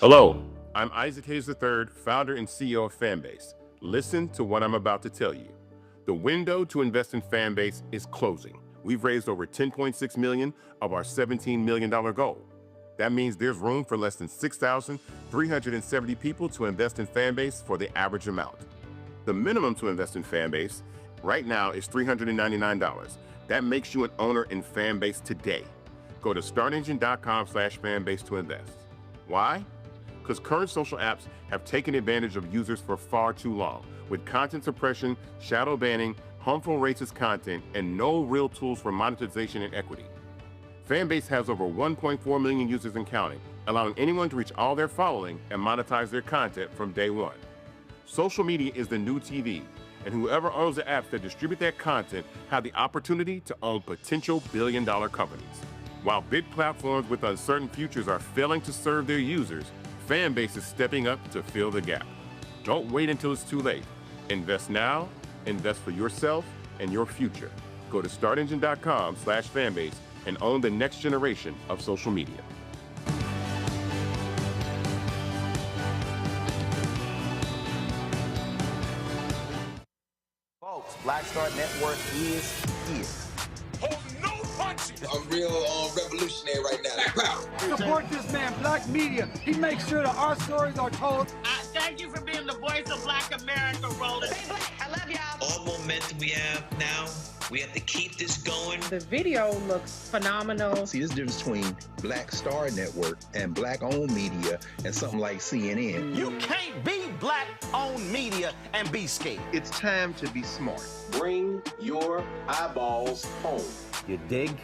Hello, I'm Isaac Hayes III, founder and CEO of Fanbase. Listen to what I'm about to tell you. The window to invest in Fanbase is closing. We've raised over $10.6 million of our $17 million goal. That means there's room for less than 6,370 people to invest in Fanbase for the average amount. The minimum to invest in Fanbase right now is $399. That makes you an owner in Fanbase today. Go to startengine.com/fanbase to invest. Why? Because current social apps have taken advantage of users for far too long, with content suppression, shadow banning, harmful racist content, and no real tools for monetization and equity. Fanbase has over 1.4 million users and counting, allowing anyone to reach all their following and monetize their content from day one. Social media is the new TV, and whoever owns the apps that distribute that content have the opportunity to own potential billion-dollar companies. While big platforms with uncertain futures are failing to serve their users, Fanbase is stepping up to fill the gap. Don't wait until it's too late. Invest now, invest for yourself and your future. Go to startengine.com/fanbase and own the next generation of social media. Folks, Black Star Network is here. Hold no punches. I'm real revolutionary right now. Black power. Support this man, Black Media. He makes sure that our stories are told. Thank you for being the voice of Black America, Roland. Stay black. I love y'all. All momentum we have now, we have to keep this going. The video looks phenomenal. See, this difference between Black Star Network and Black-owned media and something like CNN. You can't be Black-owned media and be scared. It's time to be smart. Bring your eyeballs home. You dig?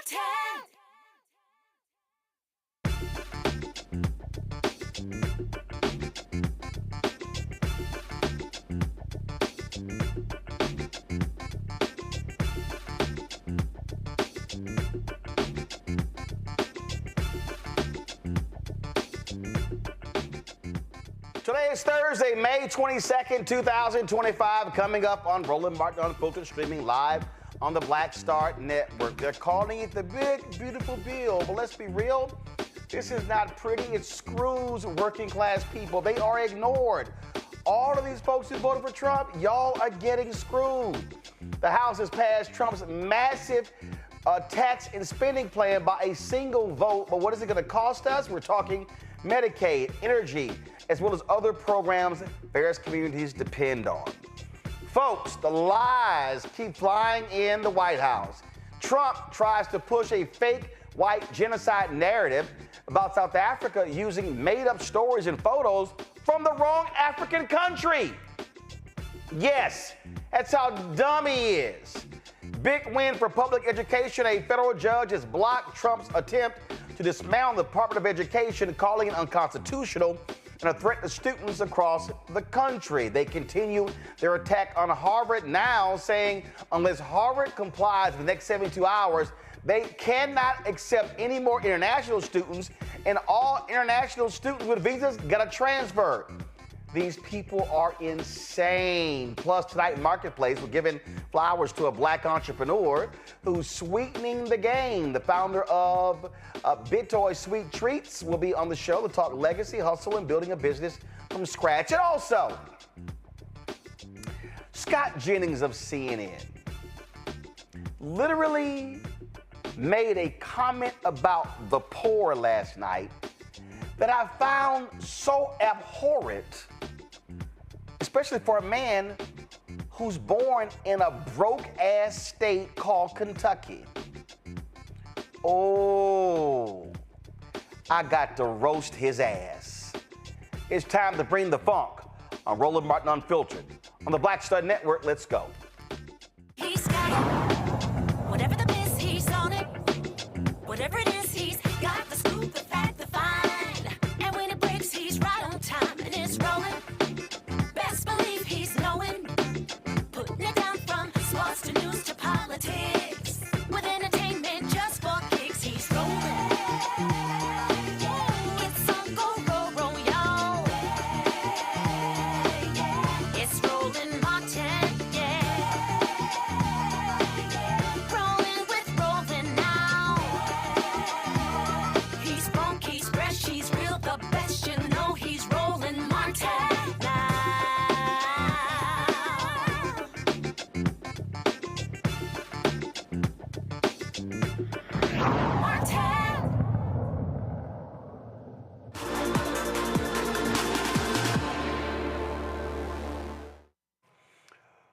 Today is Thursday, May 22nd, 2025, coming up on Roland Martin Unfiltered, streaming live on the Black Star Network. They're calling it the big, beautiful bill, but let's be real, this is not pretty. It screws working class people. They are ignored. All of these folks who voted for Trump, y'all are getting screwed. The House has passed Trump's massive tax and spending plan by a single vote, but what is it going to cost us? We're talking Medicaid, energy, as well as other programs various communities depend on. Folks, the lies keep flying in the White House. Trump tries to push a fake white genocide narrative about South Africa using made-up stories and photos from the wrong African country. Yes, that's how dumb he is. Big win for public education. A federal judge has blocked Trump's attempt to dismantle the Department of Education, calling it unconstitutional and a threat to students across the country. They continue their attack on Harvard now, saying unless Harvard complies in the next 72 hours, they cannot accept any more international students, and all international students with visas gotta transfer. These people are insane. Plus, tonight in Marketplace, we're giving flowers to a black entrepreneur who's sweetening the game. The founder of BitToy Sweet Treats will be on the show to talk legacy, hustle, and building a business from scratch. And also, Scott Jennings of CNN literally made a comment about the poor last night that I found so abhorrent, especially for a man who's born in a broke-ass state called Kentucky. Oh, I got to roast his ass. It's time to bring the funk on Roland Martin Unfiltered. On the Black Star Network, let's go. He's got it. Whatever the miss, he's on it. Whatever it is, he's got the scoop, the fact, the find. And when it breaks, he's right on time and it's rolling. Best believe he's knowing. Putting it down from sports to news to politics. With entertainment just for kicks, he's rolling. It's on go, roll, y'all. It's Roland Martin, yeah. Rolling with Roland now. He's funk, he's fresh, he's real, the best, you know he's Roland Martin now.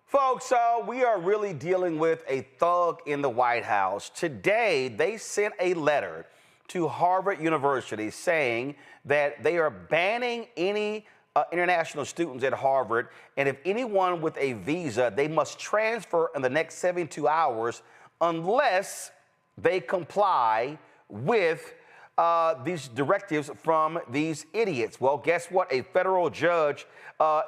Folks, we are really dealing with a thug in the White House. Today, they sent a letter to Harvard University saying that they are banning any international students at Harvard, and if anyone with a visa, they must transfer in the next 72 hours unless they comply with these directives from these idiots. Well, guess what? A federal judge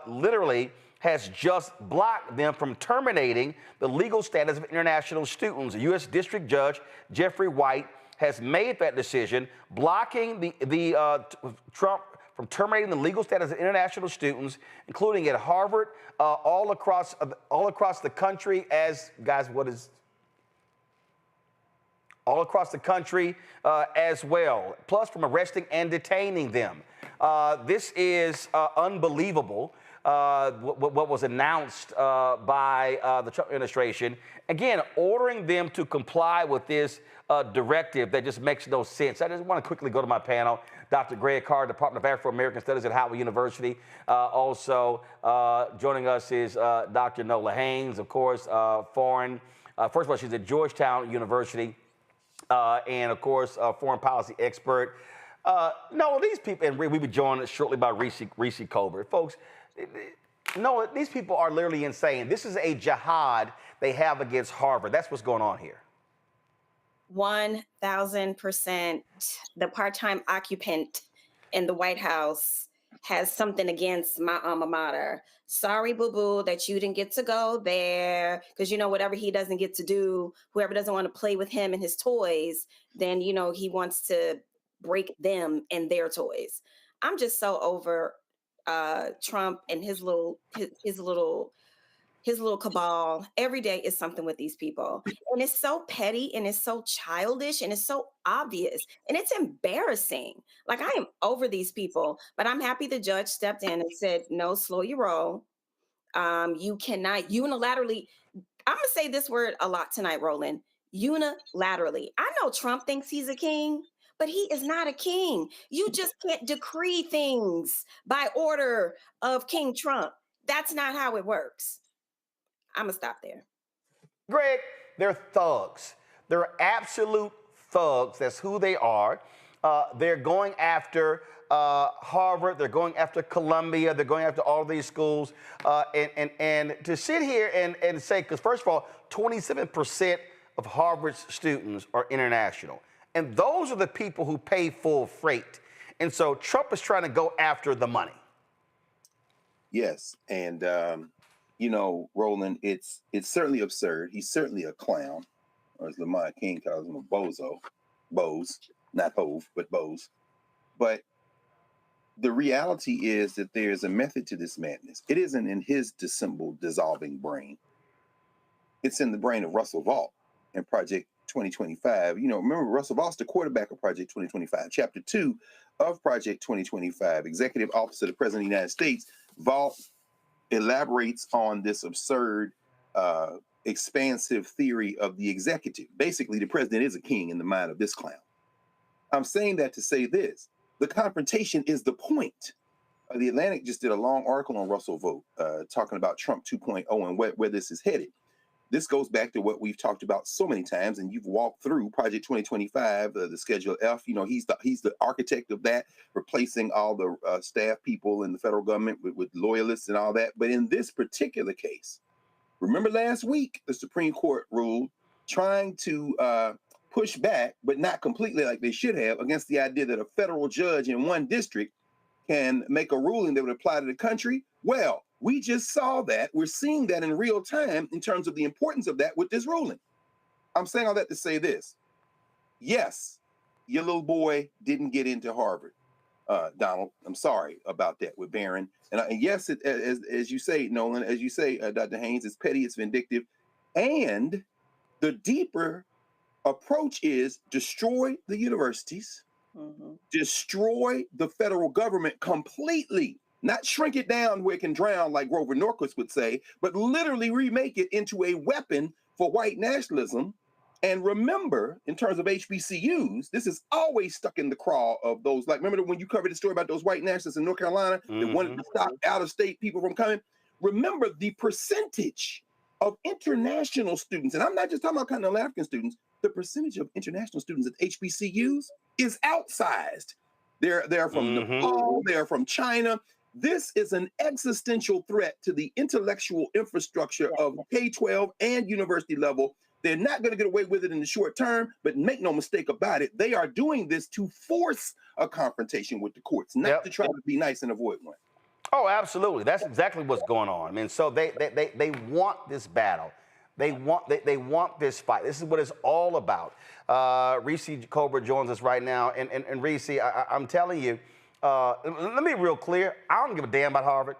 literally has just blocked them from terminating the legal status of international students. A U.S. District Judge Jeffrey White has made that decision, blocking the Trump from terminating the legal status of international students, including at Harvard, all across the country. All across the country as well, plus from arresting and detaining them. This is unbelievable. What was announced by the Trump administration, again, ordering them to comply with this directive that just makes no sense. I just want to quickly go to my panel. Dr. Greg Carr, Department of Afro-American Studies at Howard University. Also joining us is Dr. Nola Haynes, of course, first of all, she's at Georgetown University, and of course, foreign policy expert. No, these people, and we'll be joined shortly by Reese Colbert. Folks, no, these people are literally insane. This is a jihad they have against Harvard. That's what's going on here. 1000%. The part-time occupant in the White House has something against my alma mater. Sorry, boo-boo, that you didn't get to go there, because, whatever he doesn't get to do, whoever doesn't want to play with him and his toys, then, he wants to break them and their toys. I'm just so over Trump and his little cabal. Every day is something with these people. And it's so petty and it's so childish and it's so obvious and it's embarrassing. Like, I am over these people, but I'm happy the judge stepped in and said, no, slow your roll. You cannot unilaterally, I'm going to say this word a lot tonight, Roland, unilaterally. I know Trump thinks he's a king, but he is not a king. You just can't decree things by order of King Trump. That's not how it works. I'm going to stop there. Greg, they're thugs. They're absolute thugs. That's who they are. They're going after Harvard. They're going after Columbia. They're going after all these schools. And to sit here and say, because first of all, 27% of Harvard's students are international. And those are the people who pay full freight. And so Trump is trying to go after the money. Yes. And, Roland, it's certainly absurd. He's certainly a clown, or as Lamar King calls him, a bozo. Bose, not Hove, but Bose. But the reality is that there's a method to this madness. It isn't in his dissembled, dissolving brain. It's in the brain of Russell Vought and Project 2025. Remember, Russell Vaught's the quarterback of Project 2025. Chapter 2 of Project 2025, Executive Office of the President of the United States, Vought elaborates on this absurd, expansive theory of the executive. Basically, the president is a king in the mind of this clown. I'm saying that to say this. The confrontation is the point. The Atlantic just did a long article on Russell Vought talking about Trump 2.0 and where this is headed. This goes back to what we've talked about so many times, and you've walked through Project 2025, the Schedule F. He's the architect of that, replacing all the staff people in the federal government with loyalists and all that. But in this particular case, remember last week, the Supreme Court ruled trying to push back, but not completely like they should have, against the idea that a federal judge in one district can make a ruling that would apply to the country. Well, we just saw that. We're seeing that in real time in terms of the importance of that with this ruling. I'm saying all that to say this. Yes, your little boy didn't get into Harvard, Donald. I'm sorry about that with Barron. And yes, as you say, Nolan, as you say, Dr. Haynes, it's petty, it's vindictive. And the deeper approach is destroy the universities, destroy the federal government completely. Not shrink it down where it can drown, like Grover Norquist would say, but literally remake it into a weapon for white nationalism. And remember, in terms of HBCUs, this is always stuck in the craw of those. Like, remember when you covered the story about those white nationalists in North Carolina that wanted to stop out-of-state people from coming? Remember the percentage of international students, and I'm not just talking about continental African students, the percentage of international students at HBCUs is outsized. They're from Nepal, they're from China. This is an existential threat to the intellectual infrastructure of K-12 and university level. They're not going to get away with it in the short term, but make no mistake about it, they are doing this to force a confrontation with the courts, not to try to be nice and avoid one. Oh, absolutely. That's exactly what's going on. I mean, so they want this battle. They want this fight. This is what it's all about. Reese Cobra joins us right now. And Reese, I'm telling you, let me be real clear. I don't give a damn about Harvard.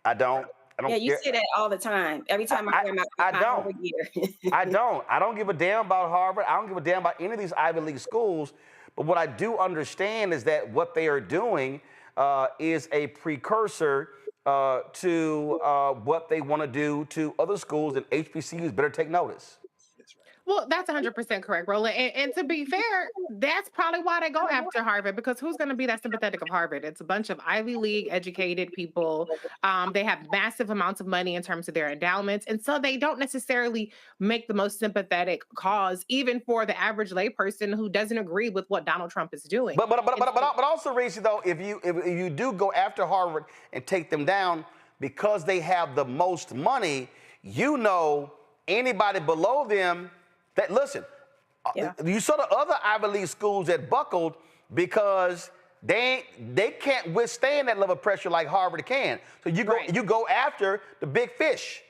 I don't. Yeah, you say that all the time. Every time I hear my Harvard year. I don't give a damn about Harvard. I don't give a damn about any of these Ivy League schools. But what I do understand is that what they are doing is a precursor to what they want to do to other schools, and HBCUs better take notice. Well, that's 100% correct, Roland. And to be fair, that's probably why they go after Harvard, because who's going to be that sympathetic of Harvard? It's a bunch of Ivy League educated people. They have massive amounts of money in terms of their endowments. And so they don't necessarily make the most sympathetic cause, even for the average layperson who doesn't agree with what Donald Trump is doing. But also, Reese, though, if you do go after Harvard and take them down because they have the most money, anybody below them. Listen, Yeah. You saw the other Ivy League schools that buckled because they can't withstand that level of pressure like Harvard can. So you go after the big fish.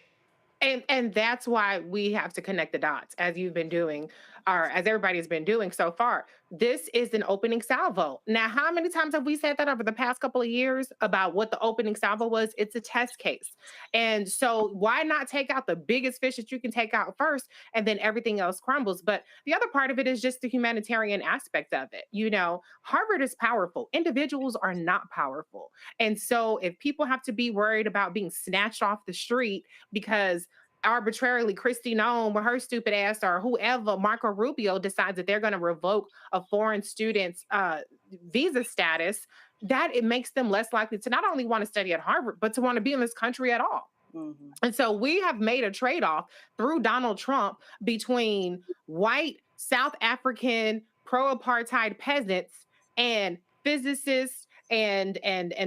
And that's why we have to connect the dots, as you've been doing, or as everybody's been doing so far. This is an opening salvo. Now, how many times have we said that over the past couple of years about what the opening salvo was? It's a test case. And so why not take out the biggest fish that you can take out first, and then everything else crumbles? But the other part of it is just the humanitarian aspect of it. You know, Harvard is powerful. Individuals are not powerful. And so if people have to be worried about being snatched off the street because arbitrarily Kristi Noem with her stupid ass, or whoever, Marco Rubio, decides that they're going to revoke a foreign student's visa status, that it makes them less likely to not only want to study at Harvard, but to want to be in this country at all. Mm-hmm. And so we have made a trade-off through Donald Trump between white, South African, pro-apartheid peasants and physicists and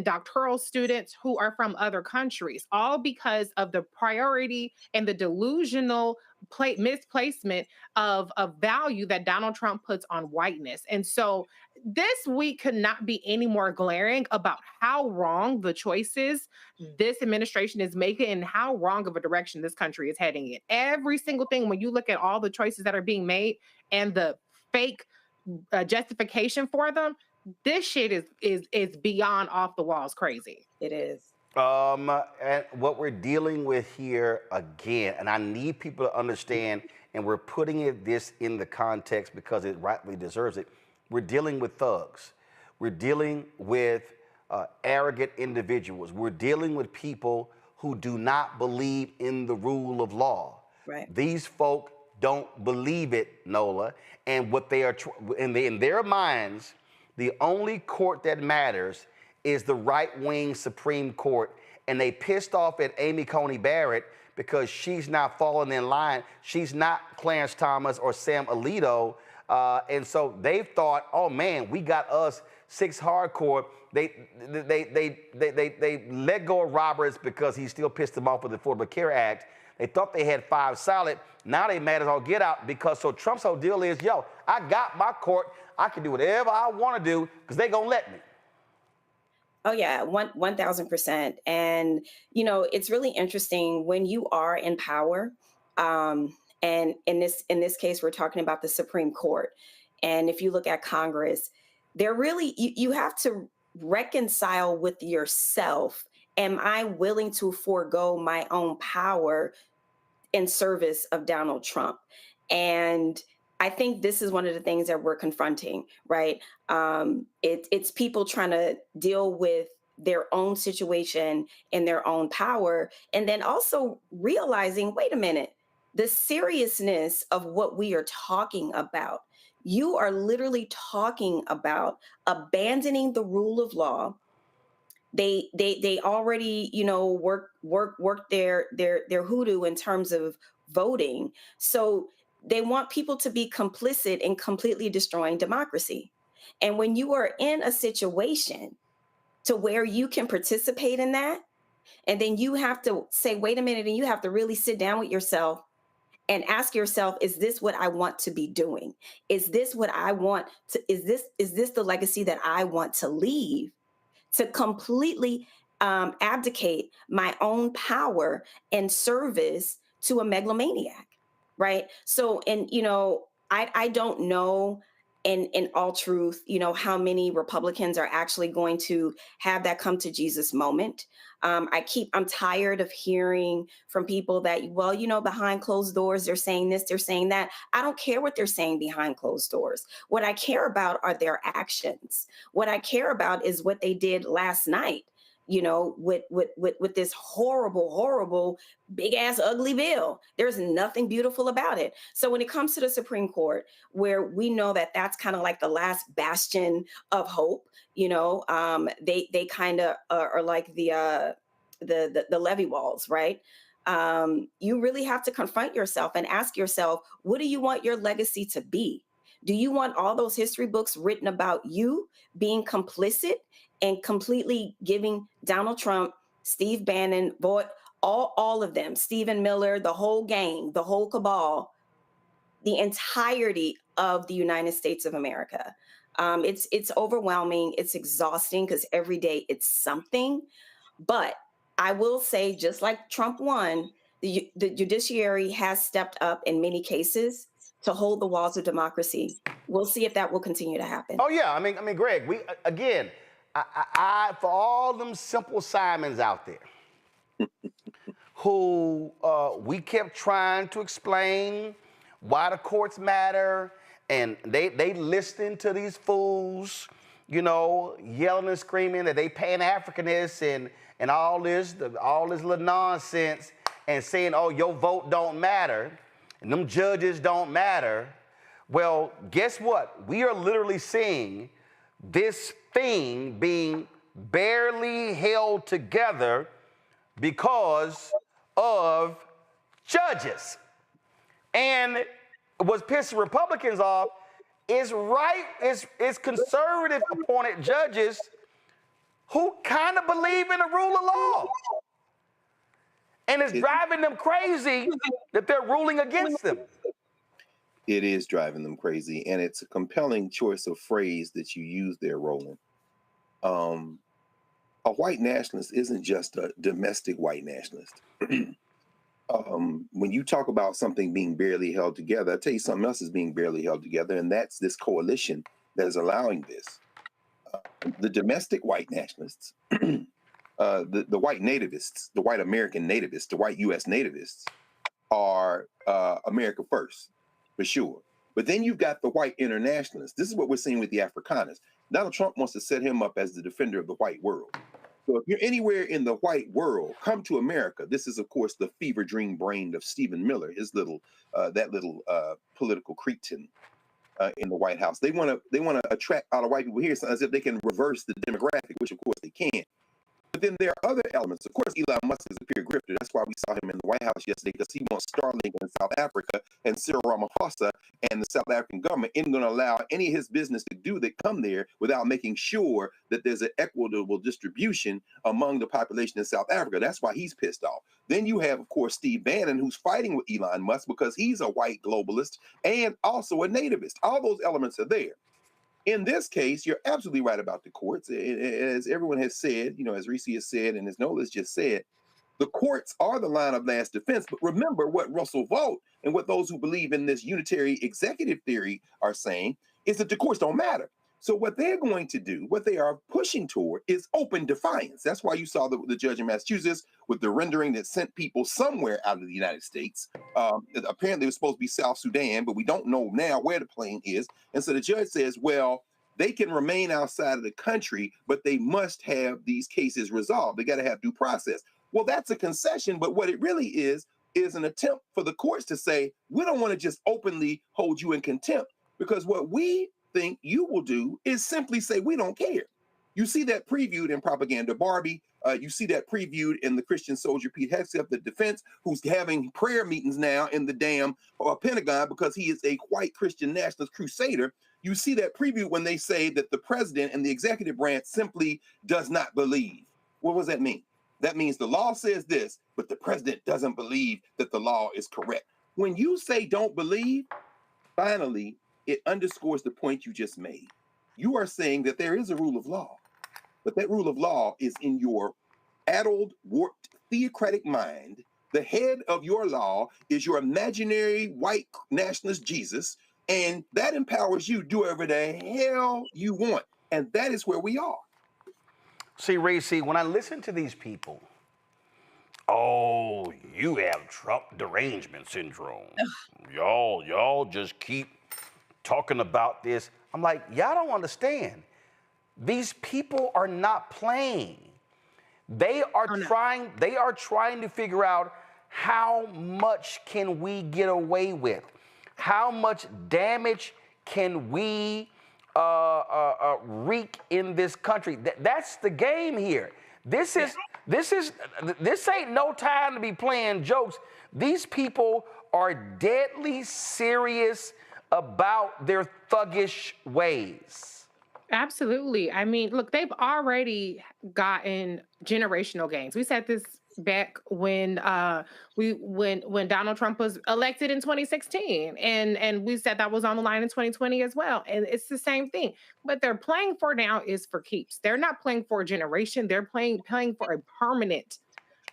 doctoral students who are from other countries, all because of the priority and the delusional misplacement of value that Donald Trump puts on whiteness. And so this week could not be any more glaring about how wrong the choices this administration is making and how wrong of a direction this country is heading in. Every single thing, when you look at all the choices that are being made and the fake justification for them, this shit is beyond off the walls crazy. It is. And what we're dealing with here again, and I need people to understand, and we're putting this in the context because it rightly deserves it. We're dealing with thugs. We're dealing with arrogant individuals. We're dealing with people who do not believe in the rule of law. Right. These folk don't believe it, Nola, and what they are in their minds. The only court that matters is the right-wing Supreme Court, and they pissed off at Amy Coney Barrett because she's not falling in line. She's not Clarence Thomas or Sam Alito, and so they've thought, oh man, we got us 6 hardcore. They let go of Roberts because he still pissed them off with the Affordable Care Act. They thought they had 5 solid. Now they mad as all get out because so Trump's whole deal is, yo, I got my court. I can do whatever I want to do because they gonna let me. Oh yeah, 1000%. And you know, it's really interesting when you are in power. And in this case, we're talking about the Supreme Court. And if you look at Congress, they're really you have to reconcile with yourself. Am I willing to forego my own power in service of Donald Trump? And I think this is one of the things that we're confronting, right? It's people trying to deal with their own situation and their own power, and then also realizing, wait a minute, the seriousness of what we are talking about. You are literally talking about abandoning the rule of law. They already, you know, work their hoodoo in terms of voting. So they want people to be complicit in completely destroying democracy. And when you are in a situation to where you can participate in that, and then you have to say, wait a minute, and you have to really sit down with yourself and ask yourself, is this what I want to be doing? Is this what I want to, is this the legacy that I want to leave? To completely abdicate my own power and service to a megalomaniac. Right. So, and, you know, I don't know in all truth, you know, how many Republicans are actually going to have that come to Jesus moment. I'm tired of hearing from people that, well, you know, behind closed doors, they're saying this, they're saying that. I don't care what they're saying behind closed doors. What I care about are their actions. What I care about is what they did last night, you know, with this horrible, big ass ugly bill. There's nothing beautiful about it. So when it comes to the Supreme Court, where we know that that's kind of like the last bastion of hope, you know, they kind of are like the levee walls, right? You really have to confront yourself and ask yourself, what do you want your legacy to be? Do you want all those history books written about you being complicit and completely giving Donald Trump, Steve Bannon, all of them, Stephen Miller, the whole gang, the whole cabal, the entirety of the United States of America. It's overwhelming. It's exhausting because every day it's something. But I will say, just like Trump won, the judiciary has stepped up in many cases to hold the walls of democracy. We'll see if that will continue to happen. Oh yeah, I mean, Greg, we again, I for all them simple Simons out there who we kept trying to explain why the courts matter, and they listening to these fools, you know, yelling and screaming that they Pan-Africanists and all this little nonsense, and saying, oh, your vote don't matter, and them judges don't matter. Well, guess what? We are literally seeing this thing being barely held together because of judges. And what's pissing Republicans off is conservative appointed judges who kind of believe in the rule of law. And it's driving them crazy that they're ruling against them. It is driving them crazy, and it's a compelling choice of phrase that you use there, Roland. A white nationalist isn't just a domestic white nationalist. When you talk about something being barely held together, I'll tell you something else is being barely held together, and that's this coalition that is allowing this. The domestic white nationalists, the white nativists, the white American nativists, the white U.S. nativists are America first, for sure. But then you've got the white internationalists. This is what we're seeing with the Afrikaners. Donald Trump wants to set him up as the defender of the white world. So if you're anywhere in the white world, come to America. This is, of course, the fever dream brain of Stephen Miller, his little political cretin in the White House. They want to attract all the white people here as if they can reverse the demographic, which of course they can't. But then there are other elements. Of course, Elon Musk is a pure grifter. That's why we saw him in the White House yesterday, because he wants Starlink in South Africa, and Cyril Ramaphosa and the South African government isn't going to allow any of his business to do that come there without making sure that there's an equitable distribution among the population in South Africa. That's why he's pissed off. Then you have, of course, Steve Bannon, who's fighting with Elon Musk because he's a white globalist and also a nativist. All those elements are there. In this case, you're absolutely right about the courts. As everyone has said, you know, as Reese has said, and as Nola's just said, the courts are the line of last defense. But remember what Russell Vought and what those who believe in this unitary executive theory are saying is that the courts don't matter. So what they're going to do, what they are pushing toward, is open defiance. That's why you saw the judge in Massachusetts with the rendering that sent people somewhere out of the United States. Apparently it was supposed to be South Sudan, but we don't know now where the plane is. And so the judge says, well, they can remain outside of the country, but they must have these cases resolved. They got to have due process. Well, that's a concession, but what it really is an attempt for the courts to say, we don't want to just openly hold you in contempt, because what we think you will do is simply say, we don't care. You see that previewed in Propaganda Barbie. You see that previewed in the Christian soldier Pete Hegseth, the defense, who's having prayer meetings now in the damn Pentagon because he is a white Christian nationalist crusader. You see that previewed when they say that the president and the executive branch simply does not believe. What does that mean? That means the law says this, but the president doesn't believe that the law is correct. When you say don't believe, finally, it underscores the point you just made. You are saying that there is a rule of law, but that rule of law is in your addled, warped, theocratic mind. The head of your law is your imaginary white nationalist Jesus, and that empowers you to do whatever the hell you want. And that is where we are. See, Reese, when I listen to these people, oh, you have Trump derangement syndrome. Y'all just keep talking about this. I'm like, y'all don't understand. These people are not playing. They are trying to figure out how much can we get away with? How much damage can we wreak in this country? That's the game here. This ain't no time to be playing jokes. These people are deadly serious about their thuggish ways. Absolutely. I mean, look, they've already gotten generational gains. We said this back when when Donald Trump was elected in 2016, and we said that was on the line in 2020 as well. And it's the same thing. What they're playing for now is for keeps. They're not playing for a generation. They're playing for a permanent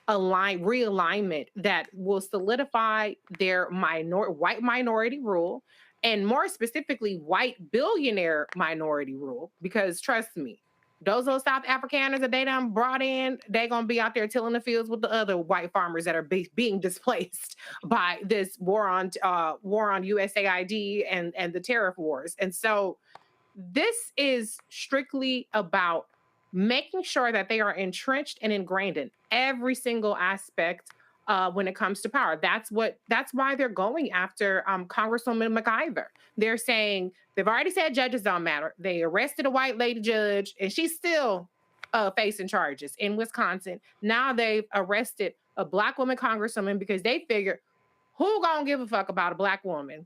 realignment that will solidify their white minority rule, and more specifically, white billionaire minority rule. Because trust me, those little South Afrikaners that they done brought in, they're gonna be out there tilling the fields with the other white farmers that are being displaced by this war on USAID and the tariff wars. And so this is strictly about making sure that they are entrenched and ingrained in every single aspect when it comes to power. That's why they're going after Congresswoman McIver. They're saying they've already said judges don't matter. They arrested a white lady judge, and she's still facing charges in Wisconsin. Now they've arrested a black woman congresswoman because they figured, who gonna give a fuck about a black woman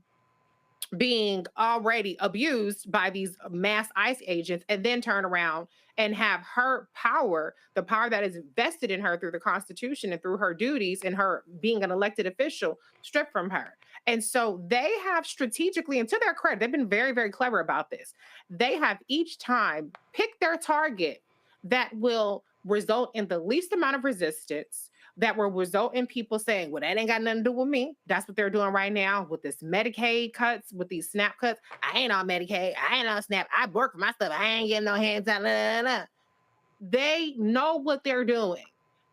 being already abused by these mass ICE agents, and then turn around and have her power, the power that is vested in her through the Constitution and through her duties and her being an elected official, stripped from her. And so they have strategically, and to their credit, they've been very, very clever about this. They have each time picked their target that will result in the least amount of resistance, that will result in people saying, well, that ain't got nothing to do with me. That's what they're doing right now with this Medicaid cuts, with these SNAP cuts. I ain't on Medicaid. I ain't on SNAP. I work for my stuff. I ain't getting no hands out. They know what they're doing.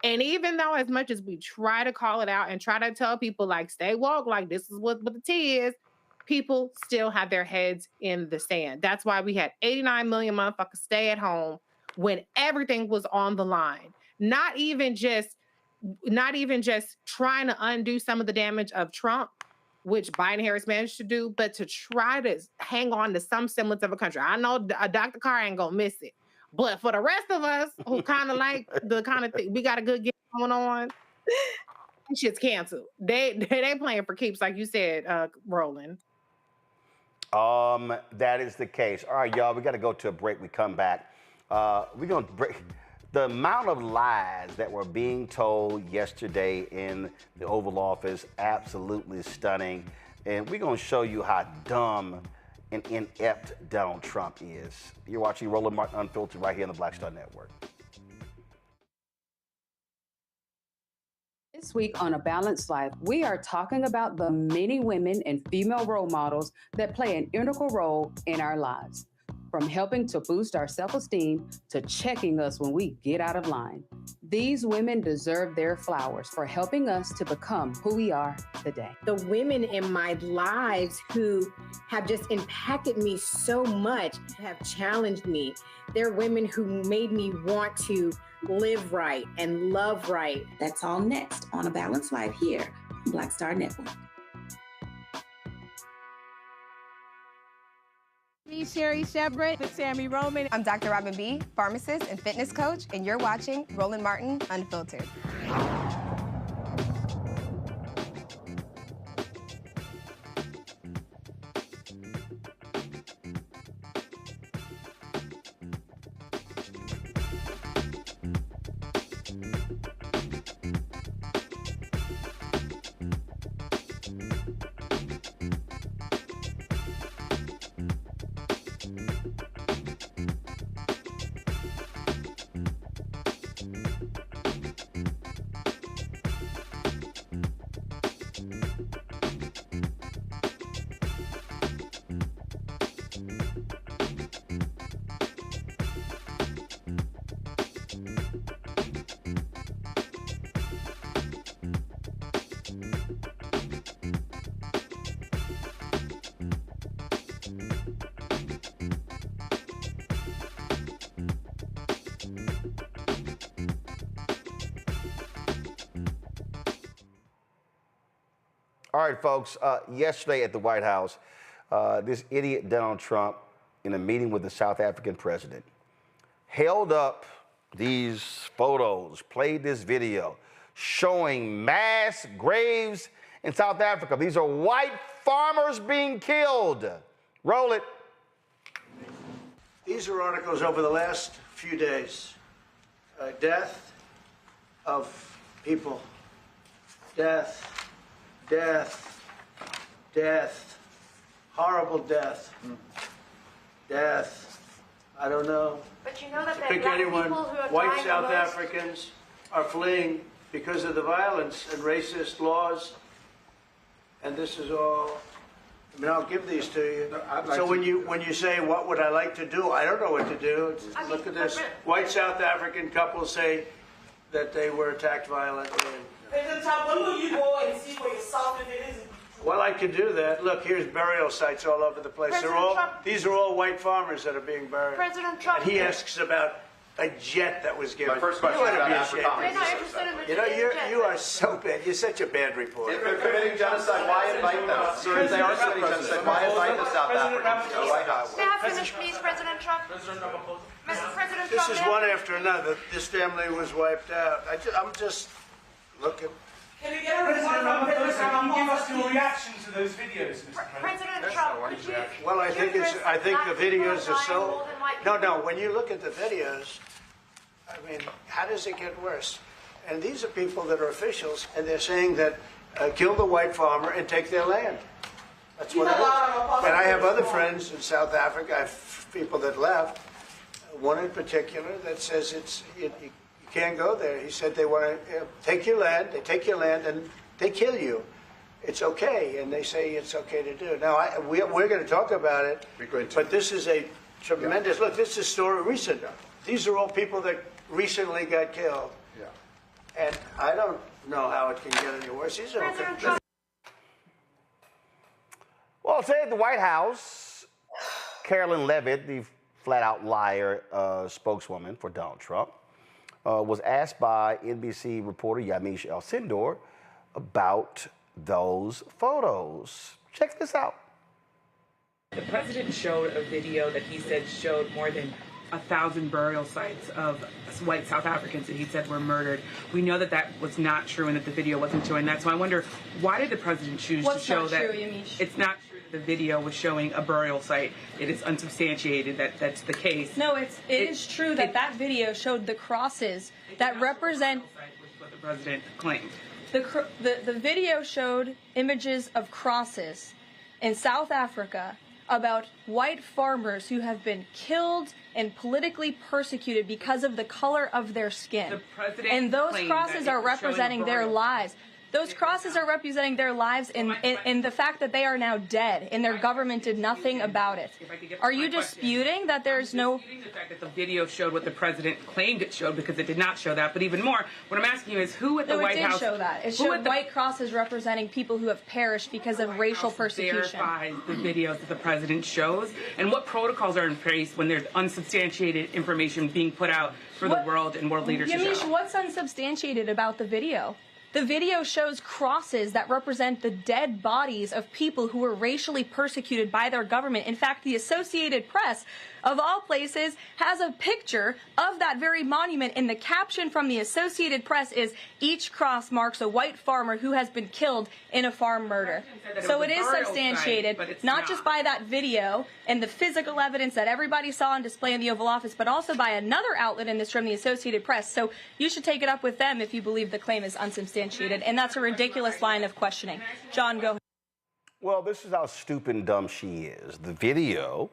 And even though as much as we try to call it out and try to tell people, like, stay woke, like this is what the tea is, people still have their heads in the sand. That's why we had 89 million motherfuckers stay at home when everything was on the line. Not even just trying to undo some of the damage of Trump, which Biden-Harris managed to do, but to try to hang on to some semblance of a country. I know Dr. Carr ain't gonna miss it, but for the rest of us who kind of like the kind of thing, we got a good game going on, shit's canceled. They playing for keeps, like you said, Roland. That is the case. All right, y'all, we got to go to a break. We come back. We're going to break. The amount of lies that were being told yesterday in the Oval Office, absolutely stunning. And we're going to show you how dumb and inept Donald Trump is. You're watching Roland Martin Unfiltered right here on the Black Star Network. This week on A Balanced Life, we are talking about the many women and female role models that play an integral role in our lives. From helping to boost our self-esteem to checking us when we get out of line. These women deserve their flowers for helping us to become who we are today. The women in my lives who have just impacted me so much, have challenged me. They're women who made me want to live right and love right. That's all next on A Balanced Life here on Black Star Network. Sherry Shepard with Sammy Roman. I'm Dr. Robin B., pharmacist and fitness coach, and you're watching Roland Martin Unfiltered. All right, folks, yesterday at the White House, this idiot Donald Trump, in a meeting with the South African president, held up these photos, played this video, showing mass graves in South Africa. These are white farmers being killed. Roll it. These are articles over the last few days. Death of people. Death, death, death, horrible death, death. I don't know. But you know that there are Pick black anyone. people who are White dying South the most? Africans are fleeing because of the violence and racist laws. And this is all. I mean, I'll give these to you. So when you say, what would I like to do? I don't know what to do. Look at this. White South African couple say that they were attacked violently. President Trump, when will you go and see for yourself if it is? Well, I could do that. Look, here's burial sites all over the place. These are all white farmers that are being buried. President Trump. And he asks about a jet that was given. My first question is about Afrikaners. They're not interested in the You know, you are so bad. You're such a bad reporter. If they're committing genocide, why invite them? Sir, if they are committing genocide, why invite the South Africans to the White House? May I finish, please, President Trump? Mr. President This Trump, is may I one finish? after another. This family was wiped out. I'm just looking. Can we get a response from President Trump? Can you give us your reaction to those videos, Mr. President Trump, could you? Well, I think the videos are so. No. When you look at the videos, I mean, how does it get worse? And these are people that are officials, and they're saying that kill the white farmer and take their land. That's what it is. And I have other friends in South Africa. I have people that left. One in particular that says you can't go there. He said they want to take your land. They take your land and they kill you. It's okay, and they say it's okay to do. Now we're going to talk about it. But this is a tremendous look. This is a story recent. These are all people that recently got killed. Yeah. And I don't know how it can get any worse. These are okay. Well, today at the White House, Carolyn Levitt, the flat-out liar spokeswoman for Donald Trump, was asked by NBC reporter Yamiche El-Sindor about those photos. Check this out. The president showed a video that he said showed more than 1,000 burial sites of white South Africans that he said were murdered. We know that that was not true and that the video wasn't showing that. So I wonder, why did the president choose to show that? True, Yamiche? It's not true that the video was showing a burial site. It is unsubstantiated that that's the case. No, it is true that that video showed the crosses that represent what the president claimed. The video showed images of crosses in South Africa about white farmers who have been killed and politically persecuted because of the color of their skin. And those crosses are representing their lives. Those crosses are representing their lives in the fact that they are now dead and their government did nothing about it. Are you disputing that there's no... The fact that the video showed what the president claimed it showed, because it did not show that. But even more, what I'm asking you is who at the White House... No, it did show that. It showed white crosses representing people who have perished because of racial persecution. Verifies the videos that the president shows, and what protocols are in place when there's unsubstantiated information being put out for the world and world leaders to show? Yamiche, what's unsubstantiated about the video? The video shows crosses that represent the dead bodies of people who were racially persecuted by their government. In fact, the Associated Press, of all places, has a picture of that very monument, and the caption from the Associated Press is, "Each cross marks a white farmer who has been killed in a farm murder." So it is substantiated, not just by that video and the physical evidence that everybody saw on display in the Oval Office, but also by another outlet in this room, the Associated Press. So you should take it up with them if you believe the claim is unsubstantiated, and that's a ridiculous line of questioning. John, go ahead. Well, this is how stupid and dumb she is. The video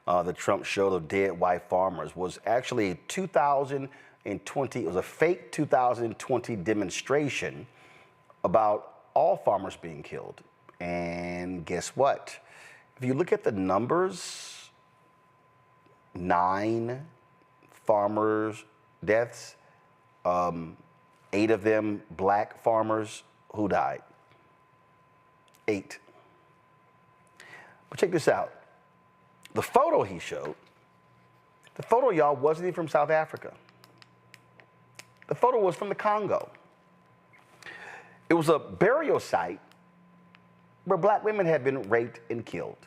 that Trump showed of dead white farmers was actually 2020. It was a fake 2020 demonstration about all farmers being killed. And guess what? If you look at the numbers, 9 farmers' deaths, 8 of them black farmers who died. 8. But check this out. The photo he showed, the photo, y'all, wasn't even from South Africa. The photo was from the Congo. It was a burial site where black women had been raped and killed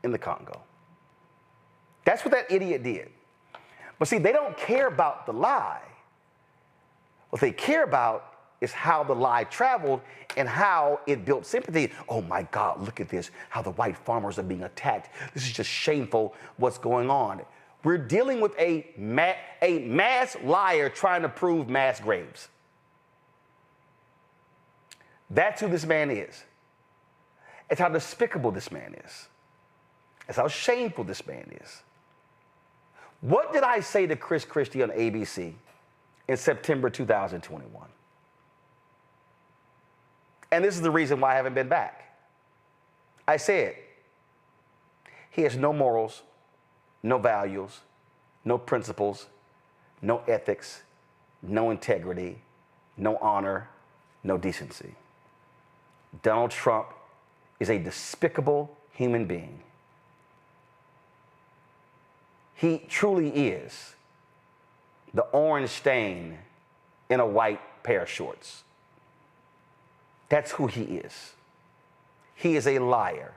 in the Congo. That's what that idiot did. But see, they don't care about the lie. What they care about is how the lie traveled and how it built sympathy. Oh my God, look at this, how the white farmers are being attacked. This is just shameful, what's going on. We're dealing with a mass liar trying to prove mass graves. That's who this man is. It's how despicable this man is. It's how shameful this man is. What did I say to Chris Christie on ABC in September 2021? And this is the reason why I haven't been back. I said, he has no morals, no values, no principles, no ethics, no integrity, no honor, no decency. Donald Trump is a despicable human being. He truly is the orange stain in a white pair of shorts. That's who he is. He is a liar.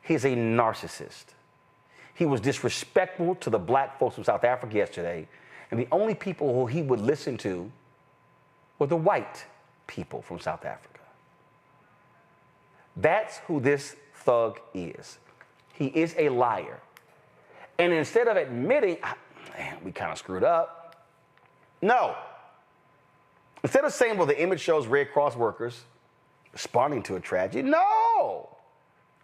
He's a narcissist. He was disrespectful to the black folks from South Africa yesterday, and the only people who he would listen to were the white people from South Africa. That's who this thug is. He is a liar. And instead of admitting, man, we kind of screwed up, no. Instead of saying, well, the image shows Red Cross workers responding to a tragedy, no.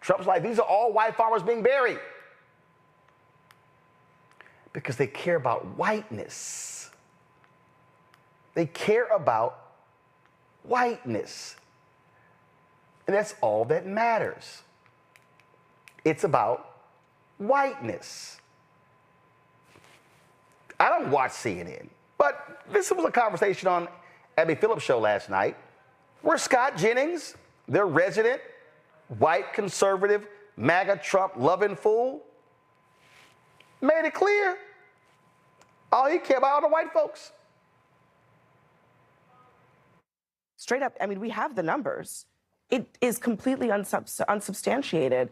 Trump's like, these are all white farmers being buried. Because they care about whiteness. They care about whiteness. And that's all that matters. It's about whiteness. I don't watch CNN, but this was a conversation on Abby Phillips' show last night where Scott Jennings, their resident white conservative MAGA Trump loving fool, made it clear all he cared about are the white folks. Straight up, I mean, we have the numbers. It is completely unsubstantiated.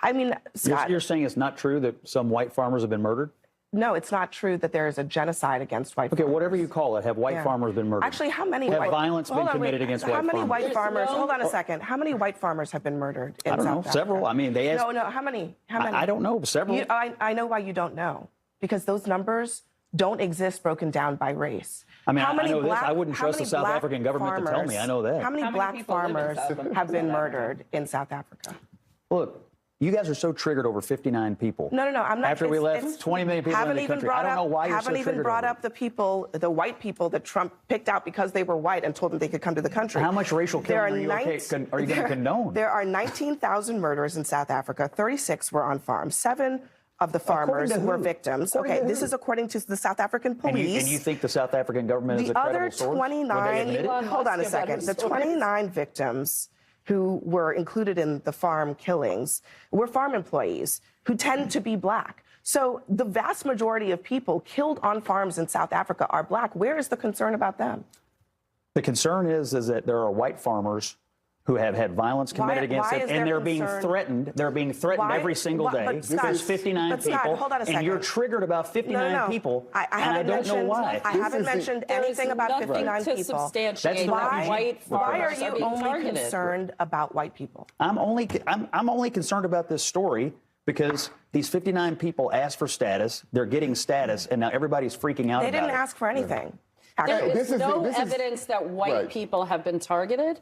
I mean, Scott, you're saying it's not true that some white farmers have been murdered? No, it's not true that there is a genocide against white farmers. Okay, whatever you call it, have white farmers been murdered? Actually, how many have violence been committed against white farmers? How many white farmers, hold on a second, how many white farmers have been murdered in I don't know, South several. Africa? I mean, they asked... No, how many? I don't know, several. I know why you don't know, because those numbers don't exist broken down by race. I mean, I know this. I wouldn't trust the South African government to tell me. I know that. How many black farmers have been murdered in South Africa? Look, you guys are so triggered over 59 people. No, I'm not. After we left 20 million people in the country, I don't know why you're so triggered. Haven't even brought up the people, the white people that Trump picked out because they were white and told them they could come to the country. How much racial killing are you going to condone? There are 19,000 murders in South Africa. 36 were on farms. 7 of the farmers were victims. Okay, this is according to the South African police. And you think the South African government is a credible source? The other 29, hold on a second, the 29 victims who were included in the farm killings were farm employees who tend to be black. So the vast majority of people killed on farms in South Africa are black. Where is the concern about them? The concern is that there are white farmers who have had violence committed against them, and they're being threatened. They're being threatened every single day. There's 59 people, hold on a second. And you're triggered about 59 people, I and I don't know why. I haven't mentioned anything about 59 people. That's why are you only concerned about white people? I'm only concerned about this story because these 59 people asked for status. They're getting status, and now everybody's freaking out about it. They didn't ask for anything. There is no evidence that white people have been targeted.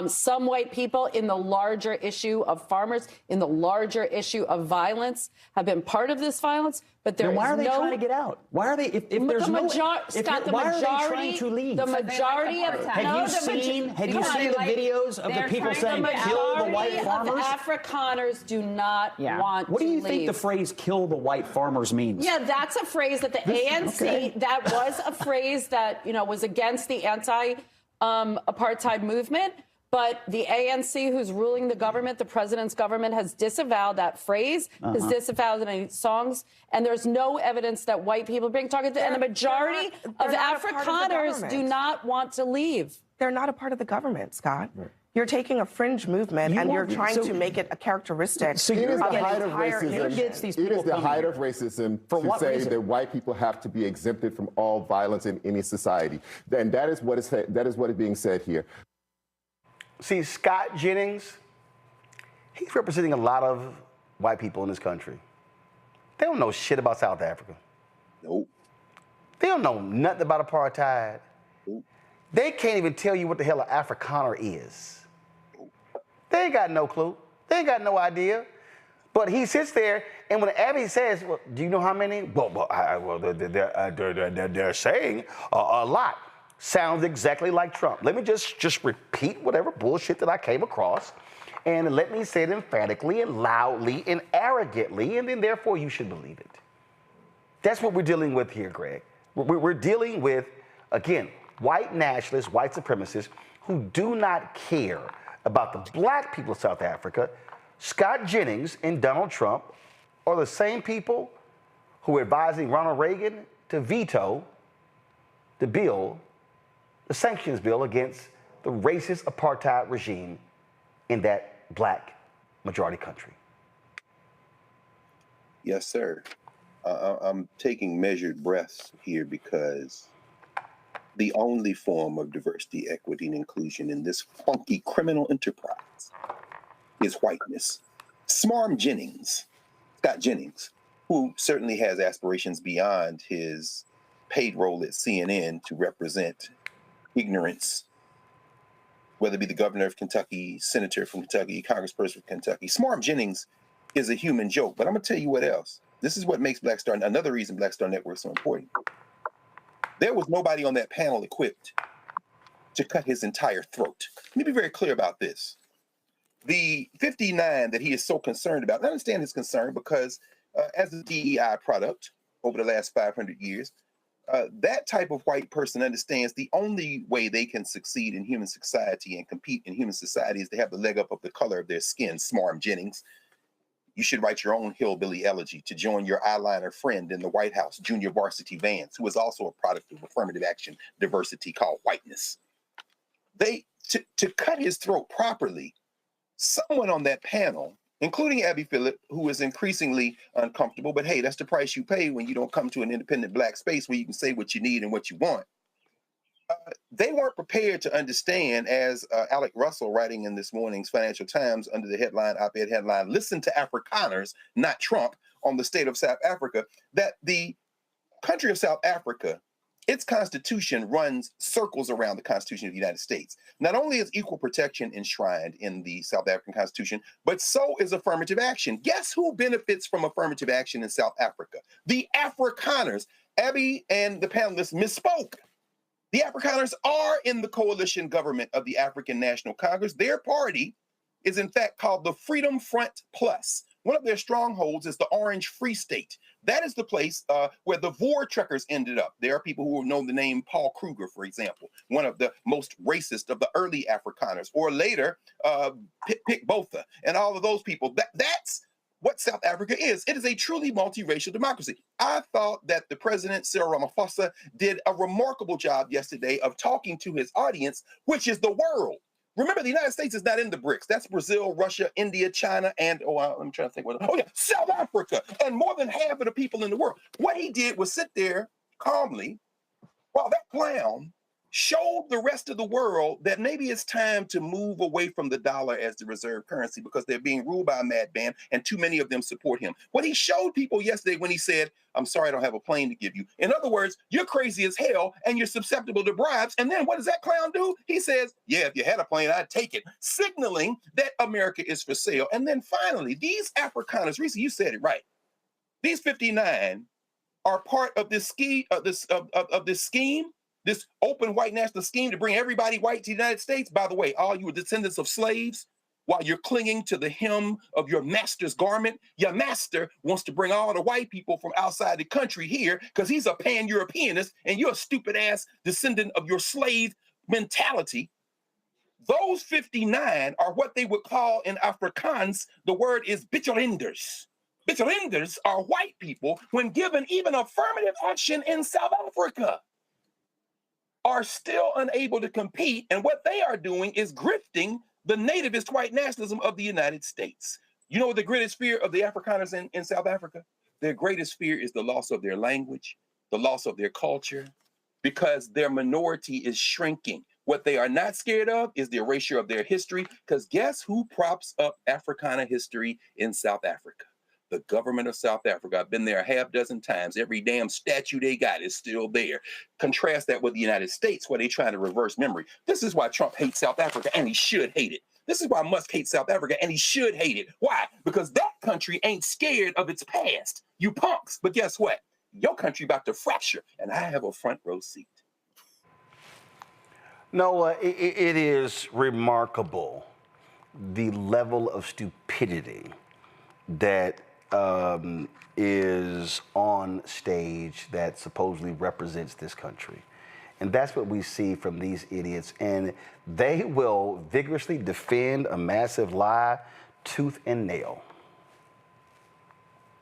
Some white people in the larger issue of farmers, in the larger issue of violence, have been part of this violence, but there is no... Why are they trying to get out? Why are they... If there's the no... Scott, the why majority... are they trying to leave? The majority of... Have you seen the videos of the people saying, kill the white farmers? The Afrikaners do not want to leave. What do you think the phrase, kill the white farmers means? Yeah, that's a phrase that the ANC... That was a phrase that, was against the anti-apartheid movement. But the ANC, who's ruling the government, the president's government, has disavowed that phrase, has disavowed any songs, and there's no evidence that white people are being targeted. And the majority of Afrikaners do not want to leave. They're not a part of the government, Scott. Right. You're taking a fringe movement and you're trying to make it a characteristic it is the height of racism. It is the height of racism to say that white people have to be exempted from all violence in any society. And that is what is being said here. See, Scott Jennings, he's representing a lot of white people in this country. They don't know shit about South Africa. Nope. They don't know nothing about apartheid. Nope. They can't even tell you what the hell an Afrikaner is. They ain't got no clue. They ain't got no idea. But he sits there, and when Abby says, well, do you know how many? Well, they're saying a lot. Sounds exactly like Trump. Let me just repeat whatever bullshit that I came across, and let me say it emphatically and loudly and arrogantly, and then therefore you should believe it. That's what we're dealing with here, Greg. We're dealing with, again, white nationalists, white supremacists who do not care about the black people of South Africa. Scott Jennings and Donald Trump are the same people who are advising Ronald Reagan to veto the bill, the sanctions bill against the racist apartheid regime in that black majority country. Yes, sir. I'm taking measured breaths here because the only form of diversity, equity, and inclusion in this funky criminal enterprise is whiteness. Smarm Jennings, Scott Jennings, who certainly has aspirations beyond his paid role at CNN to represent ignorance, whether it be the governor of Kentucky, senator from Kentucky, congressperson from Kentucky. Smarm Jennings is a human joke, but I'm gonna tell you what else. This is what makes Black Star, another reason Black Star Network is so important. There was nobody on that panel equipped to cut his entire throat. Let me be very clear about this. The 59 that he is so concerned about, I understand his concern because as a DEI product over the last 500 years, that type of white person understands the only way they can succeed in human society and compete in human society is to have the leg up of the color of their skin. Smarm Jennings, you should write your own hillbilly elegy to join your eyeliner friend in the White House, Junior Varsity Vance, who is also a product of affirmative action diversity called whiteness. To cut his throat properly, someone on that panel, including Abby Phillip, who is increasingly uncomfortable, but hey, that's the price you pay when you don't come to an independent Black space where you can say what you need and what you want. They weren't prepared to understand, as Alec Russell, writing in this morning's Financial Times under the headline, op-ed headline, "Listen to Afrikaners, not Trump," on the state of South Africa, that the country of South Africa, its constitution runs circles around the Constitution of the United States. Not only is equal protection enshrined in the South African Constitution, but so is affirmative action. Guess who benefits from affirmative action in South Africa? The Afrikaners. Abby and the panelists misspoke. The Afrikaners are in the coalition government of the African National Congress. Their party is in fact called the Freedom Front Plus. One of their strongholds is the Orange Free State. That is the place where the Voortrekkers ended up. There are people who know the name Paul Kruger, for example, one of the most racist of the early Afrikaners, or later Pik Botha, and all of those people. That's what South Africa is. It is a truly multiracial democracy. I thought that the president, Cyril Ramaphosa, did a remarkable job yesterday of talking to his audience, which is the world. Remember, the United States is not in the BRICS. That's Brazil, Russia, India, China, and, I'm trying to think South Africa, and more than half of the people in the world. What he did was sit there calmly while that clown showed the rest of the world that maybe it's time to move away from the dollar as the reserve currency because they're being ruled by a madman and too many of them support him. What he showed people yesterday when he said, "I'm sorry, I don't have a plane to give you." In other words, you're crazy as hell and you're susceptible to bribes. And then what does that clown do? He says, "Yeah, if you had a plane, I'd take it," signaling that America is for sale. And then finally, these Afrikaners, Reese, you said it right. These 59 are part of this scheme, this open white national scheme to bring everybody white to the United States. By the way, all you are descendants of slaves, while you're clinging to the hem of your master's garment, your master wants to bring all the white people from outside the country here because he's a pan-Europeanist and you're a stupid-ass descendant of your slave mentality. Those 59 are what they would call in Afrikaans, the word is Bitterlinders. Bitterlinders are white people when given even affirmative action in South Africa, are still unable to compete, and what they are doing is grifting the nativist white nationalism of the United States. You know what the greatest fear of the Afrikaners in South Africa? Their greatest fear is the loss of their language, the loss of their culture, because their minority is shrinking. What they are not scared of is the erasure of their history, because guess who props up Africana history in South Africa? The government of South Africa, I've been there a half dozen times. Every damn statue they got is still there. Contrast that with the United States, where they trying to reverse memory. This is why Trump hates South Africa, and he should hate it. This is why Musk hates South Africa, and he should hate it. Why? Because that country ain't scared of its past. You punks. But guess what? Your country about to fracture, and I have a front row seat. Noah, it is remarkable the level of stupidity that is on stage that supposedly represents this country. And that's what we see from these idiots. And they will vigorously defend a massive lie tooth and nail.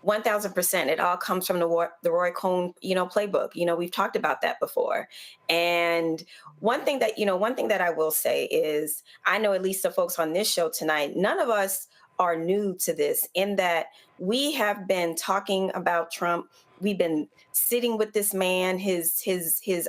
1000%. It all comes from the Roy Cohn, playbook. We've talked about that before. And one thing that I will say is, I know at least the folks on this show tonight, none of us are new to this, in that we have been talking about Trump. We've been sitting with this man, his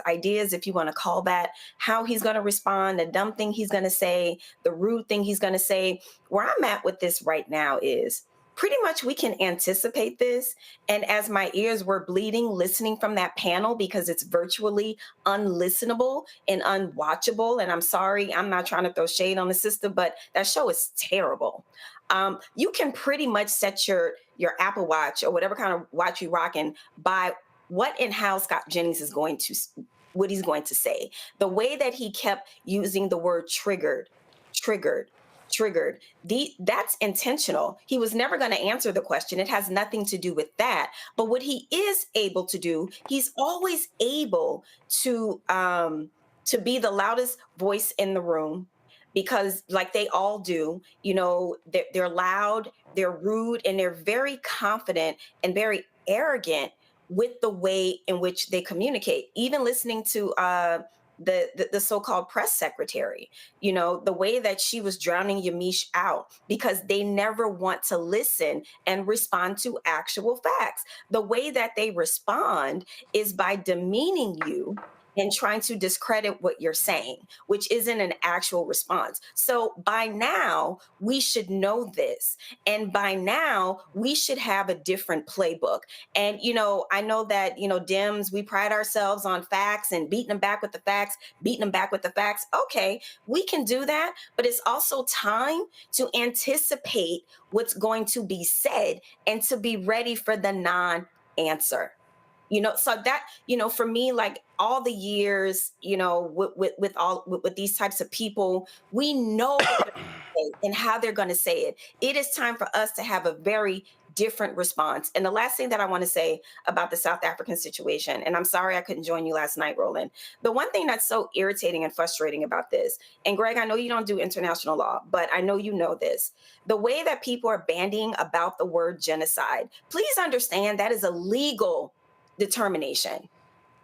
ideas, if you want to call that, how he's going to respond, the dumb thing he's going to say, the rude thing he's going to say. Where I'm at with this right now is pretty much we can anticipate this. And as my ears were bleeding, listening from that panel, because it's virtually unlistenable and unwatchable. And I'm sorry, I'm not trying to throw shade on the system, but that show is terrible. You can pretty much set your Apple Watch or whatever kind of watch you rocking by what and how Scott Jennings is what he's going to say. The way that he kept using the word triggered. That's intentional. He was never going to answer the question. It has nothing to do with that. But what he is able to do, he's always able to be the loudest voice in the room, because like they all do, they're loud, they're rude, and they're very confident and very arrogant with the way in which they communicate. Even listening to the so-called press secretary, the way that she was drowning Yamiche out, because they never want to listen and respond to actual facts. The way that they respond is by demeaning you and trying to discredit what you're saying, which isn't an actual response. So by now, we should know this. And by now, we should have a different playbook. And, I know that, Dems, we pride ourselves on facts and beating them back with the facts. Okay, we can do that. But it's also time to anticipate what's going to be said and to be ready for the non-answer. So that, for me, like all the years, with these types of people, we know what they're gonna say and how they're going to say it. It is time for us to have a very different response. And the last thing that I want to say about the South African situation, and I'm sorry I couldn't join you last night, Roland. The one thing that's so irritating and frustrating about this, and Greg, I know you don't do international law, but I know you know this. The way that people are bandying about the word genocide, please understand that is a legal determination.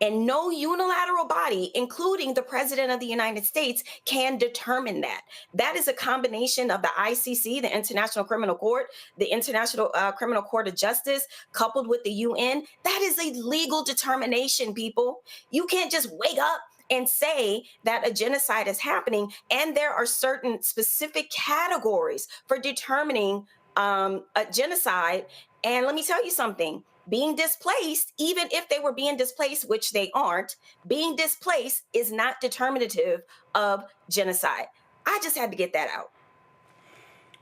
And no unilateral body, including the President of the United States, can determine that. That is a combination of the ICC, the International Criminal Court, the International Criminal Court of Justice, coupled with the UN. That is a legal determination, people. You can't just wake up and say that a genocide is happening. And there are certain specific categories for determining a genocide. And let me tell you something. Being displaced, even if they were being displaced, which they aren't, being displaced is not determinative of genocide. I just had to get that out.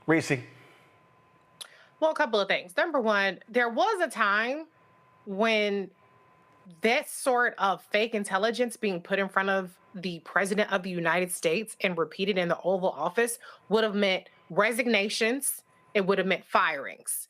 Reese. Well, a couple of things. Number one, there was a time when that sort of fake intelligence being put in front of the President of the United States and repeated in the Oval Office would have meant resignations. It would have meant firings.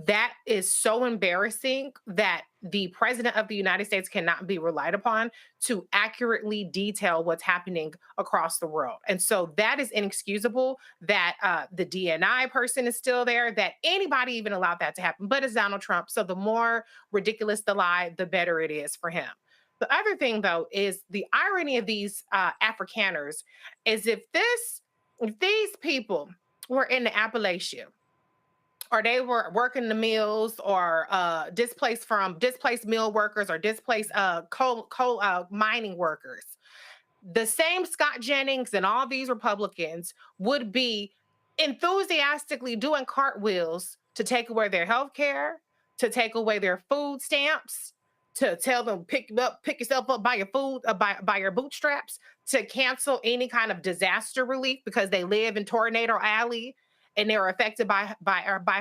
That is so embarrassing that the President of the United States cannot be relied upon to accurately detail what's happening across the world. And so that is inexcusable that the DNI person is still there, that anybody even allowed that to happen. But it's Donald Trump. So the more ridiculous the lie, the better it is for him. The other thing, though, is the irony of these Afrikaners is if these people were in the Appalachia, or they were working the mills, or displaced mill workers, or displaced coal mining workers, the same Scott Jennings and all these Republicans would be enthusiastically doing cartwheels to take away their health care, to take away their food stamps, to tell them pick yourself up by your food, by your bootstraps, to cancel any kind of disaster relief because they live in Tornado Alley and they're affected by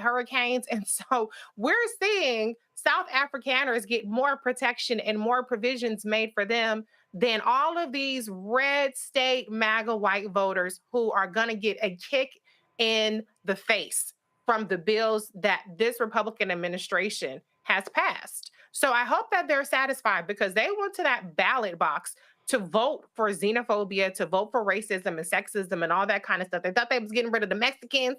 hurricanes. And so we're seeing South Afrikaners get more protection and more provisions made for them than all of these red state MAGA white voters who are going to get a kick in the face from the bills that this Republican administration has passed. So I hope that they're satisfied because they went to that ballot box to vote for xenophobia, to vote for racism and sexism and all that kind of stuff. They thought they was getting rid of the Mexicans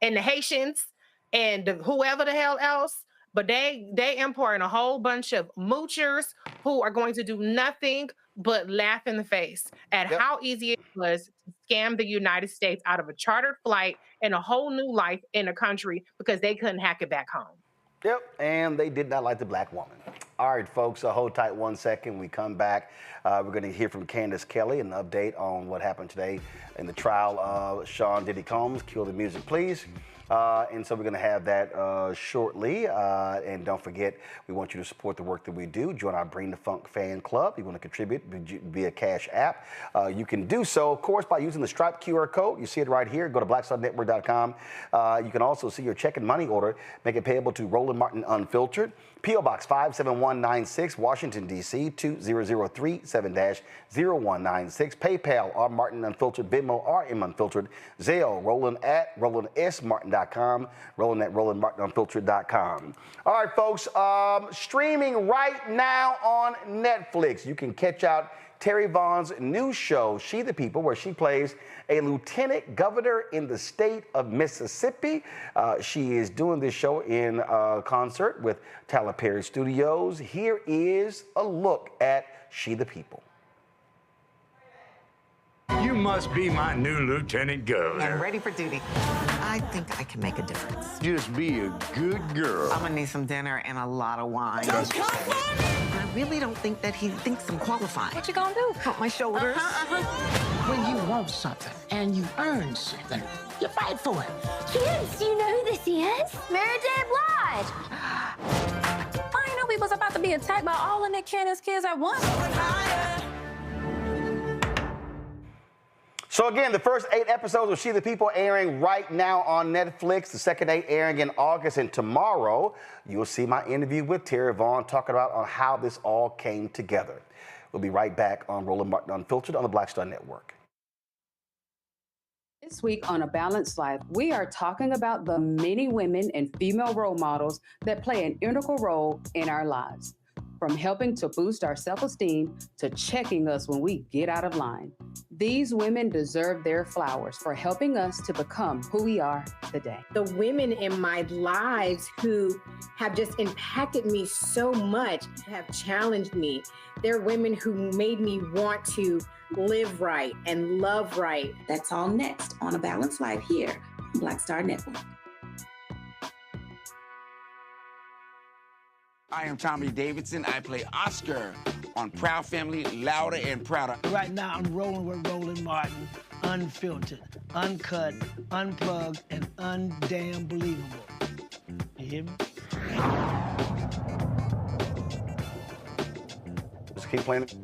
and the Haitians and whoever the hell else, but they importing a whole bunch of moochers who are going to do nothing but laugh in the face at how easy it was to scam the United States out of a chartered flight and a whole new life in a country because they couldn't hack it back home. Yep, and they did not like the black woman. All right, folks, hold tight 1 second. We come back. We're going to hear from Candace Kelly, an update on what happened today in the trial of Sean Diddy Combs. Cue the music, please. And so we're going to have that shortly. And don't forget, we want you to support the work that we do. Join our Bring the Funk fan club. You want to contribute via Cash App. You can do so, of course, by using the Stripe QR code. You see it right here. Go to blackstarnetwork.com. You can also see your check and money order. Make it payable to Roland Martin Unfiltered. P.O. Box 57196, Washington, D.C. 20037-0196. PayPal, R. Martin Unfiltered. Venmo, RM Unfiltered. Zelle, Roland at RolandSMartin.com. Roland at RolandMartinUnfiltered.com. All right, folks, streaming right now on Netflix. You can catch out Terry Vaughn's new show, She the People, where she plays a lieutenant governor in the state of Mississippi. She is doing this show in concert with Tyler Perry Studios. Here is a look at She the People. You must be my new lieutenant governor. I'm ready for duty. I think I can make a difference. Just be a good girl. I'm gonna need some dinner and a lot of wine. I really don't think that he thinks I'm qualified. What you gonna do? Pump my shoulders. When you want something and you earn something, you fight for it. Kids, do you know who this is? Mary J. Blige. I didn't know we was about to be attacked by all of Nick Cannon's kids at once. So again, the first 8 episodes of She the People airing right now on Netflix. The second 8 airing in August, and tomorrow you'll see my interview with Terry Vaughn talking about on how this all came together. We'll be right back on Roland Martin Unfiltered on the Black Star Network. This week on A Balanced Life, we are talking about the many women and female role models that play an integral role in our lives. From helping to boost our self-esteem to checking us when we get out of line. These women deserve their flowers for helping us to become who we are today. The women in my lives who have just impacted me so much, have challenged me. They're women who made me want to live right and love right. That's all next on A Balanced Life here on Black Star Network. I am Tommy Davidson. I play Oscar on Proud Family, Louder and Prouder. Right now, I'm rolling with Roland Martin, unfiltered, uncut, unplugged, and undamn believable. You hear me? Just keep playing it.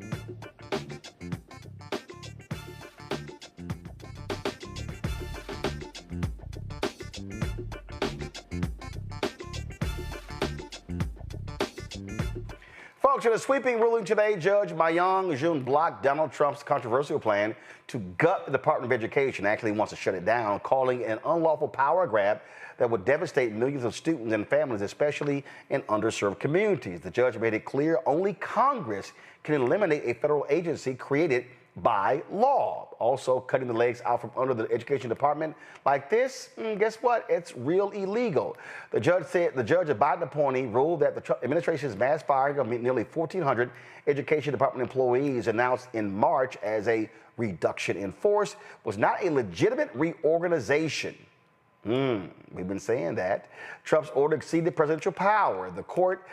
Folks, in a sweeping ruling today, Judge Mayong Jun blocked Donald Trump's controversial plan to gut the Department of Education. Actually wants to shut it down, calling it an unlawful power grab that would devastate millions of students and families, especially in underserved communities. The judge made it clear only Congress can eliminate a federal agency created by law. Also, cutting the legs out from under the Education Department like this, guess what? It's real illegal. The judge said, the judge, a Biden appointee, ruled that the Trump administration's mass firing of nearly 1,400 Education Department employees announced in March as a reduction in force was not a legitimate reorganization. We've been saying that. Trump's order exceeded presidential power. The court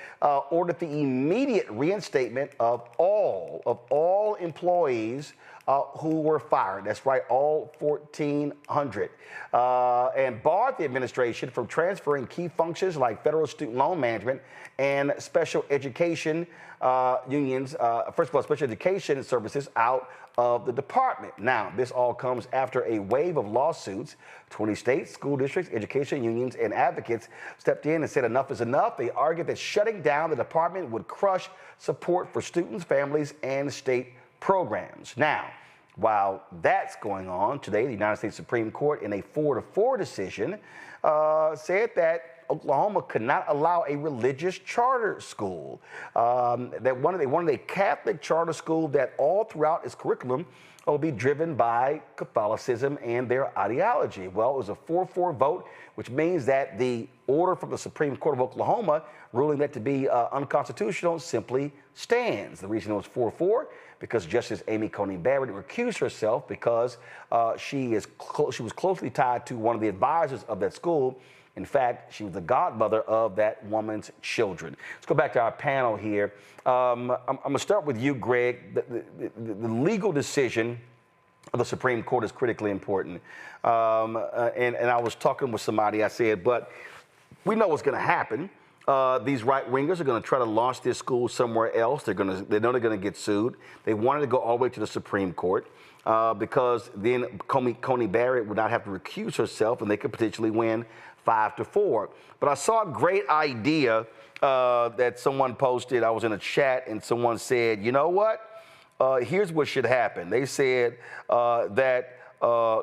ordered the immediate reinstatement of all employees who were fired. That's right, all 1,400. And barred the administration from transferring key functions like federal student loan management and special education unions, first of all, special education services out of the department. Now, this all comes after a wave of lawsuits. 20 states, school districts, education unions, and advocates stepped in and said enough is enough. They argued that shutting down the department would crush support for students, families, and state programs. Now, while that's going on, today the United States Supreme Court, in a 4-4 decision, said that Oklahoma could not allow a religious charter school. They wanted a Catholic charter school that all throughout its curriculum will be driven by Catholicism and their ideology. Well, it was a 4-4 vote, which means that the order from the Supreme Court of Oklahoma ruling that to be unconstitutional simply stands. The reason it was 4-4 because Justice Amy Coney Barrett recused herself because she was closely tied to one of the advisors of that school. In fact, she was the godmother of that woman's children. Let's go back to our panel here. I'm going to start with you, Greg. The legal decision of the Supreme Court is critically important. And I was talking with somebody, I said, but we know what's going to happen. These right-wingers are going to try to launch this school somewhere else. They know they're going to get sued. They wanted to go all the way to the Supreme Court because then Coney Barrett would not have to recuse herself and they could potentially win 5-4. But I saw a great idea that someone posted. I was in a chat and someone said, you know what? Here's what should happen. They said that,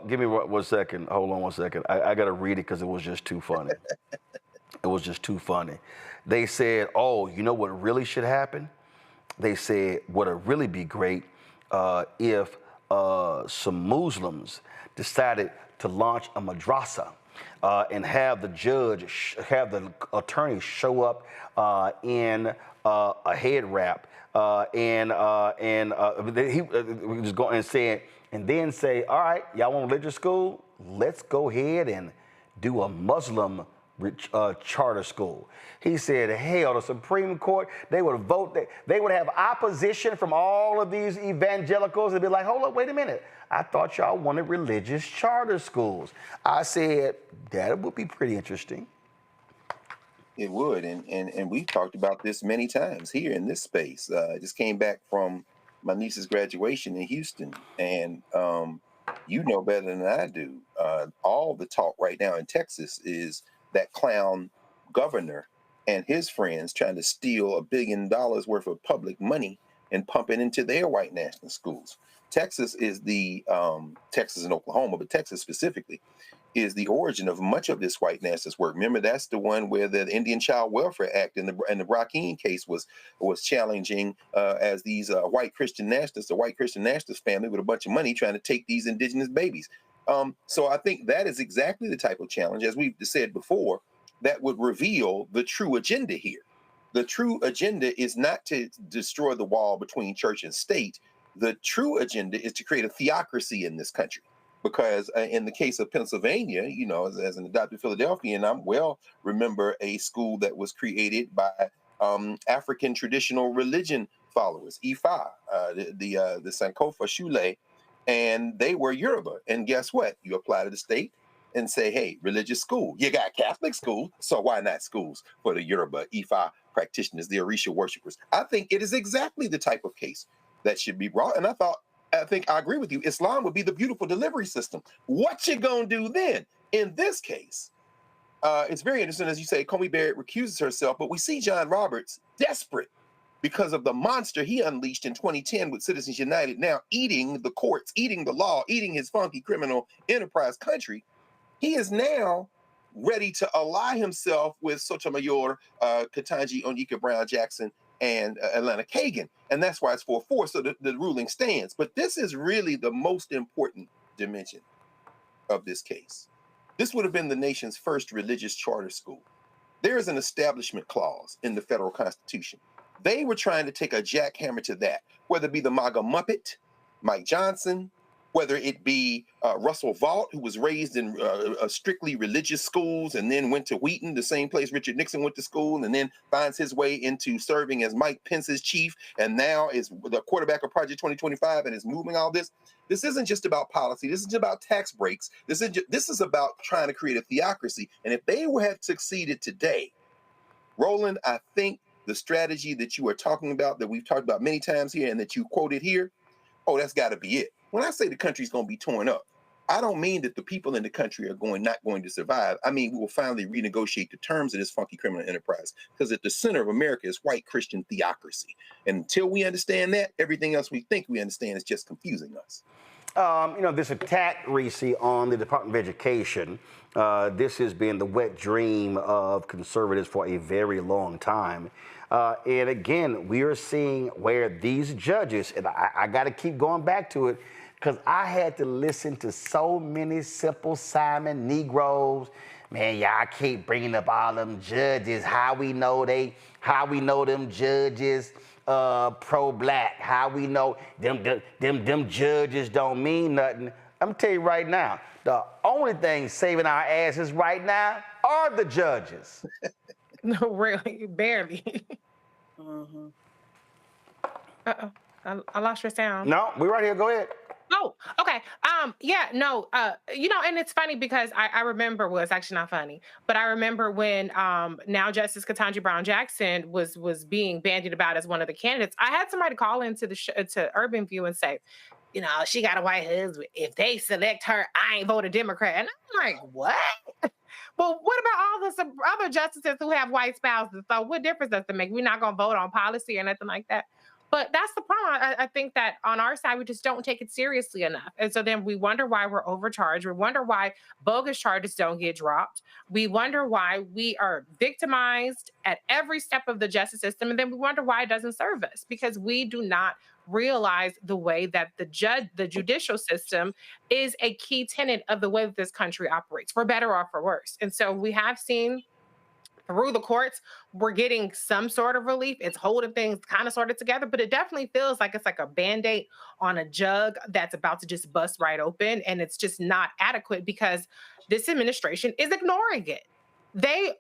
give me 1 second. Hold on 1 second. I got to read it because it was just too funny. It was just too funny. They said, oh, you know what really should happen? They said, would it really be great if some Muslims decided to launch a madrasa and have the attorney show up in a head wrap he was just going and saying, and then say, all right, y'all want religious school? Let's go ahead and do a Muslim charter school. He said, hell, the Supreme Court, they would vote, they would have opposition from all of these evangelicals. They'd be like, hold up, wait a minute. I thought y'all wanted religious charter schools. I said, that would be pretty interesting. It would, and we've talked about this many times here in this space. I just came back from my niece's graduation in Houston, and you know better than I do. All the talk right now in Texas is that clown governor and his friends trying to steal $1 billion worth of public money and pump it into their white national schools. Texas is Texas and Oklahoma, but Texas specifically is the origin of much of this white nationalist work. Remember, that's the one where the Indian Child Welfare Act and the Rakim case was challenging as these white Christian nationalists, a white Christian nationalist family with a bunch of money trying to take these indigenous babies. So I think that is exactly the type of challenge, as we've said before, that would reveal the true agenda here. The true agenda is not to destroy the wall between church and state. The true agenda is to create a theocracy in this country. Because in the case of Pennsylvania, you know, as an adopted Philadelphian, I remember a school that was created by African traditional religion followers, Ifa, the Sankofa Shule, and they were Yoruba. And guess what? You apply to the state and say, hey, religious school. You got Catholic school, so why not schools for the Yoruba, Ifa practitioners, the Orisha worshipers? I think it is exactly the type of case that should be brought. And I think I agree with you. Islam would be the beautiful delivery system. What you gonna do then? In this case, it's very interesting, as you say, Coney Barrett recuses herself, but we see John Roberts desperate because of the monster he unleashed in 2010 with Citizens United, now eating the courts, eating the law, eating his funky criminal enterprise country. He is now ready to ally himself with Sotomayor, Ketanji Onyeka Brown Jackson, and Atlanta Kagan. And that's why it's 4-4, so the ruling stands. But this is really the most important dimension of this case. This would have been the nation's first religious charter school. There is an establishment clause in the federal constitution. They were trying to take a jackhammer to that, whether it be the MAGA Muppet, Mike Johnson, whether it be Russell Vaught, who was raised in strictly religious schools and then went to Wheaton, the same place Richard Nixon went to school, and then finds his way into serving as Mike Pence's chief, and now is the quarterback of Project 2025 and is moving all this. This isn't just about policy. This isn't about tax breaks. This is about trying to create a theocracy. And if they would have succeeded today, Roland, I think the strategy that you are talking about, that we've talked about many times here and that you quoted here, oh, that's got to be it. When I say the country's going to be torn up, I don't mean that the people in the country are not going to survive. I mean, we will finally renegotiate the terms of this funky criminal enterprise, because at the center of America is white Christian theocracy. And until we understand that, everything else we think we understand is just confusing us. This attack, Reese, on the Department of Education, this has been the wet dream of conservatives for a very long time. And again, we are seeing where these judges, and I got to keep going back to it, because I had to listen to so many Simple Simon Negroes. Man, y'all keep bringing up all them judges. How we know them judges pro-black? How we know them judges don't mean nothing? I'm gonna tell you right now, the only thing saving our asses right now are the judges. No, really, barely. Mm-hmm. Uh-oh, I lost your sound. No, we're right here. Go ahead. Oh, okay. And it's funny because I remember, well, it's actually not funny, but I remember when now Justice Ketanji Brown Jackson was being bandied about as one of the candidates. I had somebody call into to Urban View and say, she got a white husband. If they select her, I ain't vote a Democrat. And I'm like, what? Well, what about all the other justices who have white spouses? So what difference does it make? We're not going to vote on policy or nothing like that. But that's the problem. I think that on our side, we just don't take it seriously enough. And so then we wonder why we're overcharged. We wonder why bogus charges don't get dropped. We wonder why we are victimized at every step of the justice system. And then we wonder why it doesn't serve us, because we do not realize the way that the judicial system is a key tenet of the way that this country operates, for better or for worse. And so we have seen through the courts, we're getting some sort of relief. It's holding things kind of sort of together, but it definitely feels like it's like a Band-Aid on a jug that's about to just bust right open. And it's just not adequate because this administration is ignoring it. They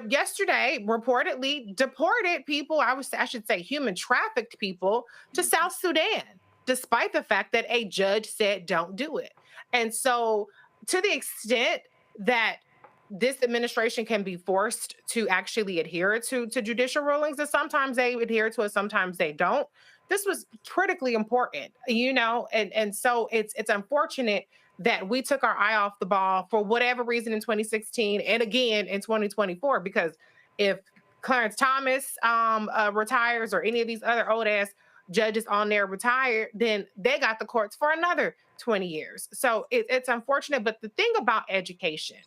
yesterday reportedly deported people, I should say human trafficked people, to South Sudan, despite the fact that a judge said don't do it. And so to the extent that this administration can be forced to actually adhere to judicial rulings, and sometimes they adhere to it, sometimes they don't. This was critically important, and so it's unfortunate that we took our eye off the ball for whatever reason in 2016 and again in 2024, because if Clarence Thomas retires or any of these other old ass judges on there retire, then they got the courts for another 20 years. So it's unfortunate. But the thing about education,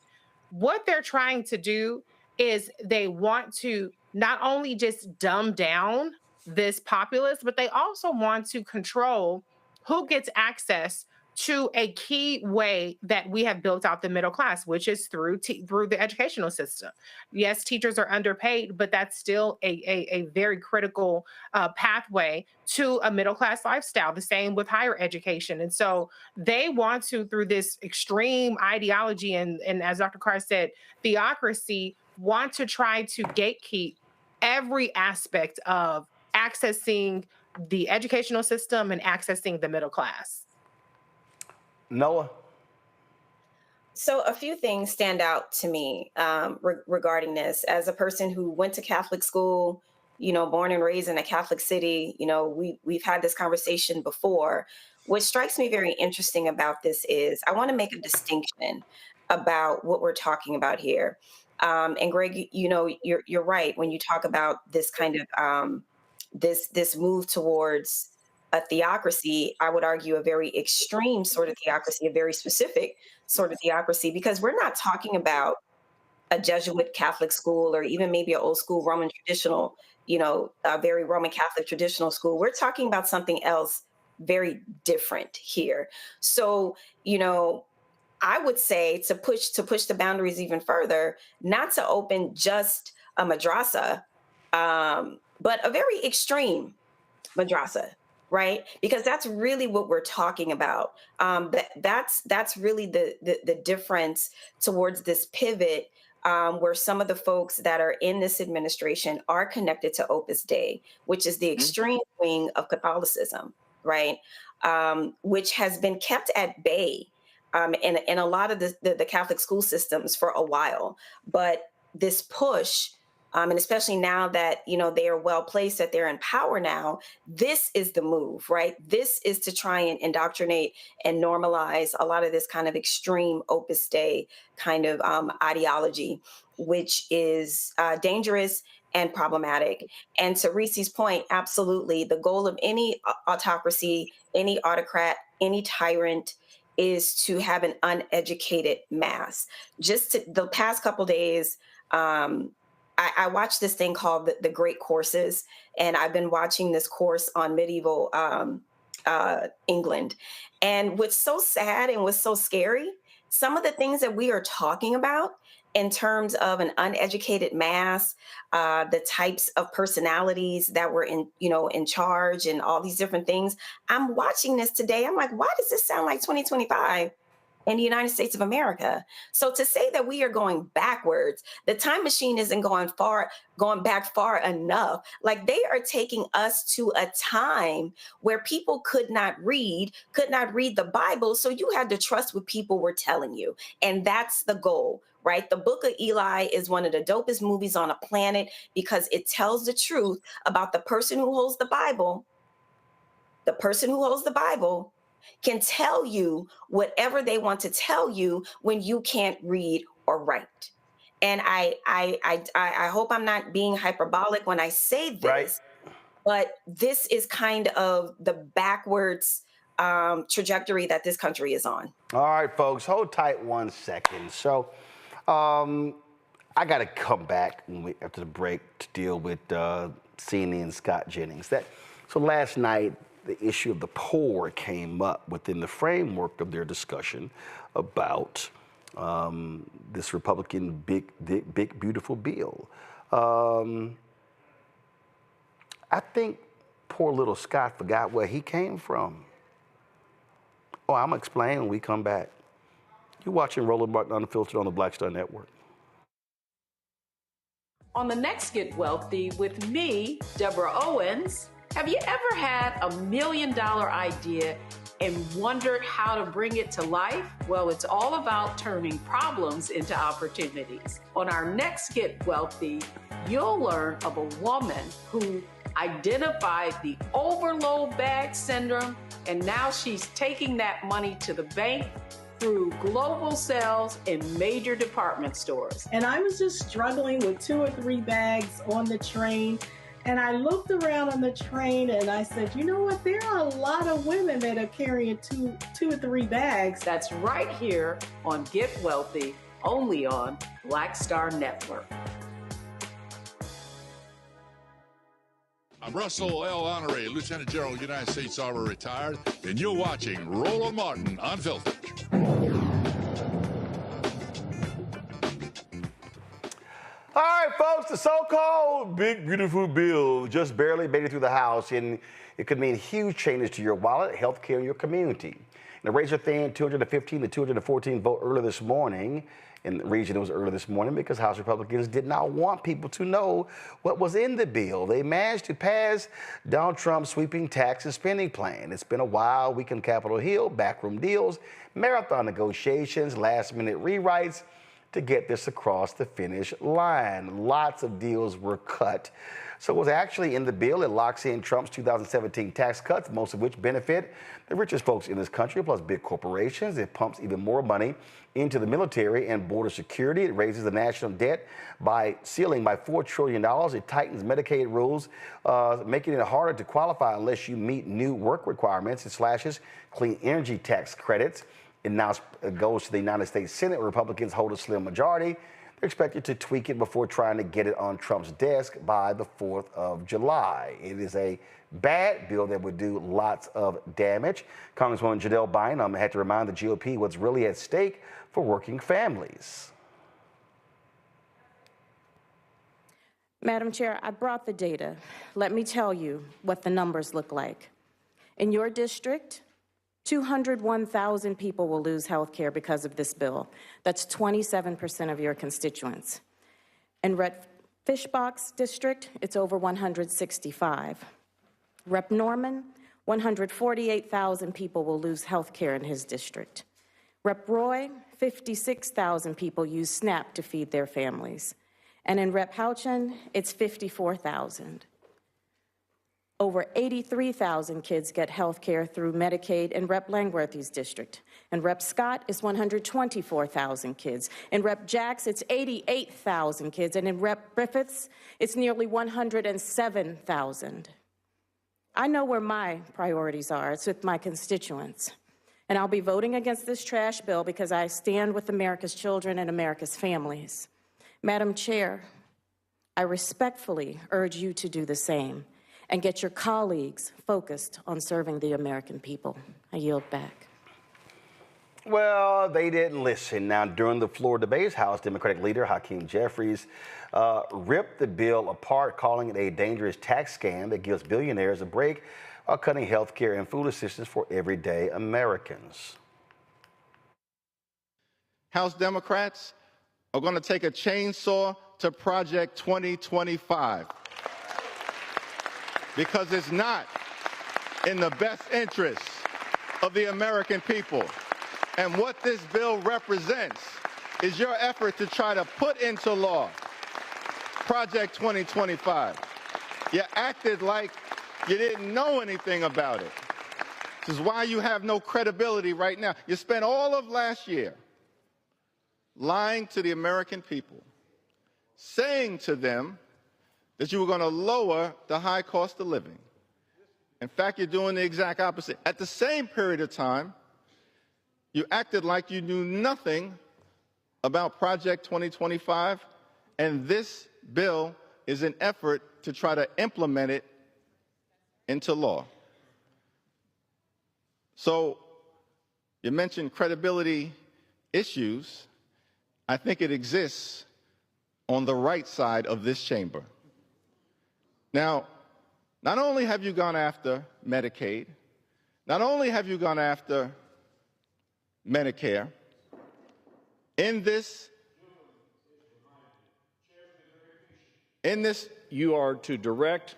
what they're trying to do is they want to not only just dumb down this populace, but they also want to control who gets access to a key way that we have built out the middle class, which is through the educational system. Yes, teachers are underpaid, but that's still a very critical pathway to a middle class lifestyle. The same with higher education. And so they want to, through this extreme ideology and as Dr. Carr said, theocracy, want to try to gatekeep every aspect of accessing the educational system and accessing the middle class. Noah? So a few things stand out to me regarding this. As a person who went to Catholic school, born and raised in a Catholic city, we've had this conversation before. What strikes me very interesting about this is I want to make a distinction about what we're talking about here. And Greg, you're right when you talk about this kind of this move towards a theocracy. I would argue a very extreme sort of theocracy, a very specific sort of theocracy, because we're not talking about a Jesuit Catholic school or even maybe an old school Roman traditional, a very Roman Catholic traditional school. We're talking about something else very different here. So, I would say to push the boundaries even further, not to open just a madrasa, but a very extreme madrasa. right? Because that's really what we're talking about. That's really the difference towards this pivot, where some of the folks that are in this administration are connected to Opus Dei, which is the extreme wing of Catholicism, right? Which has been kept at bay in a lot of the Catholic school systems for a while. But this push, and especially now that, they are well placed, that they're in power now, this is the move, right? This is to try and indoctrinate and normalize a lot of this kind of extreme Opus Dei kind of ideology, which is dangerous and problematic. And to Reese's point, absolutely, the goal of any autocracy, any autocrat, any tyrant is to have an uneducated mass. The past couple days, I watched this thing called the Great Courses, and I've been watching this course on medieval England. And what's so sad and what's so scary, some of the things that we are talking about in terms of an uneducated mass, the types of personalities that were in charge and all these different things. I'm watching this today. I'm like, why does this sound like 2025? In the United States of America? So to say that we are going backwards, the time machine isn't going back far enough. Like, they are taking us to a time where people could not read the Bible. So you had to trust what people were telling you. And that's the goal, right? The Book of Eli is one of the dopest movies on a planet because it tells the truth about the person who holds the Bible. The person who holds the Bible can tell you whatever they want to tell you when you can't read or write. And I hope I'm not being hyperbolic when I say this, right, but this is kind of the backwards trajectory that this country is on. All right, folks, hold tight 1 second. So I got to come back after the break to deal with CNN Scott Jennings. So last night, the issue of the poor came up within the framework of their discussion about this Republican big, beautiful bill. I think poor little Scott forgot where he came from. Oh, I'm going to explain when we come back. You're watching Roland Martin Unfiltered on the Black Star Network. On the next Get Wealthy with me, Deborah Owens, have you ever had $1 million idea and wondered how to bring it to life? Well, it's all about turning problems into opportunities. On our next Get Wealthy, you'll learn of a woman who identified the overload bag syndrome, and now she's taking that money to the bank through global sales in major department stores. And I was just struggling with 2 or 3 bags on the train. And I looked around on the train and I said, you know what? There are a lot of women that are carrying two or 3 bags. That's right here on Get Wealthy, only on Black Star Network. I'm Russell L. Honoré, Lieutenant General, United States Army retired, and you're watching Roland Martin Unfiltered. All right, folks, the so-called big, beautiful bill just barely made it through the House, and it could mean huge changes to your wallet, health care, and your community. And the razor-thin 215 to 214 vote earlier this morning. In the region, it was early this morning because House Republicans did not want people to know what was in the bill. They managed to pass Donald Trump's sweeping tax and spending plan. It's been a wild week on Capitol Hill, backroom deals, marathon negotiations, last-minute rewrites to get this across the finish line. Lots of deals were cut. So what's actually in the bill, it locks in Trump's 2017 tax cuts, most of which benefit the richest folks in this country, plus big corporations. It pumps even more money into the military and border security. It raises the national debt ceiling by $4 trillion. It tightens Medicaid rules, making it harder to qualify unless you meet new work requirements. It slashes clean energy tax credits. It now goes to the United States Senate, where Republicans hold a slim majority. They're expected to tweak it before trying to get it on Trump's desk by the 4th of July. It is a bad bill that would do lots of damage. Congresswoman Jadelle Bynum had to remind the GOP what's really at stake for working families. Madam Chair, I brought the data. Let me tell you what the numbers look like. In your district, 201,000 people will lose health care because of this bill. That's 27% of your constituents. In Rep. Fishbach's district, it's over 165. Rep. Norman, 148,000 people will lose health care in his district. Rep. Roy, 56,000 people use SNAP to feed their families. And in Rep. Houchin, it's 54,000. Over 83,000 kids get health care through Medicaid in Rep. Langworthy's district. And Rep. Scott is 124,000 kids. In Rep. Jacks, it's 88,000 kids. And in Rep. Griffiths, it's nearly 107,000. I know where my priorities are. It's with my constituents. And I'll be voting against this trash bill because I stand with America's children and America's families. Madam Chair, I respectfully urge you to do the same and get your colleagues focused on serving the American people. I yield back. Well, they didn't listen. Now, during the floor debates, House Democratic leader Hakeem Jeffries ripped the bill apart, calling it a dangerous tax scam that gives billionaires a break while cutting health care and food assistance for everyday Americans. House Democrats are going to take a chainsaw to Project 2025 because it's not in the best interest of the American people. And what this bill represents is your effort to try to put into law Project 2025. You acted like you didn't know anything about it. This is why you have no credibility right now. You spent all of last year lying to the American people, saying to them that you were going to lower the high cost of living. In fact, you're doing the exact opposite. At the same period of time, you acted like you knew nothing about Project 2025, and this bill is an effort to try to implement it into law. So you mentioned credibility issues. I think it exists on the right side of this chamber. Now, not only have you gone after Medicaid, not only have you gone after Medicare, in this you are to direct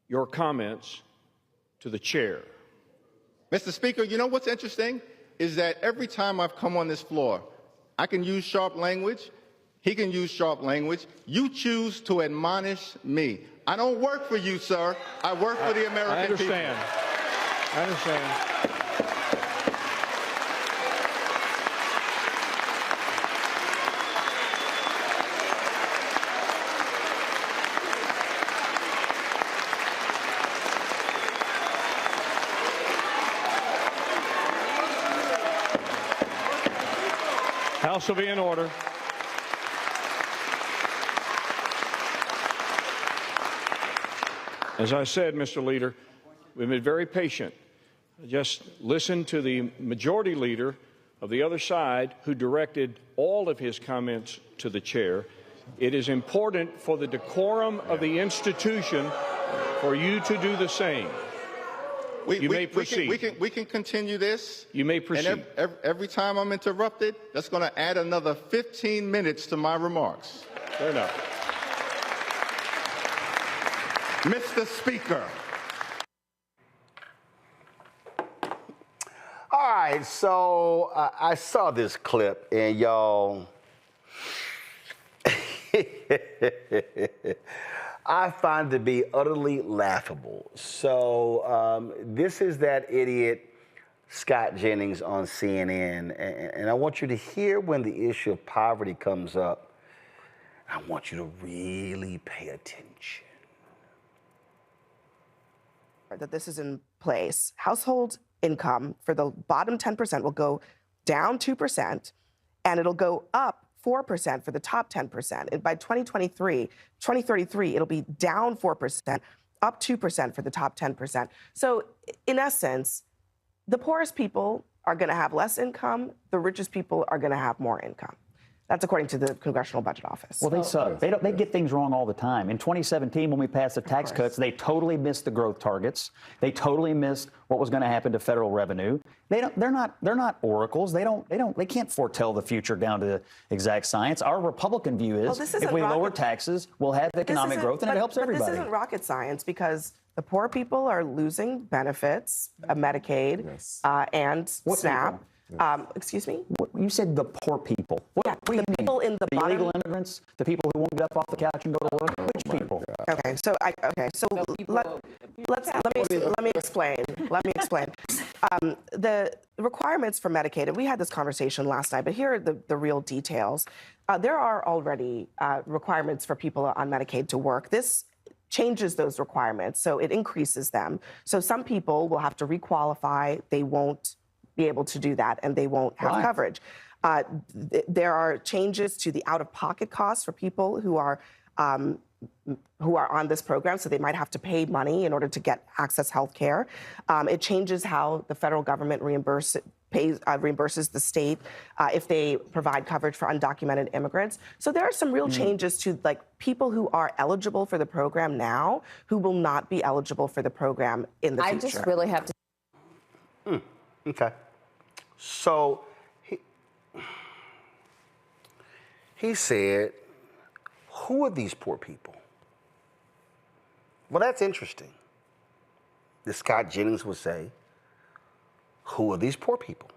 your comments to the chair. Mr. Speaker, you know what's interesting is that every time I've come on this floor, I can use sharp language, he can use sharp language. You choose to admonish me. I don't work for you, sir. I work for the American people. I understand. House will be in order. As I said, Mr. Leader, we've been very patient. Just listen to the majority leader of the other side who directed all of his comments to the chair. It is important for the decorum of the institution for you to do the same. You may proceed. We can continue this. You may proceed. And every time I'm interrupted, that's going to add another 15 minutes to my remarks. Fair enough. Mr. Speaker. All right, so I saw this clip, and y'all, I find it to be utterly laughable. So this is that idiot Scott Jennings on CNN, and I want you to hear when the issue of poverty comes up. I want you to really pay attention. That this is in place. Household income for the bottom 10% will go down 2%, and it'll go up 4% for the top 10%. And by 2033, it'll be down 4%, up 2% for the top 10%. So in essence, the poorest people are going to have less income. The richest people are going to have more income. That's according to the Congressional Budget Office. Well, they suck. They get things wrong all the time. In 2017, when we passed the tax cuts, they totally missed the growth targets. They totally missed what was going to happen to federal revenue. They're not oracles. They can't foretell the future down to the exact science. Our Republican view is if we lower taxes, we'll have economic growth, and it helps everybody. This isn't rocket science because the poor people are losing benefits, Medicaid, and SNAP. Excuse me? You said the poor people. The people in the bottom. Illegal immigrants, the people who won't get up off the couch and go to work. Which people? Okay, so let me explain. The requirements for Medicaid, and we had this conversation last night, but here are the real details. There are already requirements for people on Medicaid to work. This changes those requirements, so it increases them. So some people will have to requalify. They won't be able to do that, and they won't have coverage. There are changes to the out-of-pocket costs for people who are on this program, so they might have to pay money in order to get access health care. It changes how the federal government reimburses the state if they provide coverage for undocumented immigrants. So there are some real changes to people who are eligible for the program now who will not be eligible for the program in the future. I just really have to. Okay. So he said, who are these poor people? Well, that's interesting. This Scott Jennings would say, who are these poor people?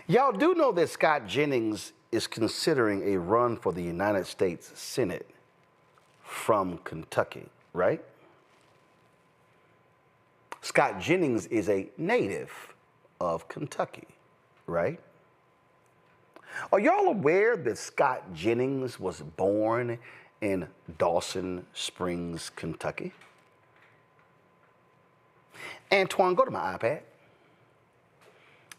Y'all do know that Scott Jennings is considering a run for the United States Senate from Kentucky, right? Scott Jennings is a native of Kentucky, right? Are y'all aware that Scott Jennings was born in Dawson Springs, Kentucky? Antoine, go to my iPad.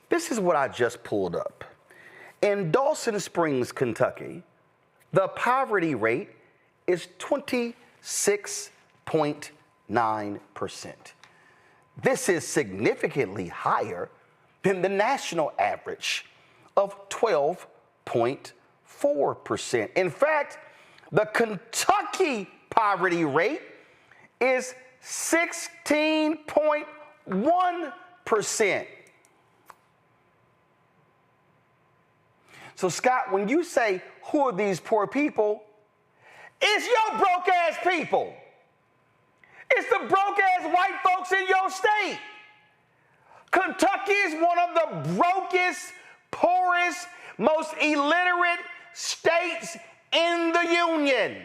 This is what I just pulled up. In Dawson Springs, Kentucky, the poverty rate is 26.9%. This is significantly higher than the national average of 12.4%. In fact, the Kentucky poverty rate is 16.1%. So, Scott, when you say, who are these poor people? It's your broke ass people. It's the broke ass white folks in your state. Kentucky is one of the brokest, poorest, most illiterate states in the union.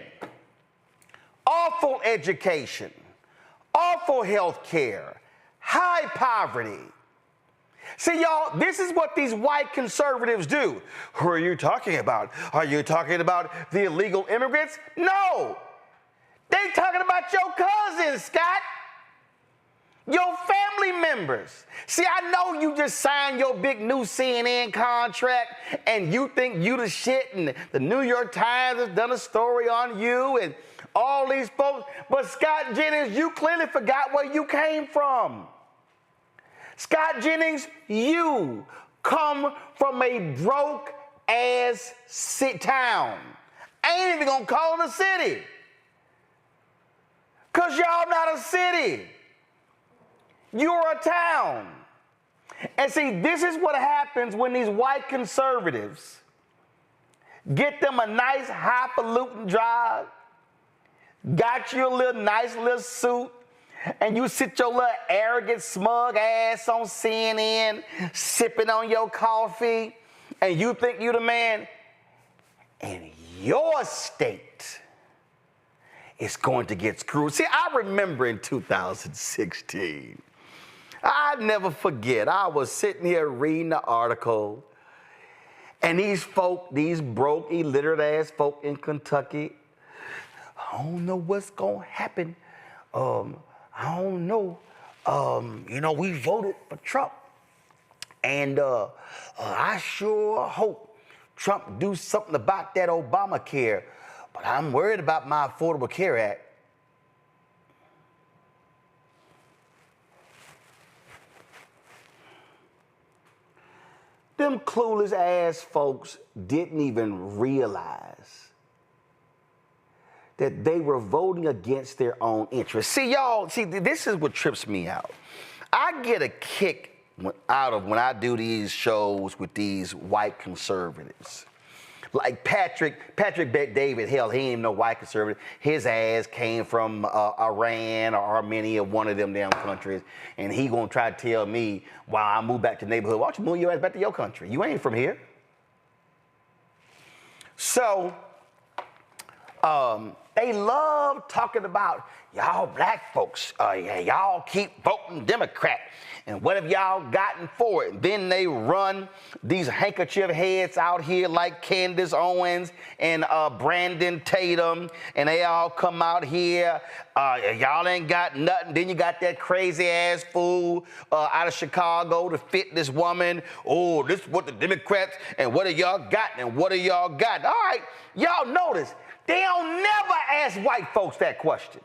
Awful education, awful health care, high poverty. See, y'all, this is what these white conservatives do. Who are you talking about? Are you talking about the illegal immigrants? No. They talking about your cousins, Scott. Your family members. See, I know you just signed your big new CNN contract and you think you the shit and the New York Times has done a story on you and all these folks. But Scott Jennings, you clearly forgot where you came from. Scott Jennings, you come from a broke ass town. I ain't even gonna call it a city. Cause y'all not a city. You're a town. And see, this is what happens when these white conservatives get them a nice highfalutin drive, got you a nice little suit, and you sit your little arrogant, smug ass on CNN, sipping on your coffee, and you think you the man. And your state is going to get screwed. See, I remember in 2016, I never forget, I was sitting here reading the article, and these folk, these broke, illiterate ass folk in Kentucky, I don't know what's gonna happen. I don't know. We voted for Trump, and I sure hope Trump do something about that Obamacare, but I'm worried about my Affordable Care Act. them clueless ass folks didn't even realize that they were voting against their own interests. See, y'all, this is what trips me out. I get a kick out of when I do these shows with these white conservatives. Like Patrick Bet-David, hell, he ain't even no white conservative. His ass came from Iran or Armenia, one of them damn countries, and he gonna try to tell me, while I move back to the neighborhood, why don't you move your ass back to your country? You ain't from here. So, they love talking about y'all black folks. Y'all keep voting Democrat. And what have y'all gotten for it? Then they run these handkerchief heads out here like Candace Owens and Brandon Tatum. And they all come out here. Y'all ain't got nothing. Then you got that crazy ass fool out of Chicago to fit this woman. Oh, this is what the Democrats, and what have y'all got? And what have y'all got? All right, y'all notice. They don't never ask white folks that question.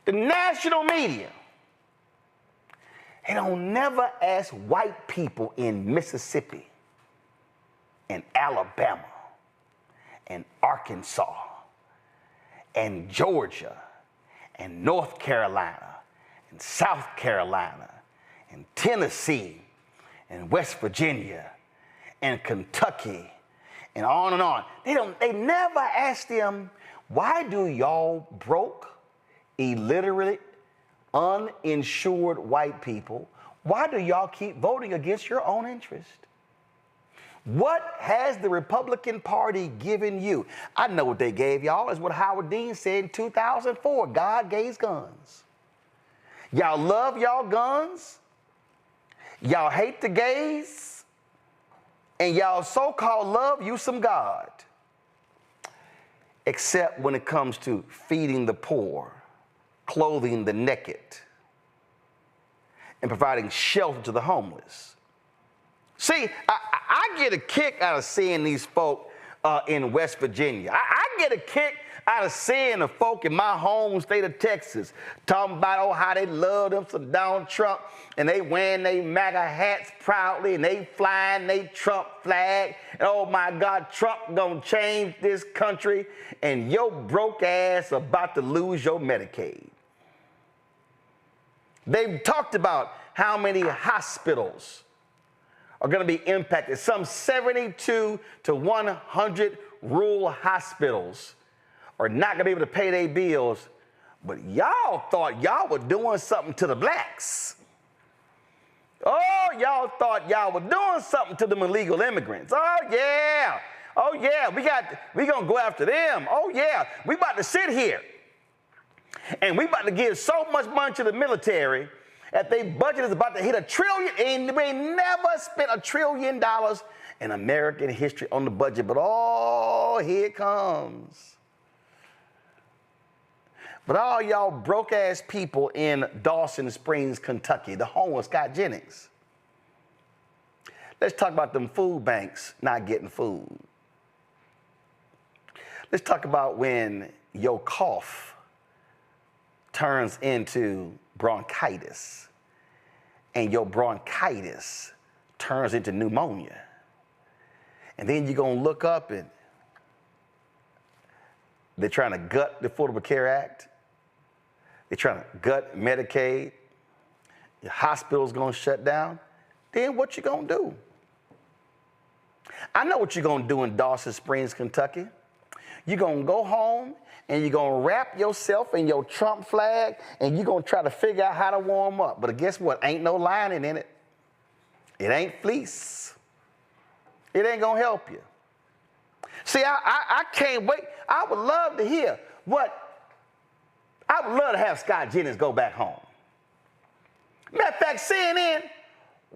The national media, they don't never ask white people in Mississippi and Alabama and Arkansas and Georgia and North Carolina and South Carolina and Tennessee and West Virginia and Kentucky and on and on. They never ask them, why do y'all broke, illiterate, uninsured white people, why do y'all keep voting against your own interest? What has the Republican Party given you? I know what they gave y'all is what Howard Dean said in 2004. God gave guns. Y'all love y'all guns. Y'all hate the gays. And y'all so-called love you some God. Except when it comes to feeding the poor, clothing the naked, and providing shelter to the homeless. See, I get a kick out of seeing these folk in West Virginia. I get a kick out of seeing the folk in my home state of Texas talking about how they love them some Donald Trump, and they wearing their MAGA hats proudly, and they flying their Trump flag. And oh my God, Trump gonna change this country, and your broke ass about to lose your Medicaid. They've talked about how many hospitals are going to be impacted. Some 72 to 100 rural hospitals are not going to be able to pay their bills. But y'all thought y'all were doing something to the blacks. Oh, y'all thought y'all were doing something to them illegal immigrants. Oh, yeah. Oh, yeah. We going to go after them. Oh, yeah. We about to sit here. And we about to give so much money to the military that their budget is about to hit $1 trillion, and they never spent $1 trillion in American history on the budget. But oh, here it comes. But all y'all broke ass people in Dawson Springs, Kentucky, the home of Scott Jennings. Let's talk about them food banks not getting food. Let's talk about when your cough turns into bronchitis, and your bronchitis turns into pneumonia. And then you're going to look up and they're trying to gut the Affordable Care Act. They're trying to gut Medicaid. Your hospital's going to shut down. Then what you going to do? I know what you're going to do in Dawson Springs, Kentucky. You're going to go home and you're going to wrap yourself in your Trump flag, and you're going to try to figure out how to warm up. But guess what? Ain't no lining in it. It ain't fleece. It ain't going to help you. See, I can't wait. I would love to hear I would love to have Scott Jennings go back home. Matter of fact, CNN,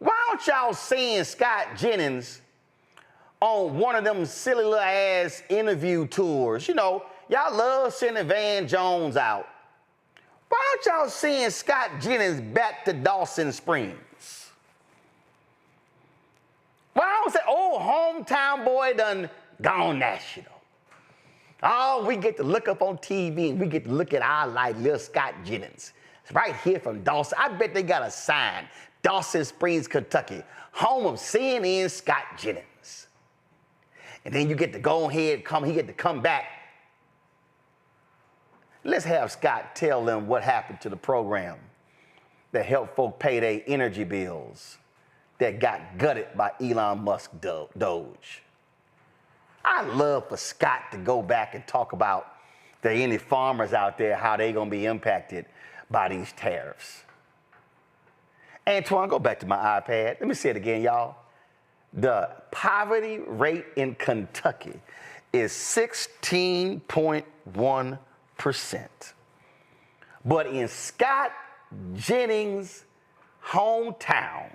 why don't y'all send Scott Jennings on one of them silly little ass interview tours? You know, y'all love sending Van Jones out. Why don't y'all send Scott Jennings back to Dawson Springs? Why don't say, oh, hometown boy done gone national? Oh, we get to look up on TV and we get to look at our like little Scott Jennings. It's right here from Dawson. I bet they got a sign Dawson Springs, Kentucky, home of CNN Scott Jennings. And then you get to go ahead, he get to come back. Let's have Scott tell them what happened to the program that helped folk pay their energy bills that got gutted by Elon Musk Doge. I'd love for Scott to go back and talk about if there are any farmers out there, how they gonna be impacted by these tariffs. Antoine, go back to my iPad. Let me say it again, y'all. The poverty rate in Kentucky is 16.1%. But in Scott Jennings' hometown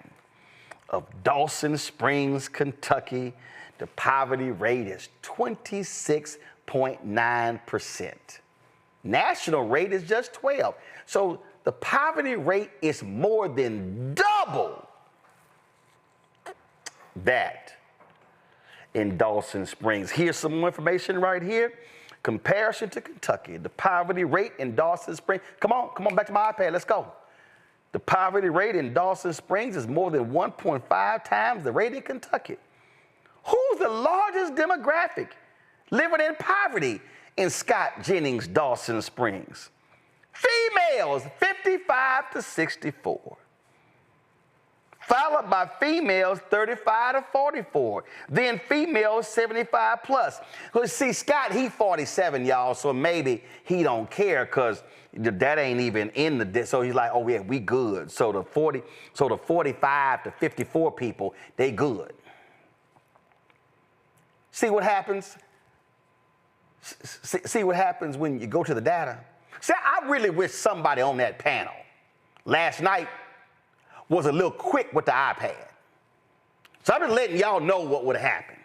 of Dawson Springs, Kentucky, the poverty rate is 26.9%. National rate is just 12. So the poverty rate is more than double that in Dawson Springs. Here's some more information right here. Comparison to Kentucky. The poverty rate in Dawson Springs. Come on back to my iPad. Let's go. The poverty rate in Dawson Springs is more than 1.5 times the rate in Kentucky. Who's the largest demographic living in poverty in Scott Jennings, Dawson Springs? Females, 55 to 64. Followed by females, 35 to 44. Then females, 75 plus. See, Scott, he 47, y'all, so maybe he don't care because that ain't even in the, so he's like, oh yeah, we good. So the 45 to 54 people, they good. See what happens? See what happens when you go to the data? See, I really wish somebody on that panel last night was a little quick with the iPad. So I'm just letting y'all know what would happen.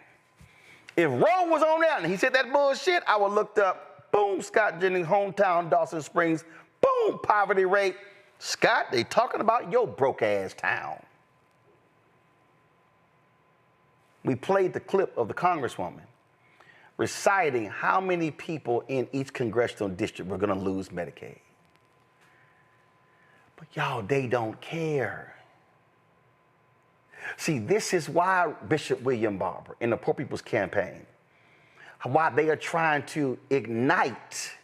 If Roe was on there and he said that bullshit, I would looked up, boom, Scott Jennings, hometown, Dawson Springs, boom, poverty rate. Scott, they talking about your broke ass town. We played the clip of the Congresswoman reciting how many people in each congressional district were gonna lose Medicaid. But y'all, they don't care. See, this is why Bishop William Barber in the Poor People's Campaign, why they are trying to ignite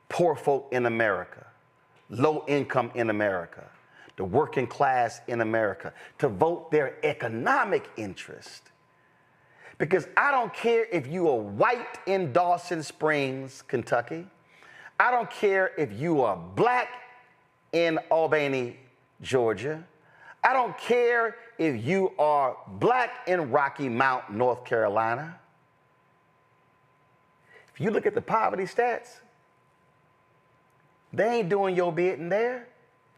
poor folk in America, low income in America, the working class in America, to vote their economic interest. Because I don't care if you are white in Dawson Springs, Kentucky. I don't care if you are black in Albany, Georgia. I don't care if you are black in Rocky Mount, North Carolina. If you look at the poverty stats, they ain't doing your bidding there.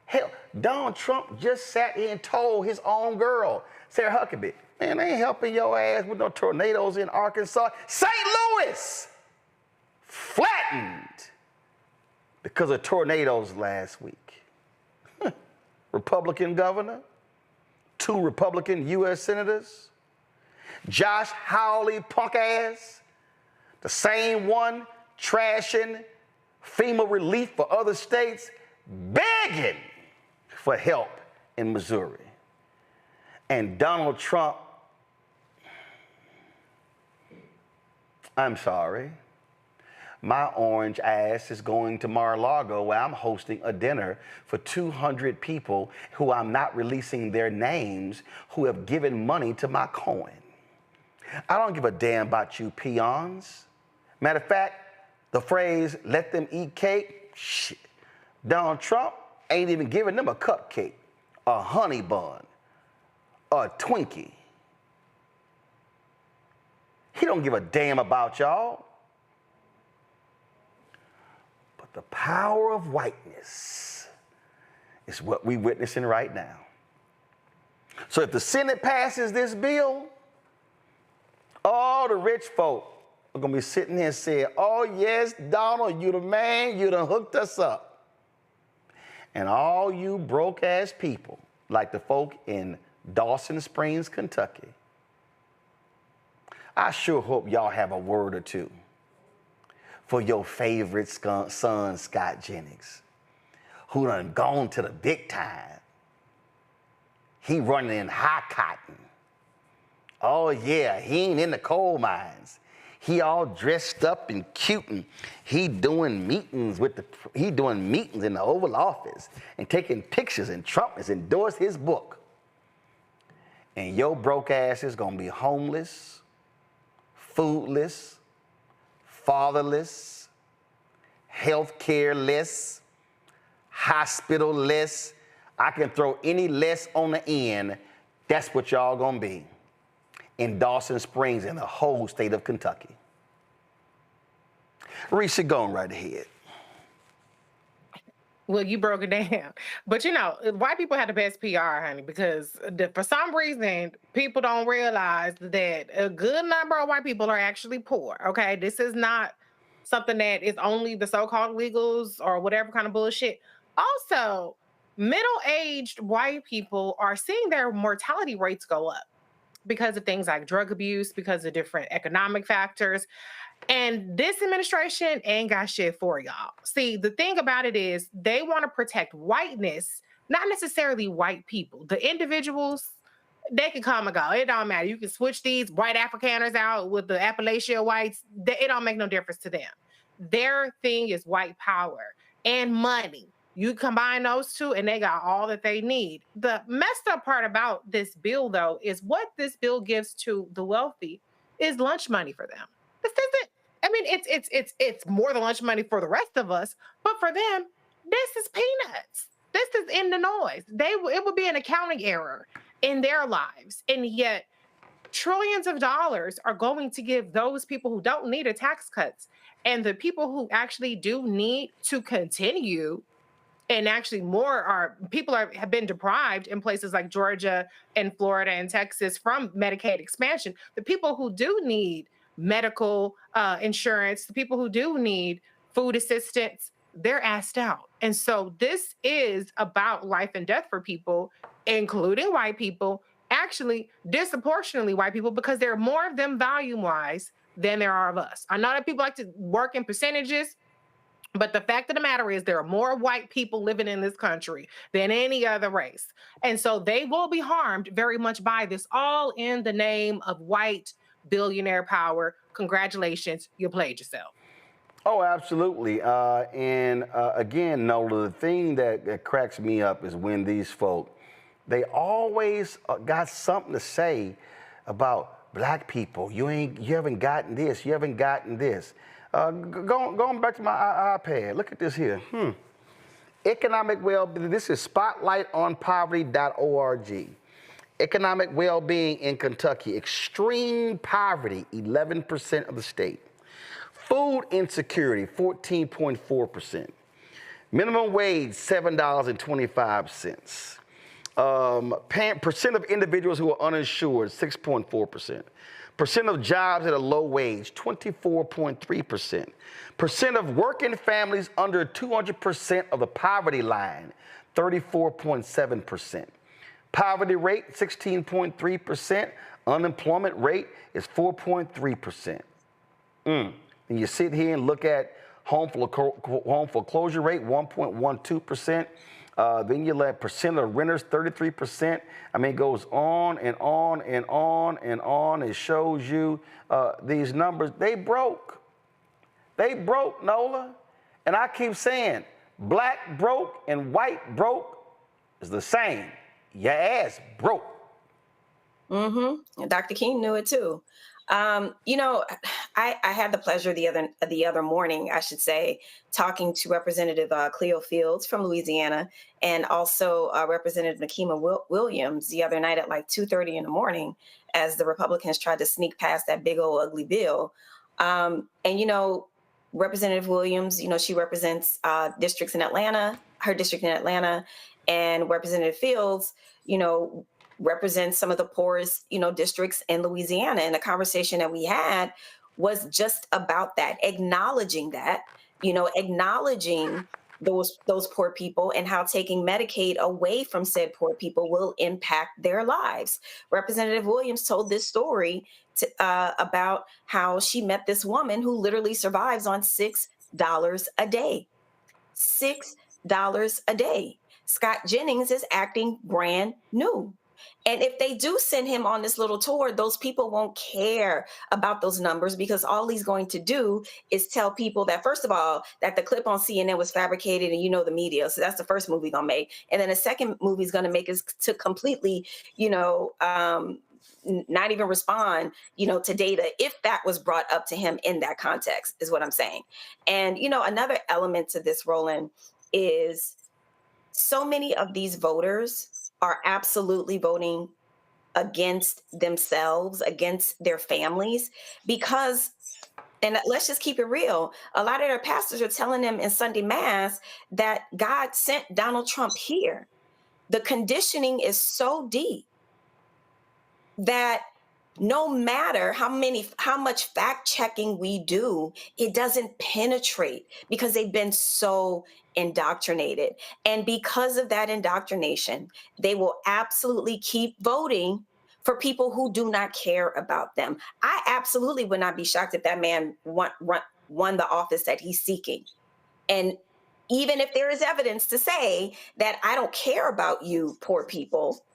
Hell, Donald Trump just sat here and told his own girl, Sarah Huckabee, man, they ain't helping your ass with no tornadoes in Arkansas. St. Louis flattened because of tornadoes last week. Republican governor, 2 Republican U.S. senators, Josh Hawley punk ass, the same one trashing FEMA relief for other states, begging for help in Missouri. And Donald Trump, I'm sorry, my orange ass is going to Mar-a-Lago where I'm hosting a dinner for 200 people who I'm not releasing their names who have given money to my coin. I don't give a damn about you peons. Matter of fact, the phrase, let them eat cake, shit. Donald Trump ain't even giving them a cupcake, a honey bun, a Twinkie. He don't give a damn about y'all. But the power of whiteness is what we're witnessing right now. So if the Senate passes this bill, all the rich folk are gonna be sitting here saying, oh yes, Donald, you the man, you done hooked us up. And all you broke ass people, like the folk in Dawson Springs, Kentucky, I sure hope y'all have a word or two for your favorite son, Scott Jennings. who done gone to the big time. He running in high cotton. Oh yeah, he ain't in the coal mines. He all dressed up and cute, and he doing meetings in the Oval Office and taking pictures, and Trump has endorsed his book. And your broke ass is gonna be homeless, foodless, fatherless, healthcare-less, hospital-less. I can throw any less on the end. That's what y'all gonna be in Dawson Springs and the whole state of Kentucky. Reese, going right ahead. Well, you broke it down. But you know, white people have the best PR, honey, because for some reason, people don't realize that a good number of white people are actually poor, okay? This is not something that is only the so-called illegals or whatever kind of bullshit. Also, middle-aged white people are seeing their mortality rates go up because of things like drug abuse, because of different economic factors. And this administration ain't got shit for y'all. See, the thing about it is they want to protect whiteness, not necessarily white people. The individuals, they can come and go. It don't matter. You can switch these white Afrikaners out with the Appalachian whites. It don't make no difference to them. Their thing is white power and money. You combine those two and they got all that they need. The messed up part about this bill, though, is what this bill gives to the wealthy is lunch money for them. This isn't, I mean, it's more than lunch money for the rest of us, but for them, this is peanuts. This is in the noise. It would be an accounting error in their lives. And yet trillions of dollars are going to give those people who don't need a tax cuts, and the people who actually do need to continue. And actually have been deprived in places like Georgia and Florida and Texas from Medicaid expansion. The people who do need medical insurance, the people who do need food assistance, they're asked out. And so this is about life and death for people, including white people, actually disproportionately white people, because there are more of them volume-wise than there are of us. I know that people like to work in percentages, but the fact of the matter is there are more white people living in this country than any other race. And so they will be harmed very much by this, all in the name of white billionaire power. Congratulations, you played yourself. Oh, absolutely. Again, Nola, the thing that cracks me up is when these folk, they always got something to say about black people. You haven't gotten this, you haven't gotten this. Going back to my iPad, look at this here. Economic well-being, this is spotlightonpoverty.org. Economic well-being in Kentucky, extreme poverty, 11% of the state. Food insecurity, 14.4%. Minimum wage, $7.25. Percent of individuals who are uninsured, 6.4%. Percent of jobs at a low wage, 24.3%. Percent of working families under 200% of the poverty line, 34.7%. Poverty rate, 16.3%. Unemployment rate is 4.3%. And you sit here and look at home foreclosure rate, 1.12%. Then you let percent of renters, 33%. I mean, it goes on and on and on and on. It shows you these numbers. They broke. They broke, Nola. And I keep saying, black broke and white broke is the same. Your ass broke. And Dr. King knew it too. You know, I had the pleasure the other morning, I should say, talking to Representative Cleo Fields from Louisiana, and also Representative Nakima Williams the other night at like 2:30 in the morning, as the Republicans tried to sneak past that big old ugly bill. And you know, Representative Williams, you know, she represents districts in Atlanta, her district in Atlanta, and Representative Fields, you know, represents some of the poorest, you know, districts in Louisiana. And the conversation that we had was just about that, acknowledging that, you know, acknowledging those poor people and how taking Medicaid away from said poor people will impact their lives. Representative Williams told this story about how she met this woman who literally survives on $6 a day. $6 a day. Scott Jennings is acting brand new. And if they do send him on this little tour, those people won't care about those numbers, because all he's going to do is tell people that, first of all, that the clip on CNN was fabricated, and the media. So that's the first movie he's going to make. And then the second movie he's going to make is to completely, not even respond, to data, if that was brought up to him in that context, is what I'm saying. And, another element to this, Roland, is so many of these voters are absolutely voting against themselves, against their families, because, and let's just keep it real, a lot of their pastors are telling them in Sunday Mass that God sent Donald Trump here. The conditioning is so deep that no matter how much fact checking we do, it doesn't penetrate, because they've been so indoctrinated. And because of that indoctrination, they will absolutely keep voting for people who do not care about them. I absolutely would not be shocked if that man won the office that he's seeking. And even if there is evidence to say that I don't care about you, poor people,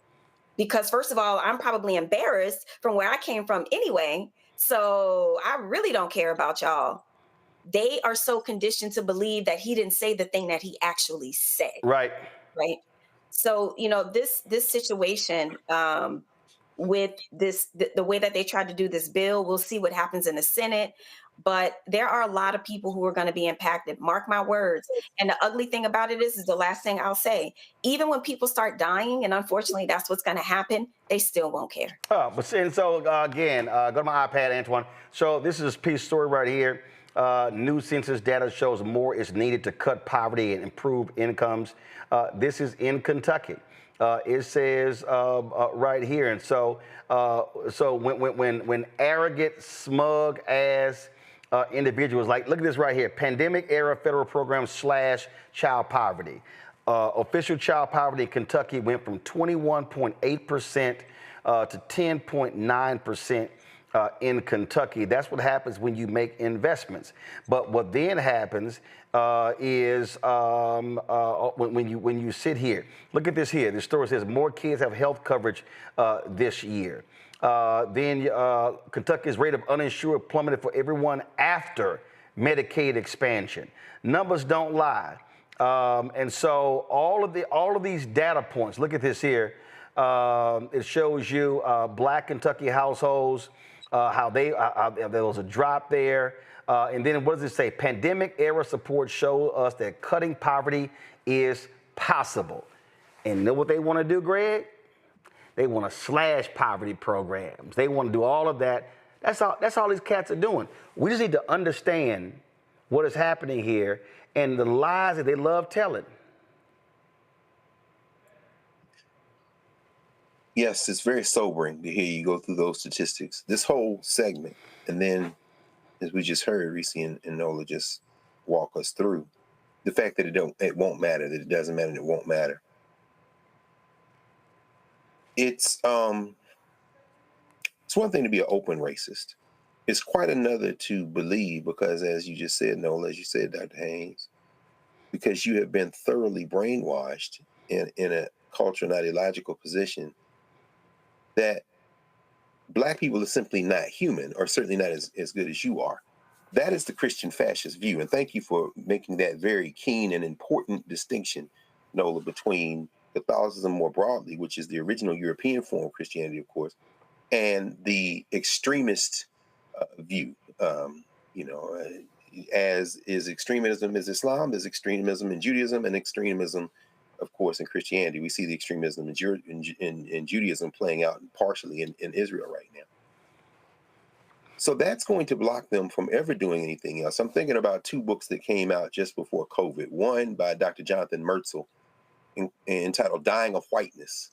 because first of all, I'm probably embarrassed from where I came from anyway. So I really don't care about y'all. They are so conditioned to believe that he didn't say the thing that he actually said. Right. Right. So, this situation with the way that they tried to do this bill, we'll see what happens in the Senate. But there are a lot of people who are going to be impacted. Mark my words. And the ugly thing about it is the last thing I'll say. Even when people start dying, and unfortunately that's what's going to happen, they still won't care. Again, go to my iPad, Antoine. So this is a piece story right here. New census data shows more is needed to cut poverty and improve incomes. This is in Kentucky. It says right here, and so when arrogant, smug ass individuals, like, look at this right here, pandemic era federal program / child poverty. Official child poverty in Kentucky went from 21.8% to 10.9%. In Kentucky. That's what happens when you make investments. But what then happens is when you sit here. Look at this here. The story says more kids have health coverage this year. Then Kentucky's rate of uninsured plummeted for everyone after Medicaid expansion. Numbers don't lie. And so all of these data points. Look at this here. It shows you Black Kentucky households. How there was a drop there. And then what does it say? Pandemic era support show us that cutting poverty is possible. And you know what they want to do, Greg? They want to slash poverty programs. They want to do all of that. That's all these cats are doing. We just need to understand what is happening here and the lies that they love telling. Yes, it's very sobering to hear you go through those statistics. This whole segment, and then, as we just heard, Reese and Nola just walk us through the fact that it won't matter, that it doesn't matter, and it won't matter. It's one thing to be an open racist. It's quite another to believe, because as you just said, Nola, as you said, Dr. Haynes, because you have been thoroughly brainwashed in a cultural and ideological position that Black people are simply not human, or certainly not as good as you are. That is the Christian fascist view. And thank you for making that very keen and important distinction, Nola, between Catholicism more broadly, which is the original European form of Christianity, of course, and the extremist view. As is extremism is Islam, there's extremism in Judaism, and extremism, of course, in Christianity. We see the extremism in Judaism playing out partially in Israel right now. So that's going to block them from ever doing anything else. I'm thinking about two books that came out just before COVID. One by Dr. Jonathan Mertzel entitled Dying of Whiteness,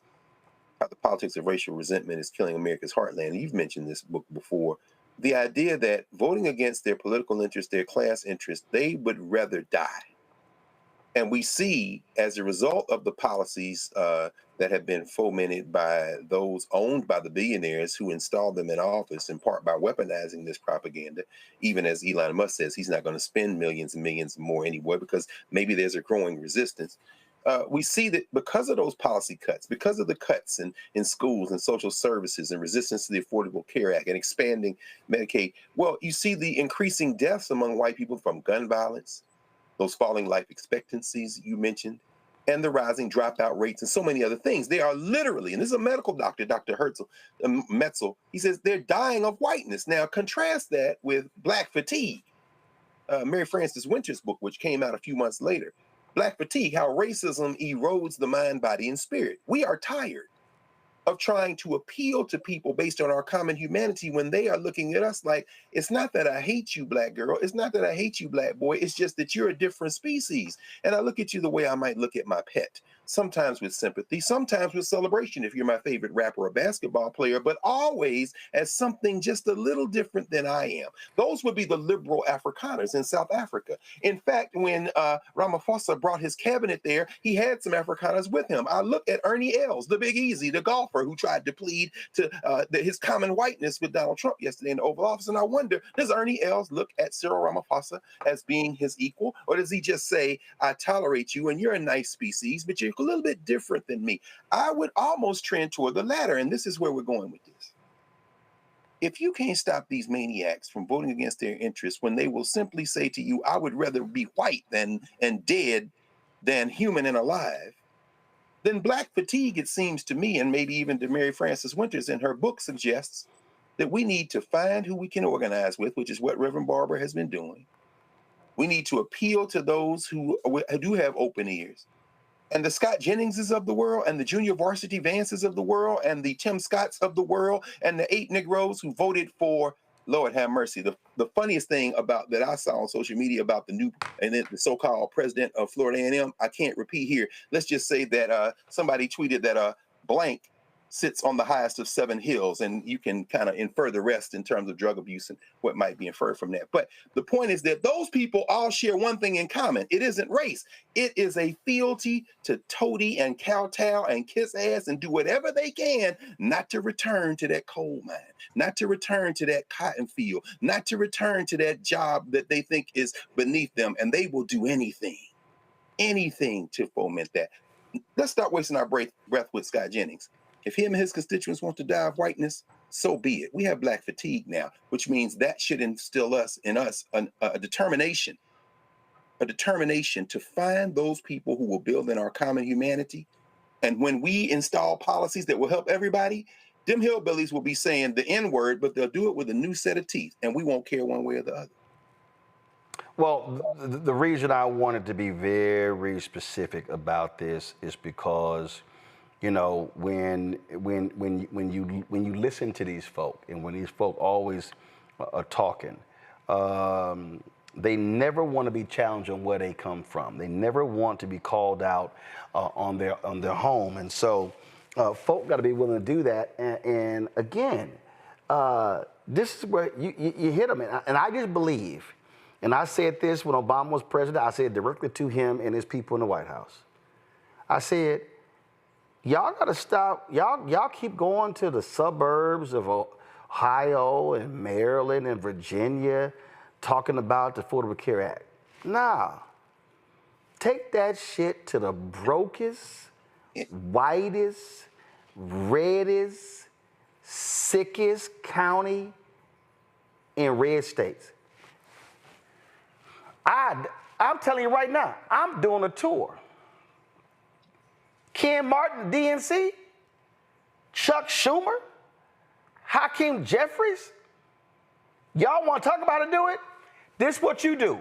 How the Politics of Racial Resentment is Killing America's Heartland. You've mentioned this book before. The idea that voting against their political interests, their class interests, they would rather die And we see, as a result of the policies that have been fomented by those owned by the billionaires who installed them in office, in part by weaponizing this propaganda, even as Elon Musk says, he's not going to spend millions and millions more anymore because maybe there's a growing resistance. We see that because of those policy cuts, because of the cuts in schools and social services and resistance to the Affordable Care Act and expanding Medicaid, well, you see the increasing deaths among white people from gun violence, those falling life expectancies you mentioned, and the rising dropout rates and so many other things. They are literally, and this is a medical doctor, Dr. Metzel, he says they're dying of whiteness. Now, contrast that with Black fatigue, Mary Frances Winter's book, which came out a few months later. Black fatigue, how racism erodes the mind, body, and spirit. We are tired of trying to appeal to people based on our common humanity when they are looking at us like, it's not that I hate you, Black girl. It's not that I hate you, Black boy. It's just that you're a different species. And I look at you the way I might look at my pet, sometimes with sympathy, sometimes with celebration if you're my favorite rapper or basketball player, but always as something just a little different than I am. Those would be the liberal Afrikaners in South Africa. In fact, when Ramaphosa brought his cabinet there, he had some Afrikaners with him. I look at Ernie Els, the Big Easy, the golfer who tried to plead to his common whiteness with Donald Trump yesterday in the Oval Office. And I wonder, does Ernie Els look at Cyril Ramaphosa as being his equal? Or does he just say, I tolerate you and you're a nice species, but you're a little bit different than me? I would almost trend toward the latter. And this is where we're going with this. If you can't stop these maniacs from voting against their interests when they will simply say to you, I would rather be white and dead than human and alive, then Black fatigue, it seems to me, and maybe even to Mary Frances Winters in her book suggests that we need to find who we can organize with, which is what Reverend Barber has been doing. We need to appeal to those who do have open ears. And the Scott Jenningses of the world, and the Junior Varsity Vances of the world, and the Tim Scotts of the world, and the 8 Negroes who voted for, Lord have mercy, the funniest thing about that I saw on social media about the new and then the so-called president of Florida A&M, I can't repeat here. Let's just say that somebody tweeted that blank sits on the highest of 7 hills, and you can kind of infer the rest in terms of drug abuse and what might be inferred from that. But the point is that those people all share one thing in common. It isn't race. It is a fealty to toady and kowtow and kiss ass and do whatever they can not to return to that coal mine, not to return to that cotton field, not to return to that job that they think is beneath them. And they will do anything to foment that. Let's start wasting our breath with Scott Jennings. If him and his constituents want to die of whiteness, so be it. We have Black fatigue now, which means that should instill in us a determination to find those people who will build in our common humanity. And when we install policies that will help everybody, them hillbillies will be saying the N-word, but they'll do it with a new set of teeth, and we won't care one way or the other. Well, the reason I wanted to be very specific about this is because, you know, when you listen to these folk, and when these folk always are talking, they never want to be challenged on where they come from. They never want to be called out on their home, and so folk got to be willing to do that. And again, this is where you hit them, and I just believe. And I said this when Obama was president. I said directly to him and his people in the White House. I said, y'all got to stop. Y'all keep going to the suburbs of Ohio and Maryland and Virginia talking about the Affordable Care Act. Nah. Take that shit to the brokest, whitest, reddest, sickest county in red states. I'm telling you right now, I'm doing a tour. Ken Martin, DNC, Chuck Schumer, Hakeem Jeffries. Y'all want to talk about it, do it? This is what you do.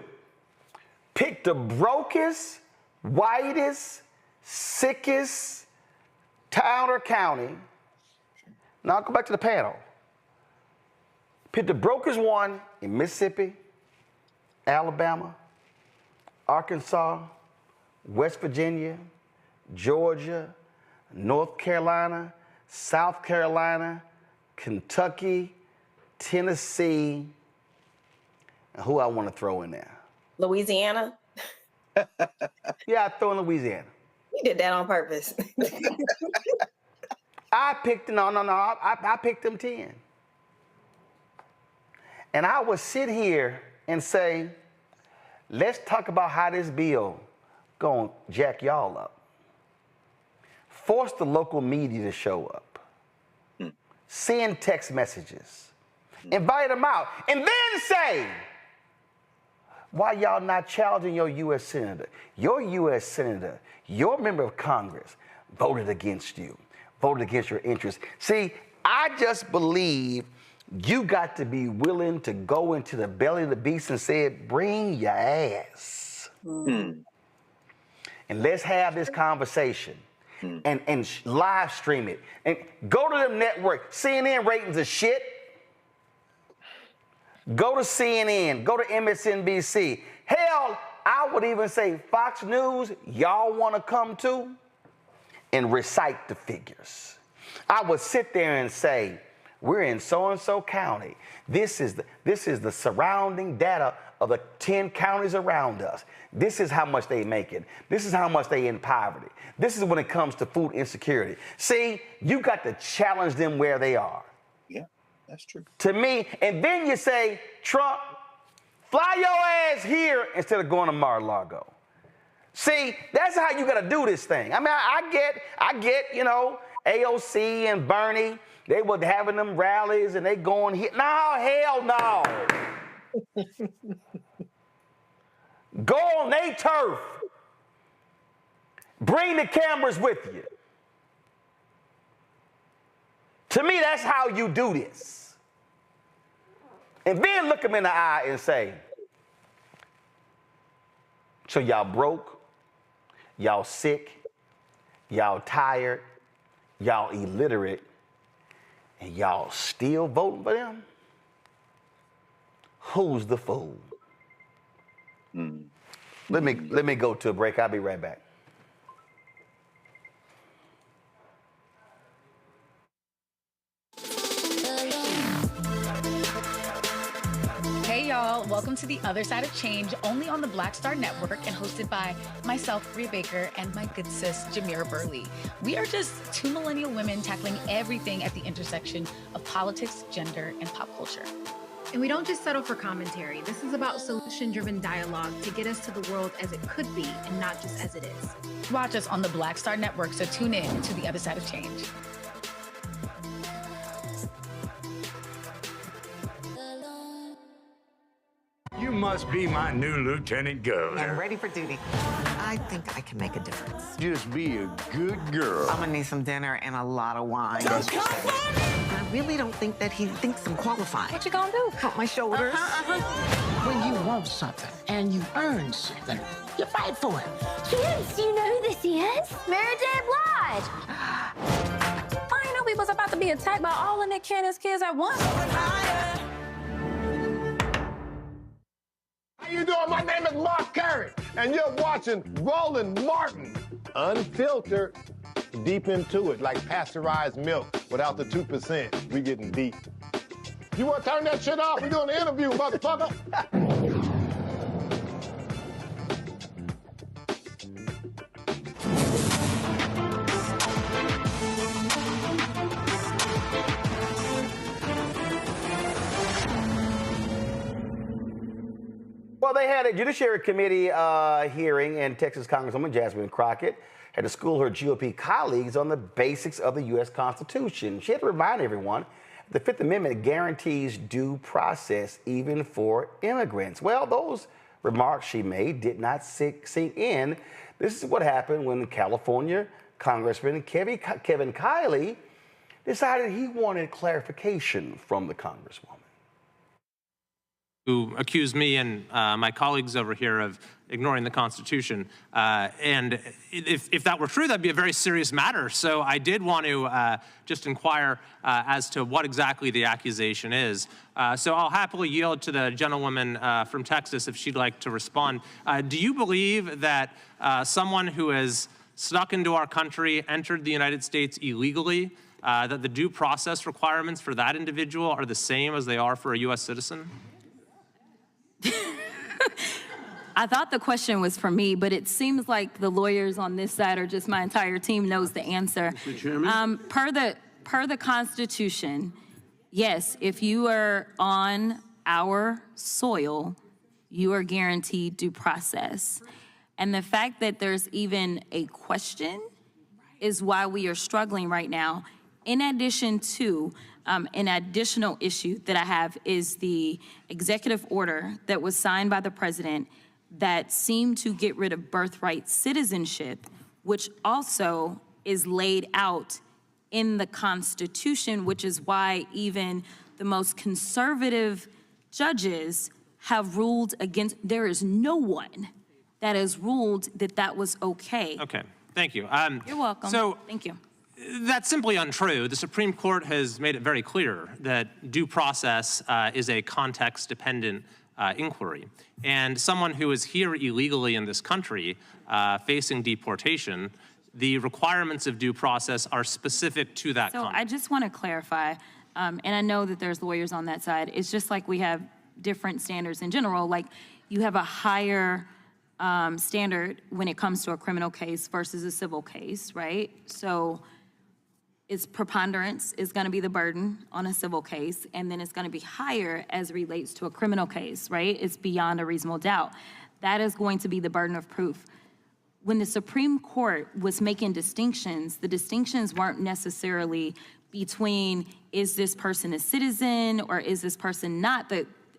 Pick the brokest, whitest, sickest town or county. Now I'll go back to the panel. Pick the brokest one in Mississippi, Alabama, Arkansas, West Virginia, Georgia, North Carolina, South Carolina, Kentucky, Tennessee, and who I want to throw in there? Louisiana. Yeah, I throw in Louisiana. You did that on purpose. I picked, I picked them 10. And I would sit here and say, let's talk about how this bill gonna jack y'all up. Force the local media to show up. Send text messages. Invite them out. And then say, why y'all not challenging your U.S. Senator? Your U.S. Senator, your member of Congress voted against you, voted against your interests. See, I just believe you got to be willing to go into the belly of the beast and say, bring your ass. And let's have this conversation and live stream it. And go to them network. CNN ratings are shit. Go to CNN, go to MSNBC. Hell, I would even say Fox News, y'all want to come to and recite the figures. I would sit there and say, we're in so-and-so county. This is the surrounding data of the 10 counties around us. This is how much they make it. This is how much they in poverty. This is when it comes to food insecurity. See, you got to challenge them where they are. Yeah, that's true. To me, and then you say, Trump, fly your ass here instead of going to Mar-a-Lago. See, that's how you got to do this thing. I mean, I get, you know, AOC and Bernie, they were having them rallies and they going here. No, hell no. Go on their turf. Bring the cameras with you. To me, that's how you do this. And then look them in the eye and say, so y'all broke, y'all sick, y'all tired, y'all illiterate, and y'all still voting for them? Who's the fool? Let me go to a break. I'll be right back. Hey y'all, welcome to The Other Side of Change, only on the Black Star Network and hosted by myself, Bria Baker, and my good sis, Jamira Burley. We are just two millennial women tackling everything at the intersection of politics, gender, and pop culture. And we don't just settle for commentary. This is about solution-driven dialogue to get us to the world as it could be and not just as it is. Watch us on the Black Star Network, so tune in to The Other Side of Change. You must be my new Lieutenant Governor. I'm ready for duty. I think I can make a difference. Just be a good girl. I'm gonna need some dinner and a lot of wine. I really don't think that he thinks I'm qualified. What you gonna do? Pump my shoulders. When you want something and you earn something, you fight for it. Kids, do you know who this is? Mary J. Blige. I didn't know we was about to be attacked by all of Nick Cannon's kids at once. How you doing? My name is Mark Curry, and you're watching Roland Martin, unfiltered, deep into it, like pasteurized milk without the 2%. We getting deep. You want to turn that shit off? We doing an interview, motherfucker. Well, they had a Judiciary Committee hearing, and Texas Congresswoman Jasmine Crockett had to school her GOP colleagues on the basics of the U.S. Constitution. She had to remind everyone the Fifth Amendment guarantees due process even for immigrants. Well, those remarks she made did not sink in. This is what happened when California Congressman Kevin Kiley decided he wanted clarification from the Congresswoman. Who accused me and my colleagues over here of ignoring the Constitution. And if that were true, that'd be a very serious matter. So I did want to just inquire as to what exactly the accusation is. So I'll happily yield to the gentlewoman from Texas if she'd like to respond. Do you believe that someone who has snuck into our country, entered the United States illegally, that the due process requirements for that individual are the same as they are for a U.S. citizen? I thought the question was for me, but it seems like the lawyers on this side or just my entire team knows the answer. Mr. Chairman? Per the Constitution, yes, if you are on our soil, you are guaranteed due process. And the fact that there's even a question is why we are struggling right now. In addition to, an additional issue that I have is the executive order that was signed by the president that seemed to get rid of birthright citizenship, which also is laid out in the Constitution, which is why even the most conservative judges have ruled against. There is no one that has ruled that that was okay. Okay, thank you. You're welcome. So thank you. That's simply untrue. The Supreme Court has made it very clear that due process is a context-dependent inquiry. And someone who is here illegally in this country facing deportation, the requirements of due process are specific to that So context. I just want to clarify, and I know that there's lawyers on that side. It's just like we have different standards in general. Like you have a higher standard when it comes to a criminal case versus a civil case, right? So it's preponderance is going to be the burden on a civil case, and then it's going to be higher as it relates to a criminal case, right? It's beyond a reasonable doubt. That is going to be the burden of proof. When the Supreme Court was making distinctions, the distinctions weren't necessarily between is this person a citizen or is this person not.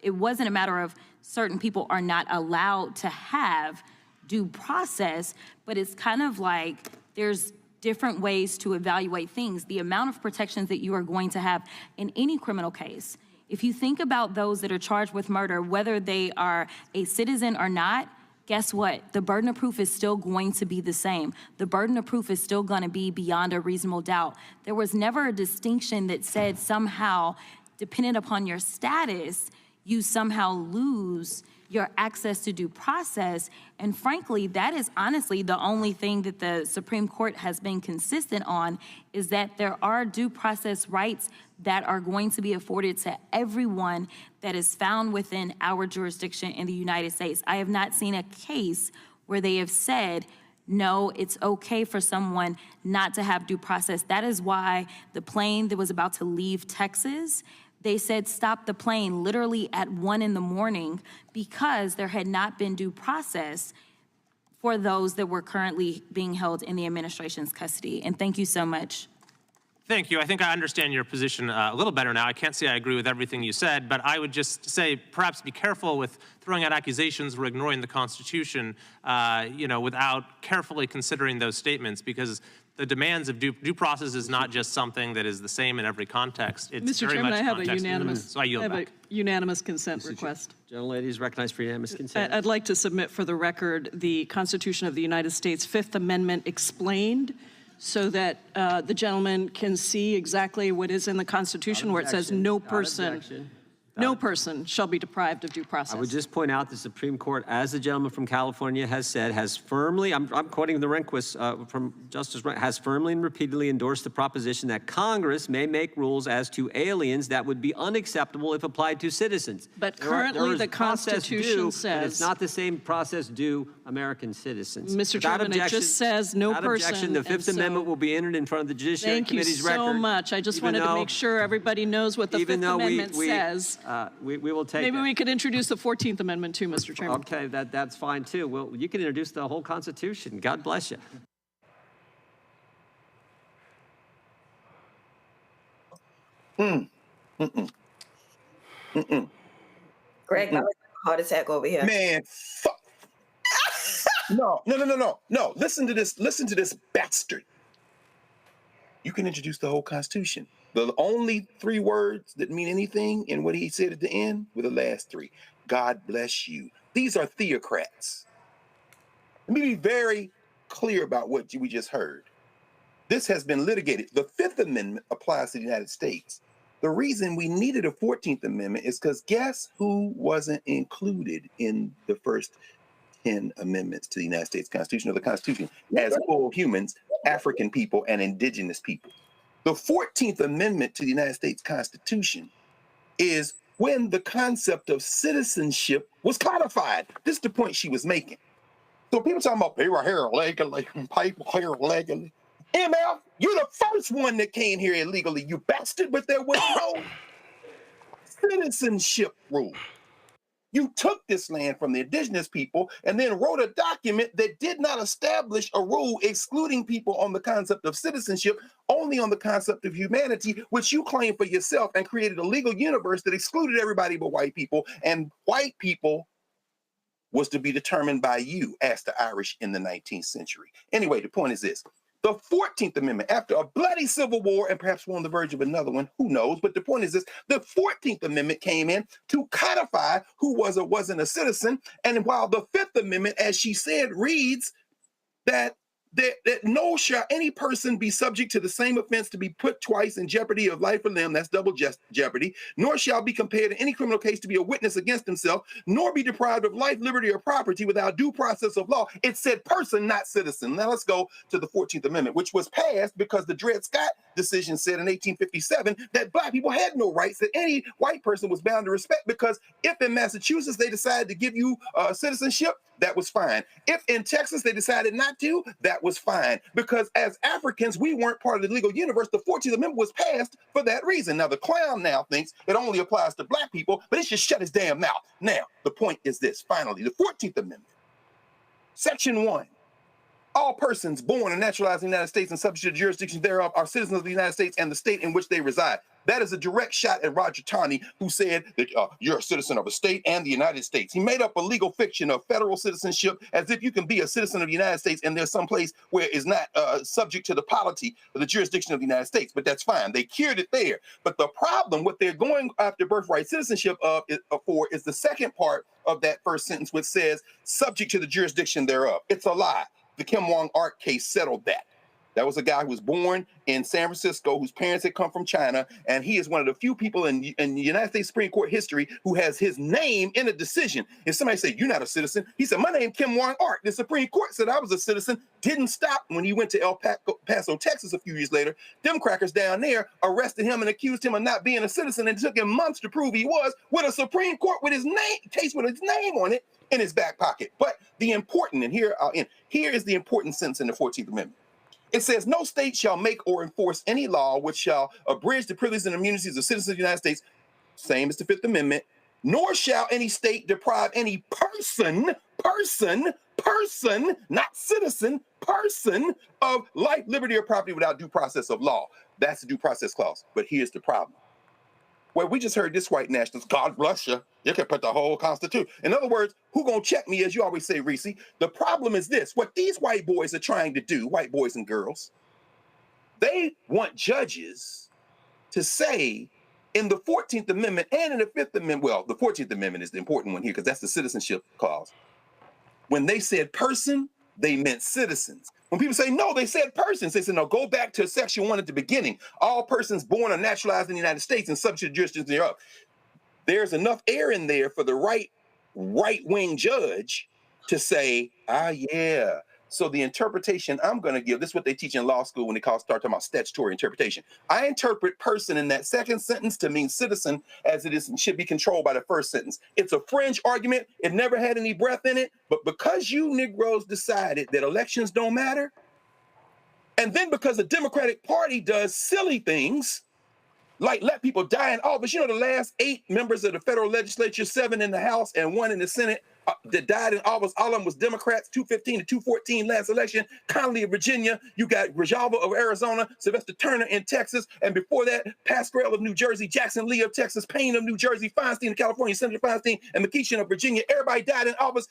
It wasn't a matter of certain people are not allowed to have due process, but it's kind of like there's different ways to evaluate things. The amount of protections that you are going to have in any criminal case. If you think about those that are charged with murder, whether they are a citizen or not, guess what? The burden of proof is still going to be the same. The burden of proof is still going to be beyond a reasonable doubt. There was never a distinction that said somehow, dependent upon your status, you somehow lose your access to due process. And frankly, that is honestly the only thing that the Supreme Court has been consistent on, is that there are due process rights that are going to be afforded to everyone that is found within our jurisdiction in the United States. I have not seen a case where they have said, no, it's okay for someone not to have due process. That is why the plane that was about to leave Texas, they said stop the plane literally at 1 a.m. because there had not been due process for those that were currently being held in the administration's custody. And thank you so much. Thank you. I think I understand your position a little better now. I can't say I agree with everything you said, but I would just say perhaps be careful with throwing out accusations or ignoring the Constitution, without carefully considering those statements, because the demands of due process is not just something that is the same in every context. It's Mr. very Chairman, much I have context. a unanimous. So I yield back. A unanimous consent request. Gentlelady is recognized for unanimous consent. I'd like to submit for the record the Constitution of the United States Fifth Amendment explained, so that the gentleman can see exactly what is in the Constitution, where it says no person shall be deprived of due process. I would just point out the Supreme Court, as the gentleman from California has said, has firmly, I'm quoting the Rehnquist from Justice Rehnquist, has firmly and repeatedly endorsed the proposition that Congress may make rules as to aliens that would be unacceptable if applied to citizens. But currently the Constitution says, it's not the same process due American citizens. Mr. Chairman, it just says no person. Objection, the Fifth Amendment will be entered in front of the Judiciary Committee's record. Thank you so much. I just wanted to make sure everybody knows what the Fifth Amendment says. We will take Maybe that. we could introduce the 14th Amendment too, Mr. Chairman. Okay, that's fine too. Well, you can introduce the whole Constitution. God bless you. Greg, that was a heart attack over here. Man, fuck. No. Listen to this bastard. You can introduce the whole Constitution. The only 3 words that mean anything in what he said at the end were the last 3. God bless you. These are theocrats. Let me be very clear about what we just heard. This has been litigated. The Fifth Amendment applies to the United States. The reason we needed a 14th Amendment is because guess who wasn't included in the first 10 amendments to the United States Constitution, or the Constitution, as full humans, African people, and indigenous people. The 14th Amendment to the United States Constitution is when the concept of citizenship was codified. This is the point she was making. So people talking about people here illegally, people here illegally. MF, you're the first one that came here illegally, you bastard, but there was no citizenship rule. You took this land from the indigenous people and then wrote a document that did not establish a rule excluding people on the concept of citizenship, only on the concept of humanity, which you claim for yourself, and created a legal universe that excluded everybody but white people. And white people was to be determined by you, as the Irish in the 19th century. Anyway, the point is this. The 14th Amendment, after a bloody civil war, and perhaps we're on the verge of another one, who knows? But the point is this, the 14th Amendment came in to codify who was or wasn't a citizen. And while the 5th Amendment, as she said, reads that no shall any person be subject to the same offense to be put twice in jeopardy of life or limb, that's double jeopardy, nor shall be compared in any criminal case to be a witness against himself, nor be deprived of life, liberty, or property without due process of law. It said person, not citizen. Now let's go to the 14th Amendment, which was passed because the Dred Scott decision said in 1857 that black people had no rights that any white person was bound to respect, because if in Massachusetts they decided to give you citizenship, that was fine. If in Texas they decided not to, that was fine. Because as Africans, we weren't part of the legal universe. The 14th Amendment was passed for that reason. Now, the clown now thinks it only applies to black people, but it should shut his damn mouth. Now, the point is this, finally, the 14th Amendment, Section 1. All persons born and naturalized in the United States and subject to the jurisdiction thereof are citizens of the United States and the state in which they reside. That is a direct shot at Roger Taney, who said that you're a citizen of a state and the United States. He made up a legal fiction of federal citizenship as if you can be a citizen of the United States and there's some place where it's not subject to the polity of the jurisdiction of the United States. But that's fine. They cured it there. But the problem, what they're going after birthright citizenship for is the second part of that first sentence, which says subject to the jurisdiction thereof. It's a lie. The Kim Wong-Ark case settled that. That was a guy who was born in San Francisco, whose parents had come from China, and he is one of the few people in the United States Supreme Court history who has his name in a decision. If somebody said, you're not a citizen, he said, my name is Kim Wong-Ark. The Supreme Court said I was a citizen, didn't stop when he went to El Paso, Texas a few years later. Them crackers down there arrested him and accused him of not being a citizen, and it took him months to prove he was, with a Supreme Court with his case with his name on it in his back pocket. But the important, and here is the important sentence in the 14th Amendment. It says, no state shall make or enforce any law which shall abridge the privileges and immunities of citizens of the United States, same as the 5th Amendment, nor shall any state deprive any person, not citizen, person of life, liberty, or property without due process of law. That's the due process clause. But here's the problem. Well, we just heard this white nationalist, God bless you. You can put the whole Constitution. In other words, who gonna check me, as you always say, Reese? The problem is this. What these white boys are trying to do, white boys and girls, they want judges to say in the 14th Amendment and in the 5th Amendment, well, the 14th Amendment is the important one here because that's the citizenship clause. When they said person, they meant citizens. When people say, no, they said persons, they said, no, go back to Section 1 at the beginning. All persons born or naturalized in the United States and subject to the jurisdiction thereof. There's enough air in there for the right-wing judge to say, yeah. So the interpretation I'm going to give, this is what they teach in law school when they start talking about statutory interpretation. I interpret person in that second sentence to mean citizen, as it is and should be controlled by the first sentence. It's a fringe argument. It never had any breath in it. But because you Negroes decided that elections don't matter, and then because the Democratic Party does silly things, like let people die in office. You know, the last 8 members of the federal legislature, 7 in the House and 1 in the Senate, that died in office, all of them was Democrats, 215 to 214 last election. Connolly of Virginia, you got Grijalva of Arizona, Sylvester Turner in Texas, and before that, Pascrell of New Jersey, Jackson Lee of Texas, Payne of New Jersey, Feinstein of California, Senator Feinstein, and McKeeshan of Virginia. Everybody died in office.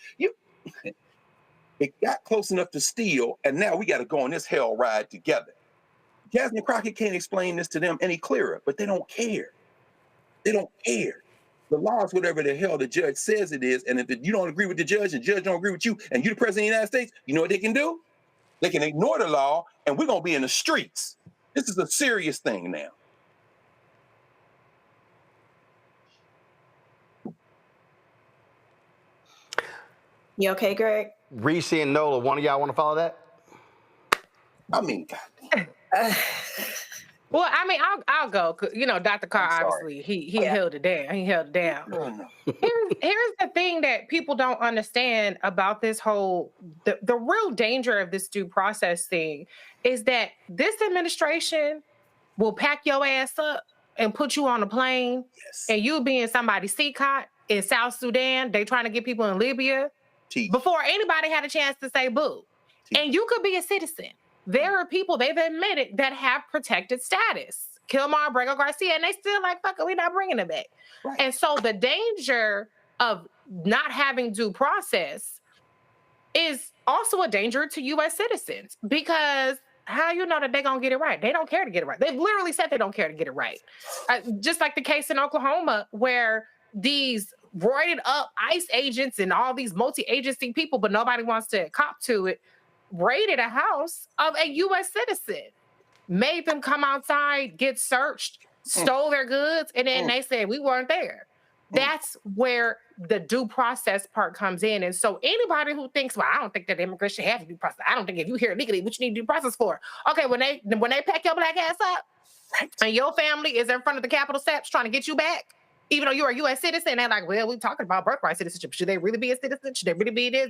It got close enough to steal, and now we got to go on this hell ride together. Jasmine Crockett can't explain this to them any clearer, but they don't care. They don't care. The law is whatever the hell the judge says it is, and if you don't agree with the judge and the judge don't agree with you, and you're the president of the United States, you know what they can do? They can ignore the law, and we're going to be in the streets. This is a serious thing now. You okay, Greg? Reese and Nola, one of y'all want to follow that? I mean, God. Well, I mean, I'll go. You know, Dr. Carr, obviously, he held it down. He held it down. Here's the thing that people don't understand about this whole, the real danger of this due process thing is that this administration will pack your ass up and put you on a plane, and you'll be in somebody's seat cot in South Sudan. They trying to get people in Libya before anybody had a chance to say boo. And you could be a citizen. There are people, they've admitted, that have protected status. Kilmar, Brego Garcia, and they still like, fuck it, we're not bringing them back. Right. And so the danger of not having due process is also a danger to U.S. citizens, because how you know that they're going to get it right? They don't care to get it right. They've literally said they don't care to get it right. Just like the case in Oklahoma where these roided up ICE agents and all these multi-agency people, but nobody wants to cop to it, raided a house of a U.S. citizen, made them come outside, get searched, stole their goods, and then they said, we weren't there. That's where the due process part comes in. And so anybody who thinks, well, I don't think that immigrants should have due process. I don't think if you're here legally, what you need due process for? Okay, when they pack your black ass up and your family is in front of the Capitol steps trying to get you back, even though you're a U.S. citizen, they're like, well, we're talking about birthright citizenship. Should they really be a citizen? Should they really be this?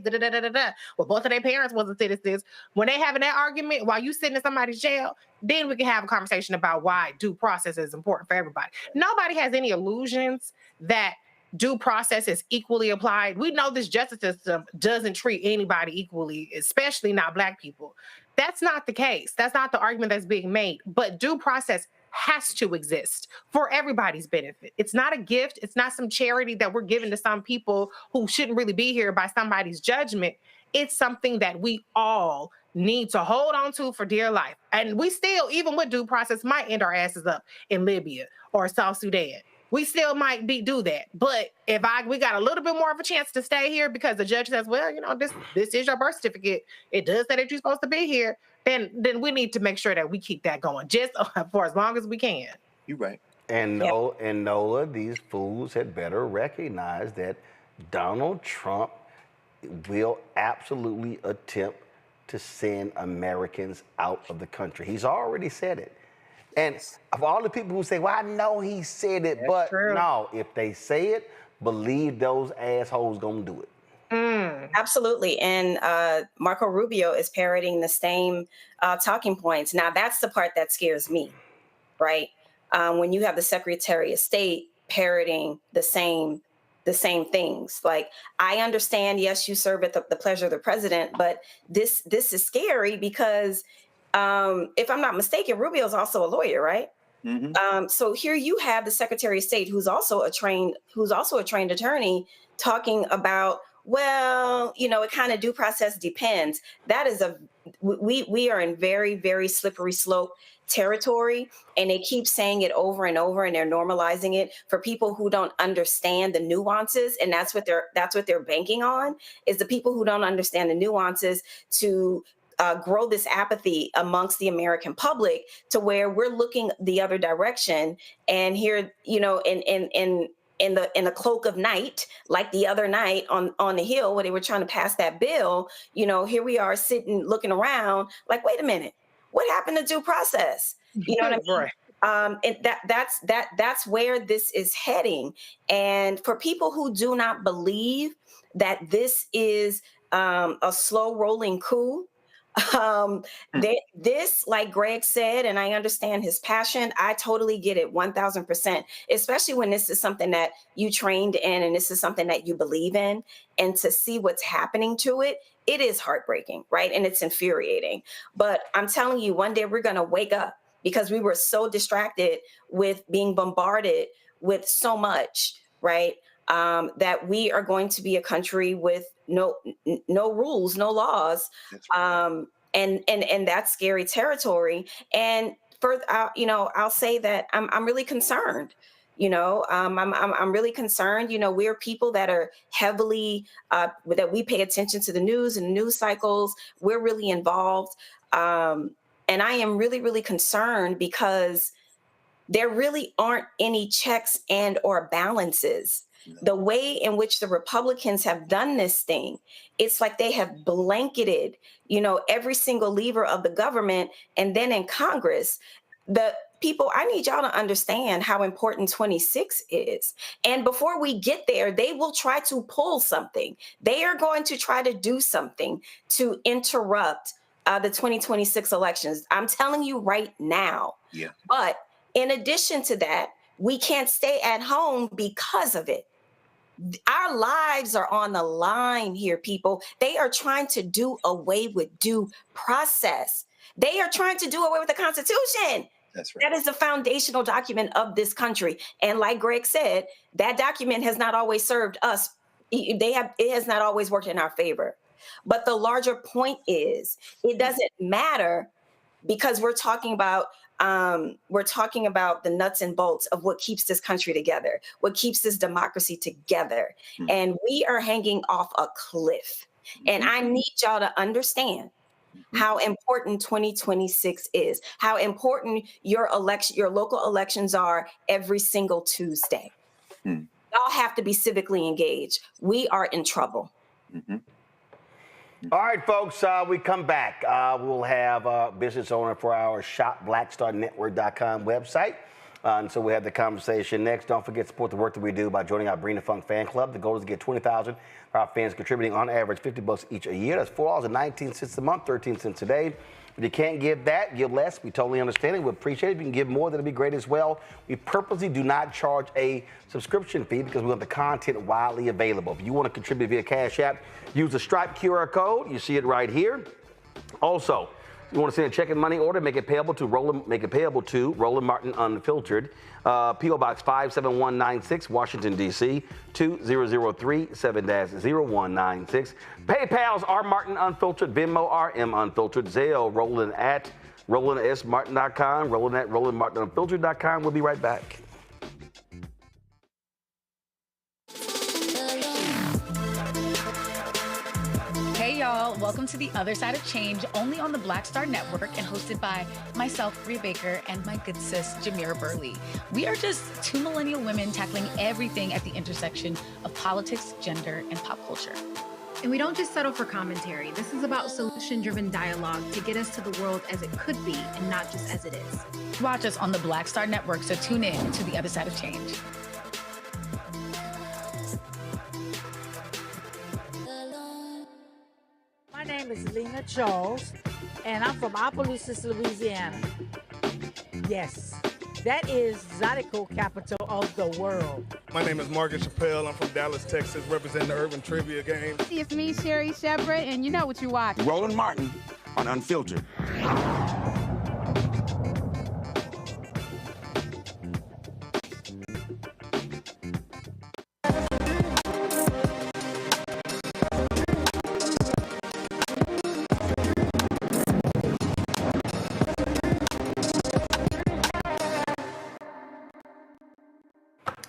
Well, both of their parents wasn't citizens. When they having that argument while you sitting in somebody's jail, then we can have a conversation about why due process is important for everybody. Nobody has any illusions that due process is equally applied. We know this justice system doesn't treat anybody equally, especially not Black people. That's not the case. That's not the argument that's being made. But due process has to exist for everybody's benefit. It's not a gift. It's not some charity that we're giving to some people who shouldn't really be here by somebody's judgment. It's something that we all need to hold on to for dear life. And we still, even with due process, might end our asses up in Libya or South Sudan. We still might do that. But if we got a little bit more of a chance to stay here because the judge says, well, you know, this is your birth certificate. It does say that you're supposed to be here. Then we need to make sure that we keep that going just for as long as we can. You're right. And Nola, these fools had better recognize that Donald Trump will absolutely attempt to send Americans out of the country. He's already said it. And of all the people who say, well, I know he said it, but no, if they say it, believe those assholes gonna do it. Absolutely. And Marco Rubio is parroting the same talking points. Now, that's the part that scares me, right? When you have the Secretary of State parroting the same things. Like, I understand, yes, you serve at the pleasure of the president, but this is scary because if I'm not mistaken, Rubio's also a lawyer, right? Mm-hmm. So here you have the Secretary of State, who's also a trained attorney, talking about, well, you know, it kind of due process depends. That is we are in very, very slippery slope territory, and they keep saying it over and over, and they're normalizing it for people who don't understand the nuances, and that's what they're banking on, is the people who don't understand the nuances to grow this apathy amongst the American public to where we're looking the other direction. And here, you know, in the cloak of night, like the other night on the Hill where they were trying to pass that bill, you know, here we are sitting, looking around like, wait a minute, what happened to due process? You know what I mean? And that's where this is heading. And for people who do not believe that this is a slow rolling coup, this, like Greg said, and I understand his passion, I totally get it 1000%, especially when this is something that you trained in and this is something that you believe in, and to see what's happening to it, it is heartbreaking, right? And it's infuriating. But I'm telling you, one day we're going to wake up, because we were so distracted with being bombarded with so much, right? That we are going to be a country with no rules, no laws, and that's scary territory. And further, I'll say that I'm really concerned. You know, I'm really concerned. You know, we're people that are heavily that we pay attention to the news and news cycles. We're really involved, and I am really, really concerned because there really aren't any checks and or balances. The way in which the Republicans have done this thing, it's like they have blanketed, you know, every single lever of the government. And then in Congress, people, I need y'all to understand how important 26 is. And before we get there, they will try to pull something. They are going to try to do something to interrupt the 2026 elections. I'm telling you right now. Yeah. But in addition to that, we can't stay at home because of it. Our lives are on the line here, people. They are trying to do away with due process. They are trying to do away with the Constitution. That's right. That is the foundational document of this country. And like Greg said, that document has not always served us. It has not always worked in our favor. But the larger point is, it doesn't matter, because we're talking about the nuts and bolts of what keeps this country together, what keeps this democracy together. And we are hanging off a cliff. And I need y'all to understand how important 2026 is, how important your local elections are every single Tuesday. Y'all have to be civically engaged. We are in trouble. All right, folks, we come back. We'll have a business owner for our shopblackstarnetwork.com website. And so we have the conversation next. Don't forget to support the work that we do by joining our Bring the Funk fan club. The goal is to get 20,000 of our fans contributing on average $50 each a year. That's $4.19 a month, 13 cents a day. If you can't give that, give less. We totally understand it. We appreciate it. If you can give more, that'll be great as well. We purposely do not charge a subscription fee because we want the content widely available. If you want to contribute via Cash App, use the Stripe QR code. You see it right here. Also, you want to send a check and money order, make it payable to Roland Martin Unfiltered, P.O. Box 57196, Washington, D.C., 20037-0196. PayPal's R Martin Unfiltered, Venmo RM Unfiltered, Zelle Roland at RolandSMartin.com, Roland at RolandMartinUnfiltered.com. We'll be right back. Hey y'all, welcome to The Other Side of Change, only on the Black Star Network and hosted by myself, Rhea Baker, and my good sis, Jamira Burley. We are just two millennial women tackling everything at the intersection of politics, gender, and pop culture. And we don't just settle for commentary. This is about solution-driven dialogue to get us to the world as it could be and not just as it is. Watch us on the Black Star Network, so tune in to The Other Side of Change. My name is Lena Charles, and I'm from Opelousas, Louisiana. Yes, that is Zydeco capital of the world. My name is Margaret Chappelle. I'm from Dallas, Texas, representing the Urban Trivia Game. It's me, Sherry Shepard, and you know what you watch. Roland Martin on Unfiltered.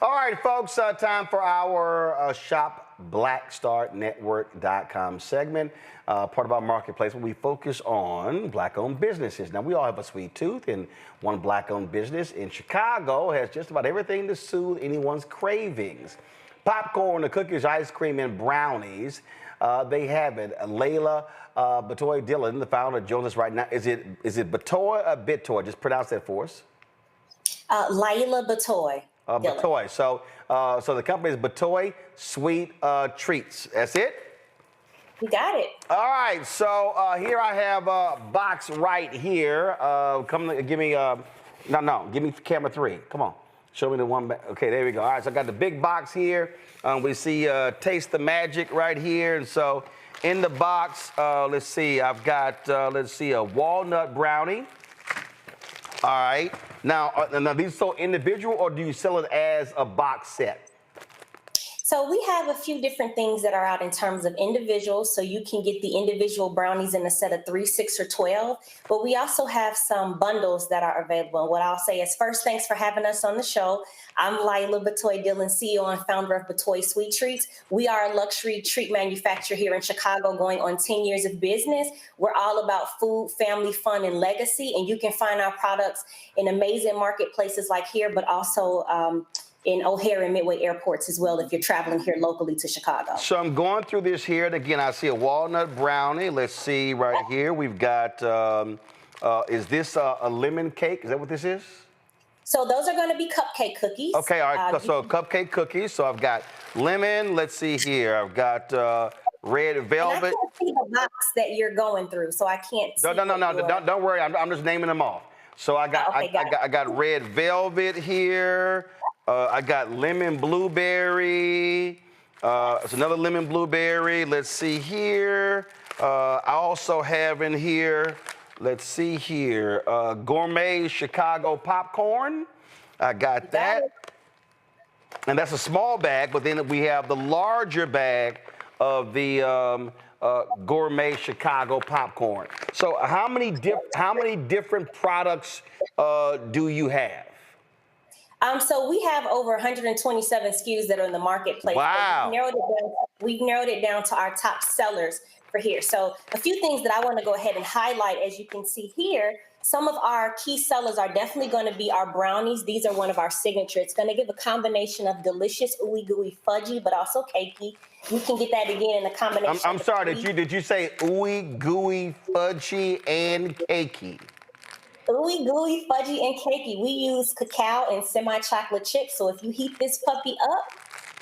All right, folks, time for our shopblackstarnetwork.com segment, part of our marketplace where we focus on black-owned businesses. Now, we all have a sweet tooth, and one black-owned business in Chicago has just about everything to soothe anyone's cravings. Popcorn, the cookies, ice cream, and brownies. They have it. Layla Batoy Dillon, the founder, joins us right now. Is it Batoy or Bitoy? Just pronounce that for us. Layla Batoy. Batoy. So the company is Batoy Sweet Treats. That's it? You got it. All right. So here I have a box right here. Give me give me camera 3. Come on. Show me the one back. Okay, there we go. All right, so I got the big box here. We see Taste the Magic right here. And so in the box, let's see, I've got, a walnut brownie. All right. Now, these sold individual, or do you sell it as a box set? So we have a few different things that are out in terms of individuals. So you can get the individual brownies in a set of 3, 6, or 12. But we also have some bundles that are available. And what I'll say is, first, thanks for having us on the show. I'm Layla Batoy Dillon, CEO and founder of Batoy Sweet Treats. We are a luxury treat manufacturer here in Chicago, going on 10 years of business. We're all about food, family, fun, and legacy. And you can find our products in amazing marketplaces like here, but also in O'Hare and Midway airports as well if you're traveling here locally to Chicago. So I'm going through this here, and again, I see a walnut brownie. Let's see right here. We've got, is this a lemon cake? Is that what this is? So those are going to be cupcake cookies. Okay, all right. So cupcake cookies. So I've got lemon. Let's see here. I've got red velvet. And I can't see the box that you're going through, so I can't see. No. Don't worry. I'm just naming them off. So I got I got red velvet here. I got lemon blueberry. It's another lemon blueberry. Let's see here. I also have in here. Let's see here. Gourmet Chicago popcorn. I got that. And that's a small bag, but then we have the larger bag of the gourmet Chicago popcorn. So how many different products do you have? So we have over 127 SKUs that are in the marketplace. Wow. We've narrowed it down to our top sellers for here. So a few things that I want to go ahead and highlight, as you can see here, some of our key sellers are definitely going to be our brownies. These are one of our signature. It's going to give a combination of delicious ooey gooey fudgy, but also cakey. You can get that again in a combination. I'm sorry, did you say ooey gooey fudgy and cakey? Ooey gooey fudgy and cakey. We use cacao and semi-chocolate chips. So if you heat this puppy up,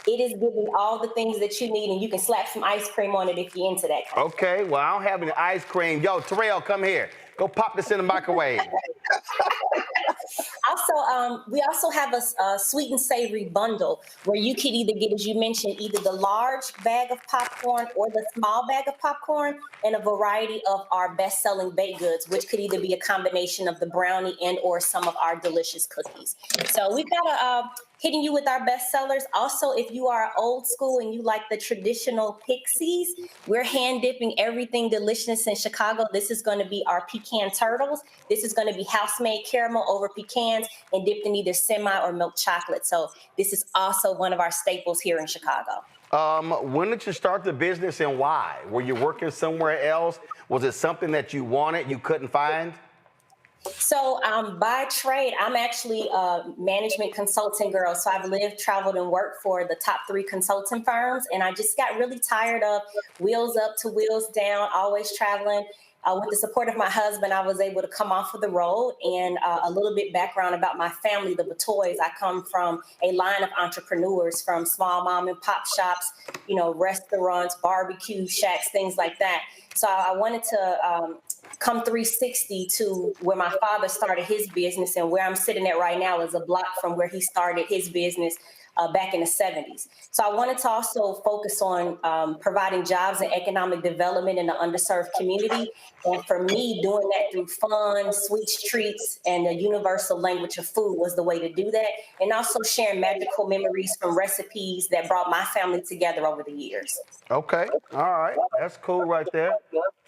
it is giving all the things that you need, and you can slap some ice cream on it if you're into that. Okay, well, I don't have any ice cream. Yo, Terrell, come here. Go pop this in the microwave. Also, we also have a sweet and savory bundle where you could either get, as you mentioned, either the large bag of popcorn or the small bag of popcorn, and a variety of our best-selling baked goods, which could either be a combination of the brownie and or some of our delicious cookies. So we've got hitting you with our best sellers. Also, if you are old school and you like the traditional pixies, we're hand dipping everything delicious in Chicago. This is going to be our pecan turtles. This is going to be house-made caramel over pecans and dipped in either semi or milk chocolate. So this is also one of our staples here in Chicago. When did you start the business and why? Were you working somewhere else? Was it something that you wanted, you couldn't find? So by trade, I'm actually a management consulting girl. So I've lived, traveled, and worked for the top 3 consulting firms. And I just got really tired of wheels up to wheels down, always traveling. With the support of my husband, I was able to come off of the road. And a little bit background about my family, the Batoys. I come from a line of entrepreneurs, from small mom and pop shops, restaurants, barbecue shacks, things like that. So I wanted to come 360 to where my father started his business, and where I'm sitting at right now is a block from where he started his business back in the 70s. So I wanted to also focus on providing jobs and economic development in the underserved community. And for me, doing that through fun, sweet treats, and the universal language of food was the way to do that. And also sharing magical memories from recipes that brought my family together over the years. Okay, all right, that's cool right there.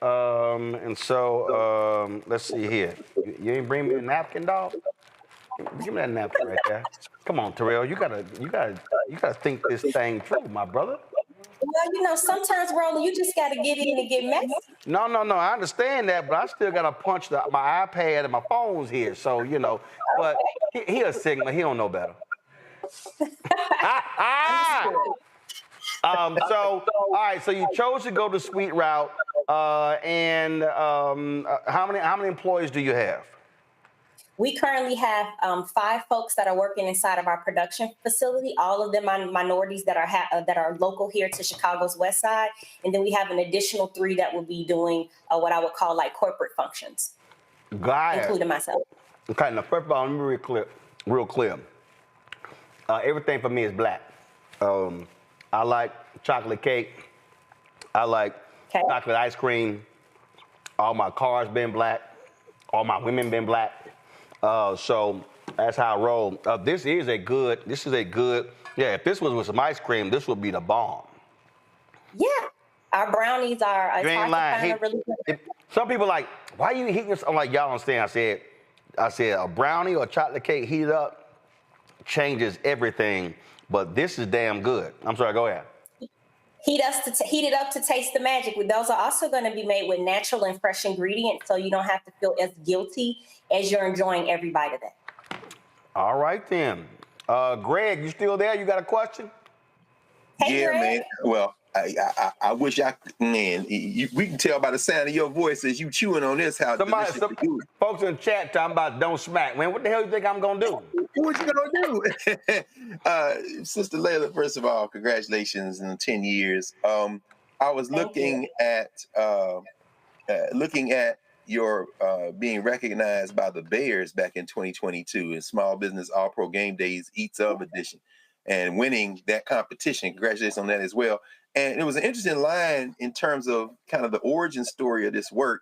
And so let's see here. You ain't bring me a napkin, dog? Give me that napkin right there. Come on, Terrell. You gotta think this thing through, my brother. Well, sometimes, Roland, you just gotta get in and get messy. No. I understand that, but I still gotta punch my iPad and my phones here. So but he a Sigma. He don't know better. So all right. So you chose to go the sweet route, and how many employees do you have? We currently have 5 folks that are working inside of our production facility. All of them are minorities that are local here to Chicago's West Side. And then we have an additional 3 that will be doing what I would call like corporate functions, including myself. Okay, now first of all, let me be real clear. Everything for me is black. I like chocolate cake. I like chocolate ice cream. All my cars been black. All my women been black. So that's how I roll. This is a good, yeah, if this was with some ice cream, this would be the bomb. Yeah, our brownies are, you ain't lying. Some people like, why are you heating this? I'm like, y'all don't understand. I said a brownie or chocolate cake heated up changes everything, but this is damn good. I'm sorry, go ahead. Heat it up to taste the magic. Those are also going to be made with natural and fresh ingredients, so you don't have to feel as guilty as you're enjoying every bite of that. All right, then. Greg, you still there? You got a question? Hey, yeah, Greg. man. Well, I wish man, we can tell by the sound of your voice as you chewing on this how delicious you do it. Folks in the chat talking about don't smack. Man, what the hell you think I'm going to do? What you going to do? Sister Layla, first of all, congratulations on 10 years. I was looking at your being recognized by the Bears back in 2022 in Small Business All Pro Game Days Eats Of edition and winning that competition. Congratulations on that as well. And it was an interesting line in terms of kind of the origin story of this work.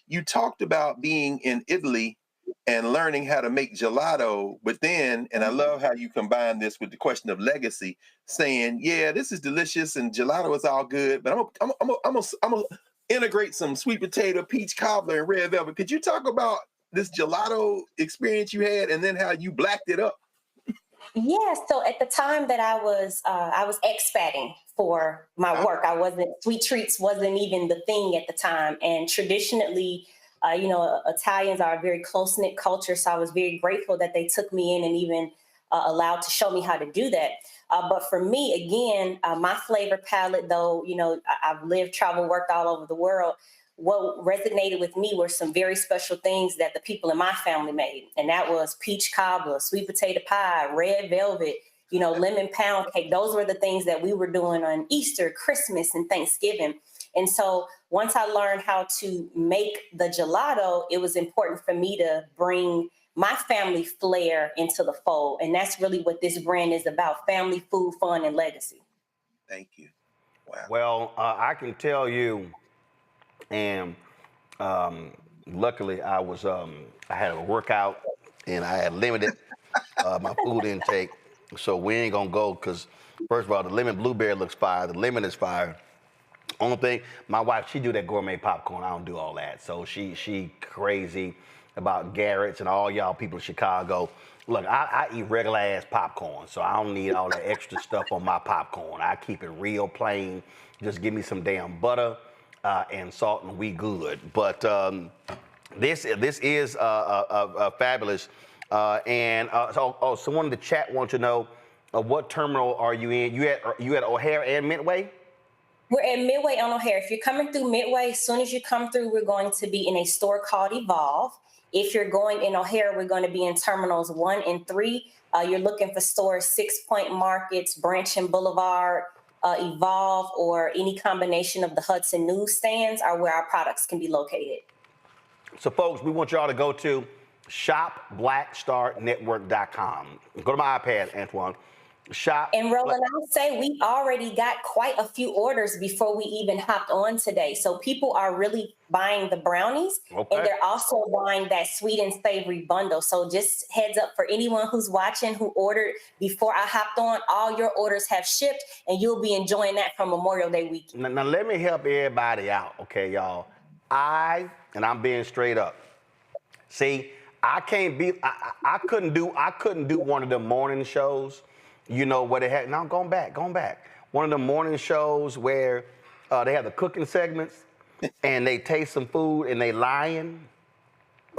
You talked about being in Italy and learning how to make gelato, but then, and I love how you combine this with the question of legacy, saying, yeah, this is delicious and gelato is all good, but I'm gonna integrate some sweet potato, peach cobbler, and red velvet. Could you talk about this gelato experience you had and then how you blacked it up? Yeah, so at the time that I was expatting for my work, sweet treats wasn't even the thing at the time. And traditionally, Italians are a very close-knit culture. So I was very grateful that they took me in and even allowed to show me how to do that. But for me, again, my flavor palette, though, I've lived, traveled, worked all over the world. What resonated with me were some very special things that the people in my family made. And that was peach cobbler, sweet potato pie, red velvet, lemon pound cake. Those were the things that we were doing on Easter, Christmas, and Thanksgiving. And so once I learned how to make the gelato, it was important for me to bring my family flair into the fold. And that's really what this brand is about: family, food, fun, and legacy. Thank you. Wow. Well, I can tell you, and luckily I had a workout and I had limited my food intake. So we ain't gonna go because, first of all, the lemon blueberry looks fire. The lemon is fire. Only thing, my wife, she do that gourmet popcorn. I don't do all that. So she crazy about Garrett's and all y'all people in Chicago. Look, I eat regular ass popcorn, so I don't need all that extra stuff on my popcorn. I keep it real plain. Just give me some damn butter and salt, and we good. But this is fabulous. So someone in the chat wants to know what terminal are you in? You at O'Hare and Midway? We're at Midway on O'Hare. If you're coming through Midway, as soon as you come through, we're going to be in a store called Evolve. If you're going in O'Hare, we're going to be in terminals 1 and 3. You're looking for stores 6 Point Markets, Branch and Boulevard, Evolve, or any combination of the Hudson newsstands are where our products can be located. So folks, we want y'all to go to shopblackstarnetwork.com. Go to my iPad, Antoine. And Roland, I'll say we already got quite a few orders before we even hopped on today. So people are really buying the brownies, and they're also buying that sweet and savory bundle. So just heads up for anyone who's watching who ordered before I hopped on, all your orders have shipped, and you'll be enjoying that from Memorial Day weekend. Now let me help everybody out, okay, y'all? I'm being straight up. See, I couldn't do one of the morning shows. You know what they had? Now going back. One of the morning shows where they have the cooking segments and they taste some food and they lying.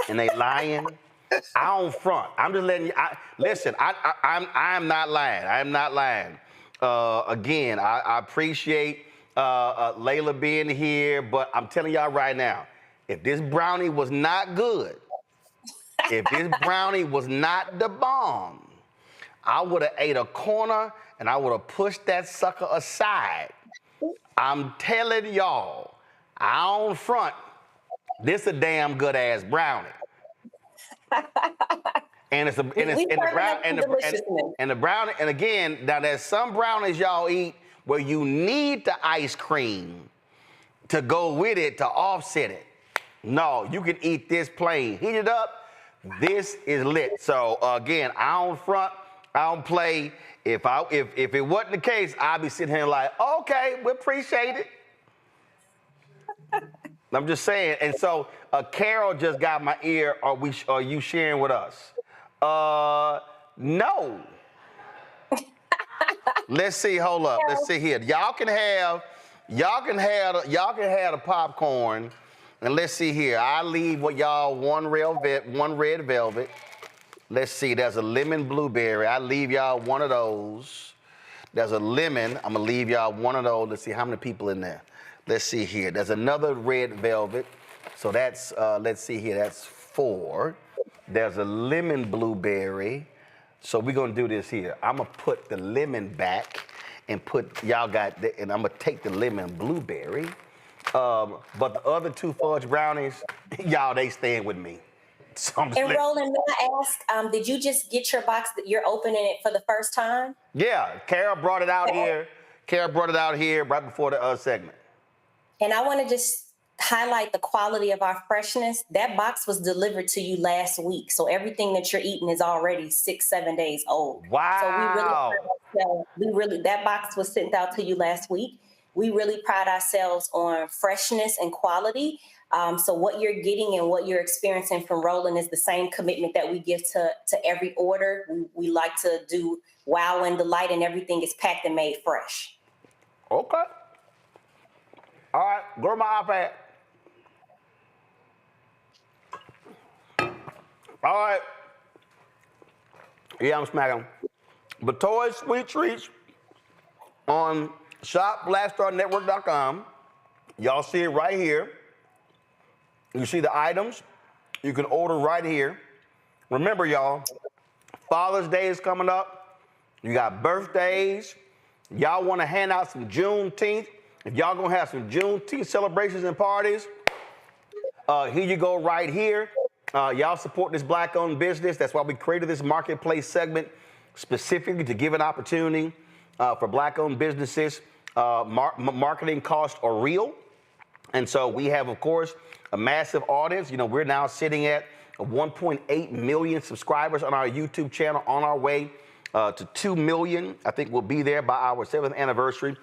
I don't front. I'm just letting you. Listen. I'm not lying. I'm not lying. Again, I appreciate Layla being here, but I'm telling y'all right now, if this brownie was not good, if this brownie was not the bomb, I would have ate a corner and I would have pushed that sucker aside. I'm telling y'all, I don't front. This a damn good ass brownie. And the brownie, and again, now there's some brownies y'all eat where you need the ice cream to go with it to offset it. No, you can eat this plain. Heat it up. This is lit. So again, I don't front. I don't play. If it wasn't the case, I'd be sitting here like, okay, we appreciate it. I'm just saying. And so Carol just got my ear. Are you sharing with us? No. Let's see. Hold up. Let's see here. Y'all can have the popcorn. And let's see here. I leave with y'all one red velvet. Let's see. There's a lemon blueberry. I leave y'all one of those. There's a lemon. I'm gonna leave y'all one of those. Let's see how many people in there. Let's see here. There's another red velvet. So that's, let's see here, that's 4. There's a lemon blueberry. So we're gonna do this here. I'm gonna put the lemon back and and I'm gonna take the lemon blueberry. But the other 2 fudge brownies, y'all, they staying with me. So And Roland, may I ask, did you just get your box that you're opening it for the first time? Yeah, Kara brought it out here. Kara brought it out here right before the segment. And I want to just highlight the quality of our freshness. That box was delivered to you last week. So everything that you're eating is already 6-7 days old. Wow. So that box was sent out to you last week. We really pride ourselves on freshness and quality. So what you're getting and what you're experiencing from Roland is the same commitment that we give to every order. We like to do wow and delight, and everything is packed and made fresh. Okay. All right, go to my iPad. All right. Yeah, I'm smacking. Batoy Sweet Treats on shopblackstarnetwork.com. Y'all see it right here. You see the items. You can order right here. Remember, y'all, Father's Day is coming up. You got birthdays. Y'all want to hand out some Juneteenth. If y'all going to have some Juneteenth celebrations and parties, here you go right here. Y'all support this Black-owned business. That's why we created this marketplace segment specifically to give an opportunity for Black-owned businesses. Marketing costs are real. And so we have, of course, a massive audience. You know, we're now sitting at 1.8 million subscribers on our YouTube channel, on our way to 2 million. I think we'll be there by our 7th anniversary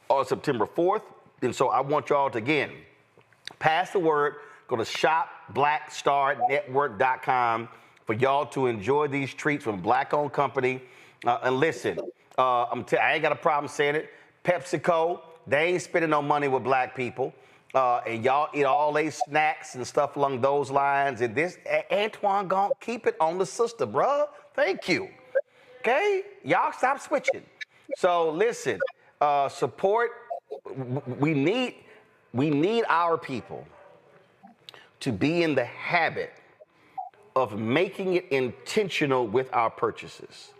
on September 4th. And so I want y'all to, again, pass the word. Go to shopblackstarnetwork.com for y'all to enjoy these treats from a Black-owned company. And listen, I ain't got a problem saying it. PepsiCo, they ain't spending no money with Black people. And y'all eat all these snacks and stuff along those lines. And this, Antoine gonna keep it on the sister, bruh. Thank you. Okay? Y'all stop switching. So listen, support. We need our people to be in the habit of making it intentional with our purchases.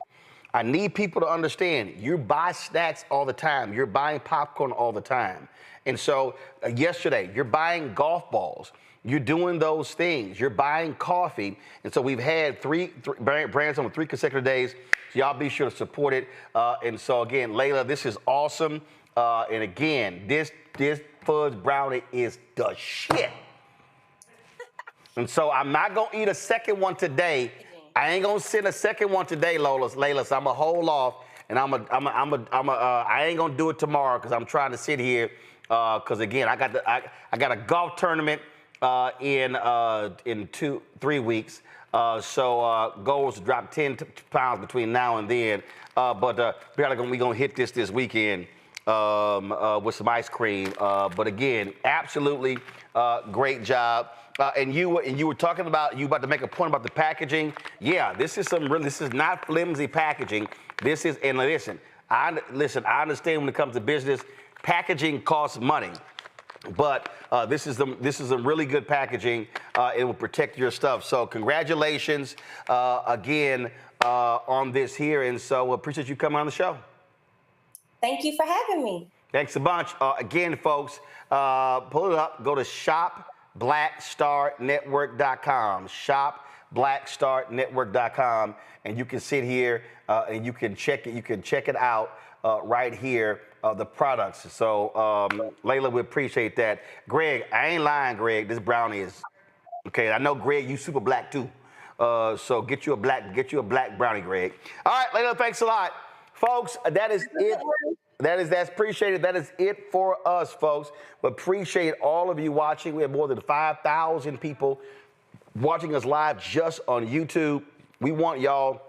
I need people to understand, you buy snacks all the time. You're buying popcorn all the time. And so yesterday, you're buying golf balls. You're doing those things. You're buying coffee. And so we've had three brands on 3 consecutive days. So y'all be sure to support it. And so again, Layla, this is awesome. And again, this fudge brownie is the shit. And so I'm not gonna eat a second one today. I ain't gonna send a second one today, Layla. So I'm gonna hold off, and I ain't gonna do it tomorrow because I'm trying to sit here. Because again, I got a golf tournament in 3 weeks. So goal is to drop 10 pounds between now and then. But we gonna hit this weekend with some ice cream. But again, absolutely great job. And you were talking about, you about to make a point about the packaging. Yeah, this is not flimsy packaging. This is, and listen, I understand when it comes to business, packaging costs money. But this is some really good packaging. It will protect your stuff. So congratulations again on this here. And so appreciate you coming on the show. Thank you for having me. Thanks a bunch. Again, folks, pull it up. Go to shopblackstarnetwork.com. Shopblackstarnetwork.com. And you can sit here and you can check it. You can check it out right here. The products. So, Layla, we appreciate that. Greg, I ain't lying, Greg. This brownie is okay. I know, Greg, you super black too. So get you a black brownie, Greg. All right, Layla, thanks a lot, folks. That is it. That's appreciated. That is it for us, folks. We appreciate all of you watching. We have more than 5,000 people watching us live just on YouTube. We want y'all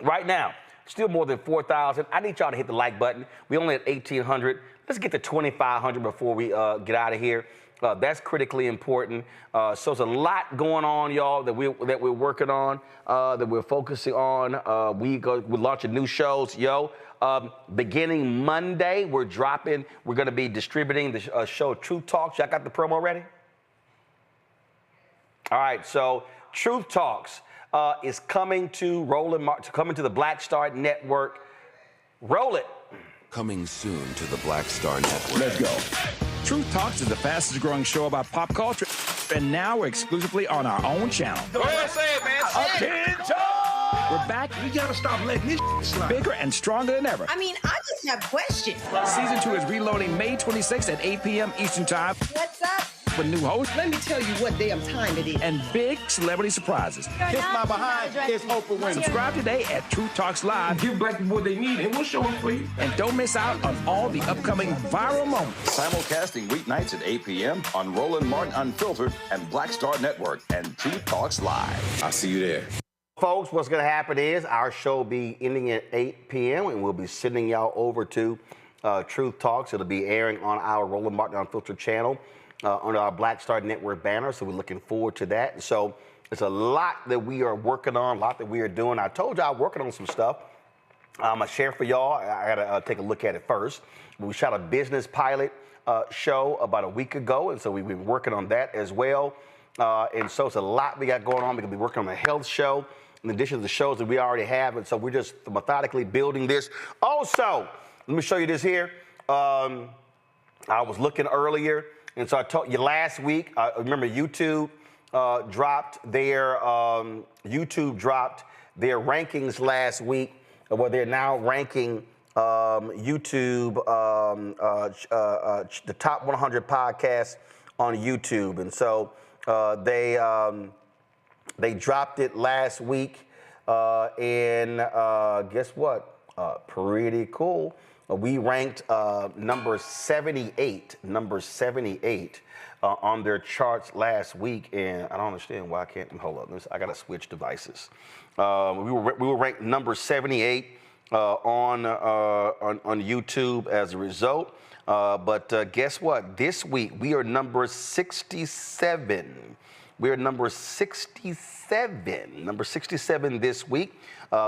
right now. Still more than 4,000. I need y'all to hit the like button. We only at 1,800. let's get to 2,500 before we get out of here. That's critically important. So there's a lot going on, y'all, that we're working on, that we're focusing on. We're launching new shows, beginning Monday, we're going to be distributing the show Truth Talks. Y'all got the promo ready? All right, so Truth Talks is coming to coming to the Black Star Network. Roll it. Coming soon to the Black Star Network. Let's go. Truth Talks is the fastest growing show about pop culture, and now we're exclusively on our own channel. Go ahead, say it, man. Attention! We're back. We gotta stop letting this slide. Bigger and stronger than ever. I mean, I just have questions. Season 2 is reloading May 26th at 8 p.m. Eastern Time. What's up? With new hosts. Let me tell you what damn time it is. And big celebrity surprises. Kiss my behind. It's Oprah Winfrey. Subscribe today at Truth Talks Live. Give black people what they need, and we'll show them for you. And don't miss out on all the upcoming viral moments. Simulcasting weeknights at 8 p.m. on Roland Martin Unfiltered and Black Star Network and Truth Talks Live. I'll see you there. Folks, what's going to happen is our show will be ending at 8 p.m. and we'll be sending y'all over to Truth Talks. It'll be airing on our Roland Martin Unfiltered channel under our Black Star Network banner. So we're looking forward to that. So it's a lot that we are working on, a lot that we are doing. I told y'all I'm working on some stuff. I'm going to share for y'all. I got to take a look at it first. We shot a business pilot show about a week ago, and so we've been working on that as well. And so it's a lot we got going on. We're going to be working on a health show in addition to the shows that we already have. And so we're just methodically building this. Also, let me show you this here. I was looking earlier, and so I told you last week, remember YouTube dropped their rankings last week, where they're now ranking YouTube, the top 100 podcasts on YouTube. And so they dropped it last week, and guess what? Pretty cool. We ranked number 78 on their charts last week, and I don't understand why I can't. Hold up, I gotta switch devices. We were ranked number 78 on YouTube as a result. But guess what? This week we are number 67. We are number 67 this week.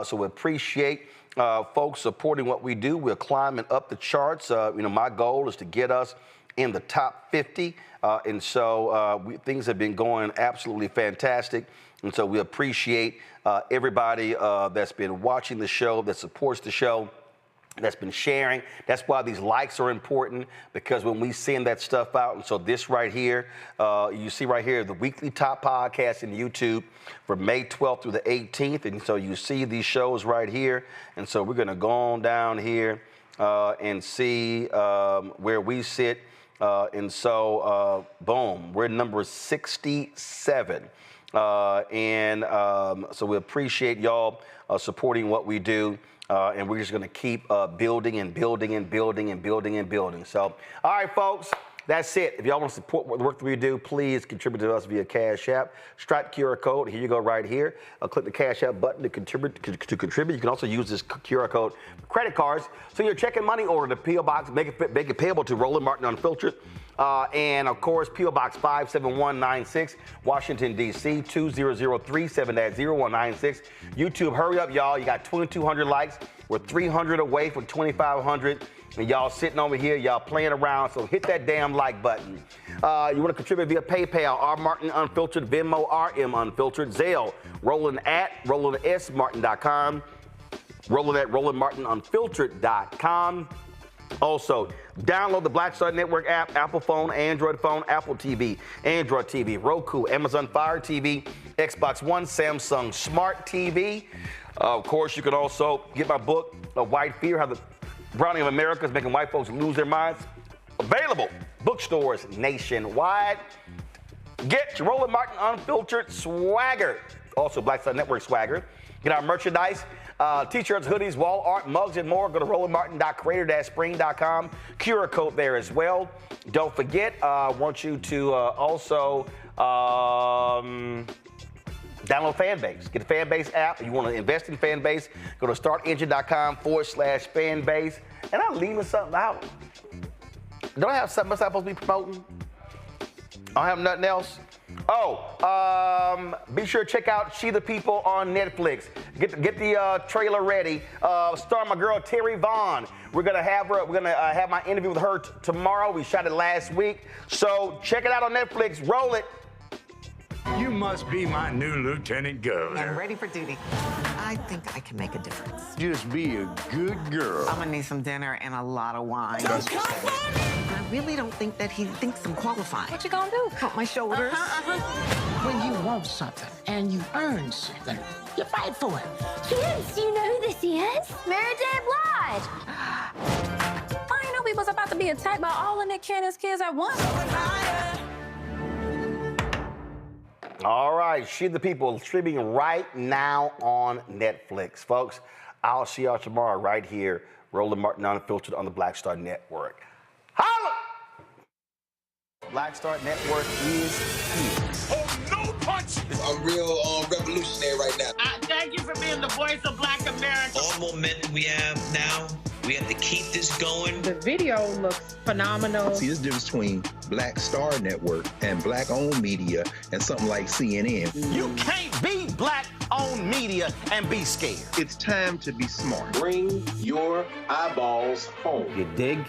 So we appreciate folks supporting what we do. We're climbing up the charts. My goal is to get us in the top 50. And so things have been going absolutely fantastic. And so we appreciate everybody that's been watching the show, that supports the show, that's been sharing. That's why these likes are important, because when we send that stuff out, and so this right here, you see right here, the weekly top podcast in YouTube for May 12th through the 18th. And so you see these shows right here. And so we're going to go on down here and see where we sit. And so, boom, we're number 67. So we appreciate y'all supporting what we do. And we're just going to keep building and building and building and building and building. So, all right, folks, that's it. If y'all want to support the work that we do, please contribute to us via Cash App. Stripe QR code. Here you go right here. Click the Cash App button to contribute. You can also use this QR code for credit cards. So you're checking money order to P.O. Box, make it payable to Roland Martin Unfiltered. And, of course, P.O. Box 57196, Washington, D.C., 20037-0196. YouTube, hurry up, y'all. You got 2,200 likes. We're 300 away from 2,500. And y'all sitting over here, y'all playing around, so hit that damn like button. You want to contribute via PayPal, R. Martin Unfiltered, Venmo, RM Unfiltered, Zelle, Roland@RolandSMartin.com, Roland@RolandMartinUnfiltered.com. Also, download the Black Star Network app, Apple phone, Android phone, Apple TV, Android TV, Roku, Amazon Fire TV, Xbox One, Samsung Smart TV. Of course, you can also get my book, White Fear, How the Browning of America is Making White Folks Lose Their Minds. Available bookstores nationwide. Get your Roland Martin Unfiltered swagger. Also, Black Star Network swagger. Get our merchandise. T-shirts, hoodies, wall art, mugs, and more. Go to rolandmartin.creator-spring.com. QR code there as well. Don't forget, I want you to also download Fanbase. Get the Fanbase app. If you want to invest in Fanbase, go to startengine.com/Fanbase. And I'm leaving something out. Don't I have something else I'm supposed to be promoting? I don't have nothing else. Oh, be sure to check out She the People on Netflix. Get the trailer ready. Starring my girl Terry Vaughn. We're gonna have her. We're gonna have my interview with her tomorrow. We shot it last week, so check it out on Netflix. Roll it. You must be my new lieutenant governor. I'm ready for duty. I think I can make a difference. Just be a good girl. I'm gonna need some dinner and a lot of wine. I really don't think that he thinks I'm qualified. What you gonna do? Pump my shoulders. When you want something and you earn something, you fight for it. Kids, do you know who this is? Mary J. Blige. I didn't know we was about to be attacked by all of Nick Cannon's kids at once. All right, She the People streaming right now on Netflix, folks. I'll see y'all tomorrow right here, Roland Martin Unfiltered on the Black Star Network. Holla! Black Star Network is here. Oh, no punch! I'm real revolutionary right now. Thank you for being the voice of Black America. All momentum we have now, we have to keep this going. The video looks phenomenal. See, this difference between Black Star Network and black-owned media and something like CNN. You can't be black-owned media and be scared. It's time to be smart. Bring your eyeballs home. You dig?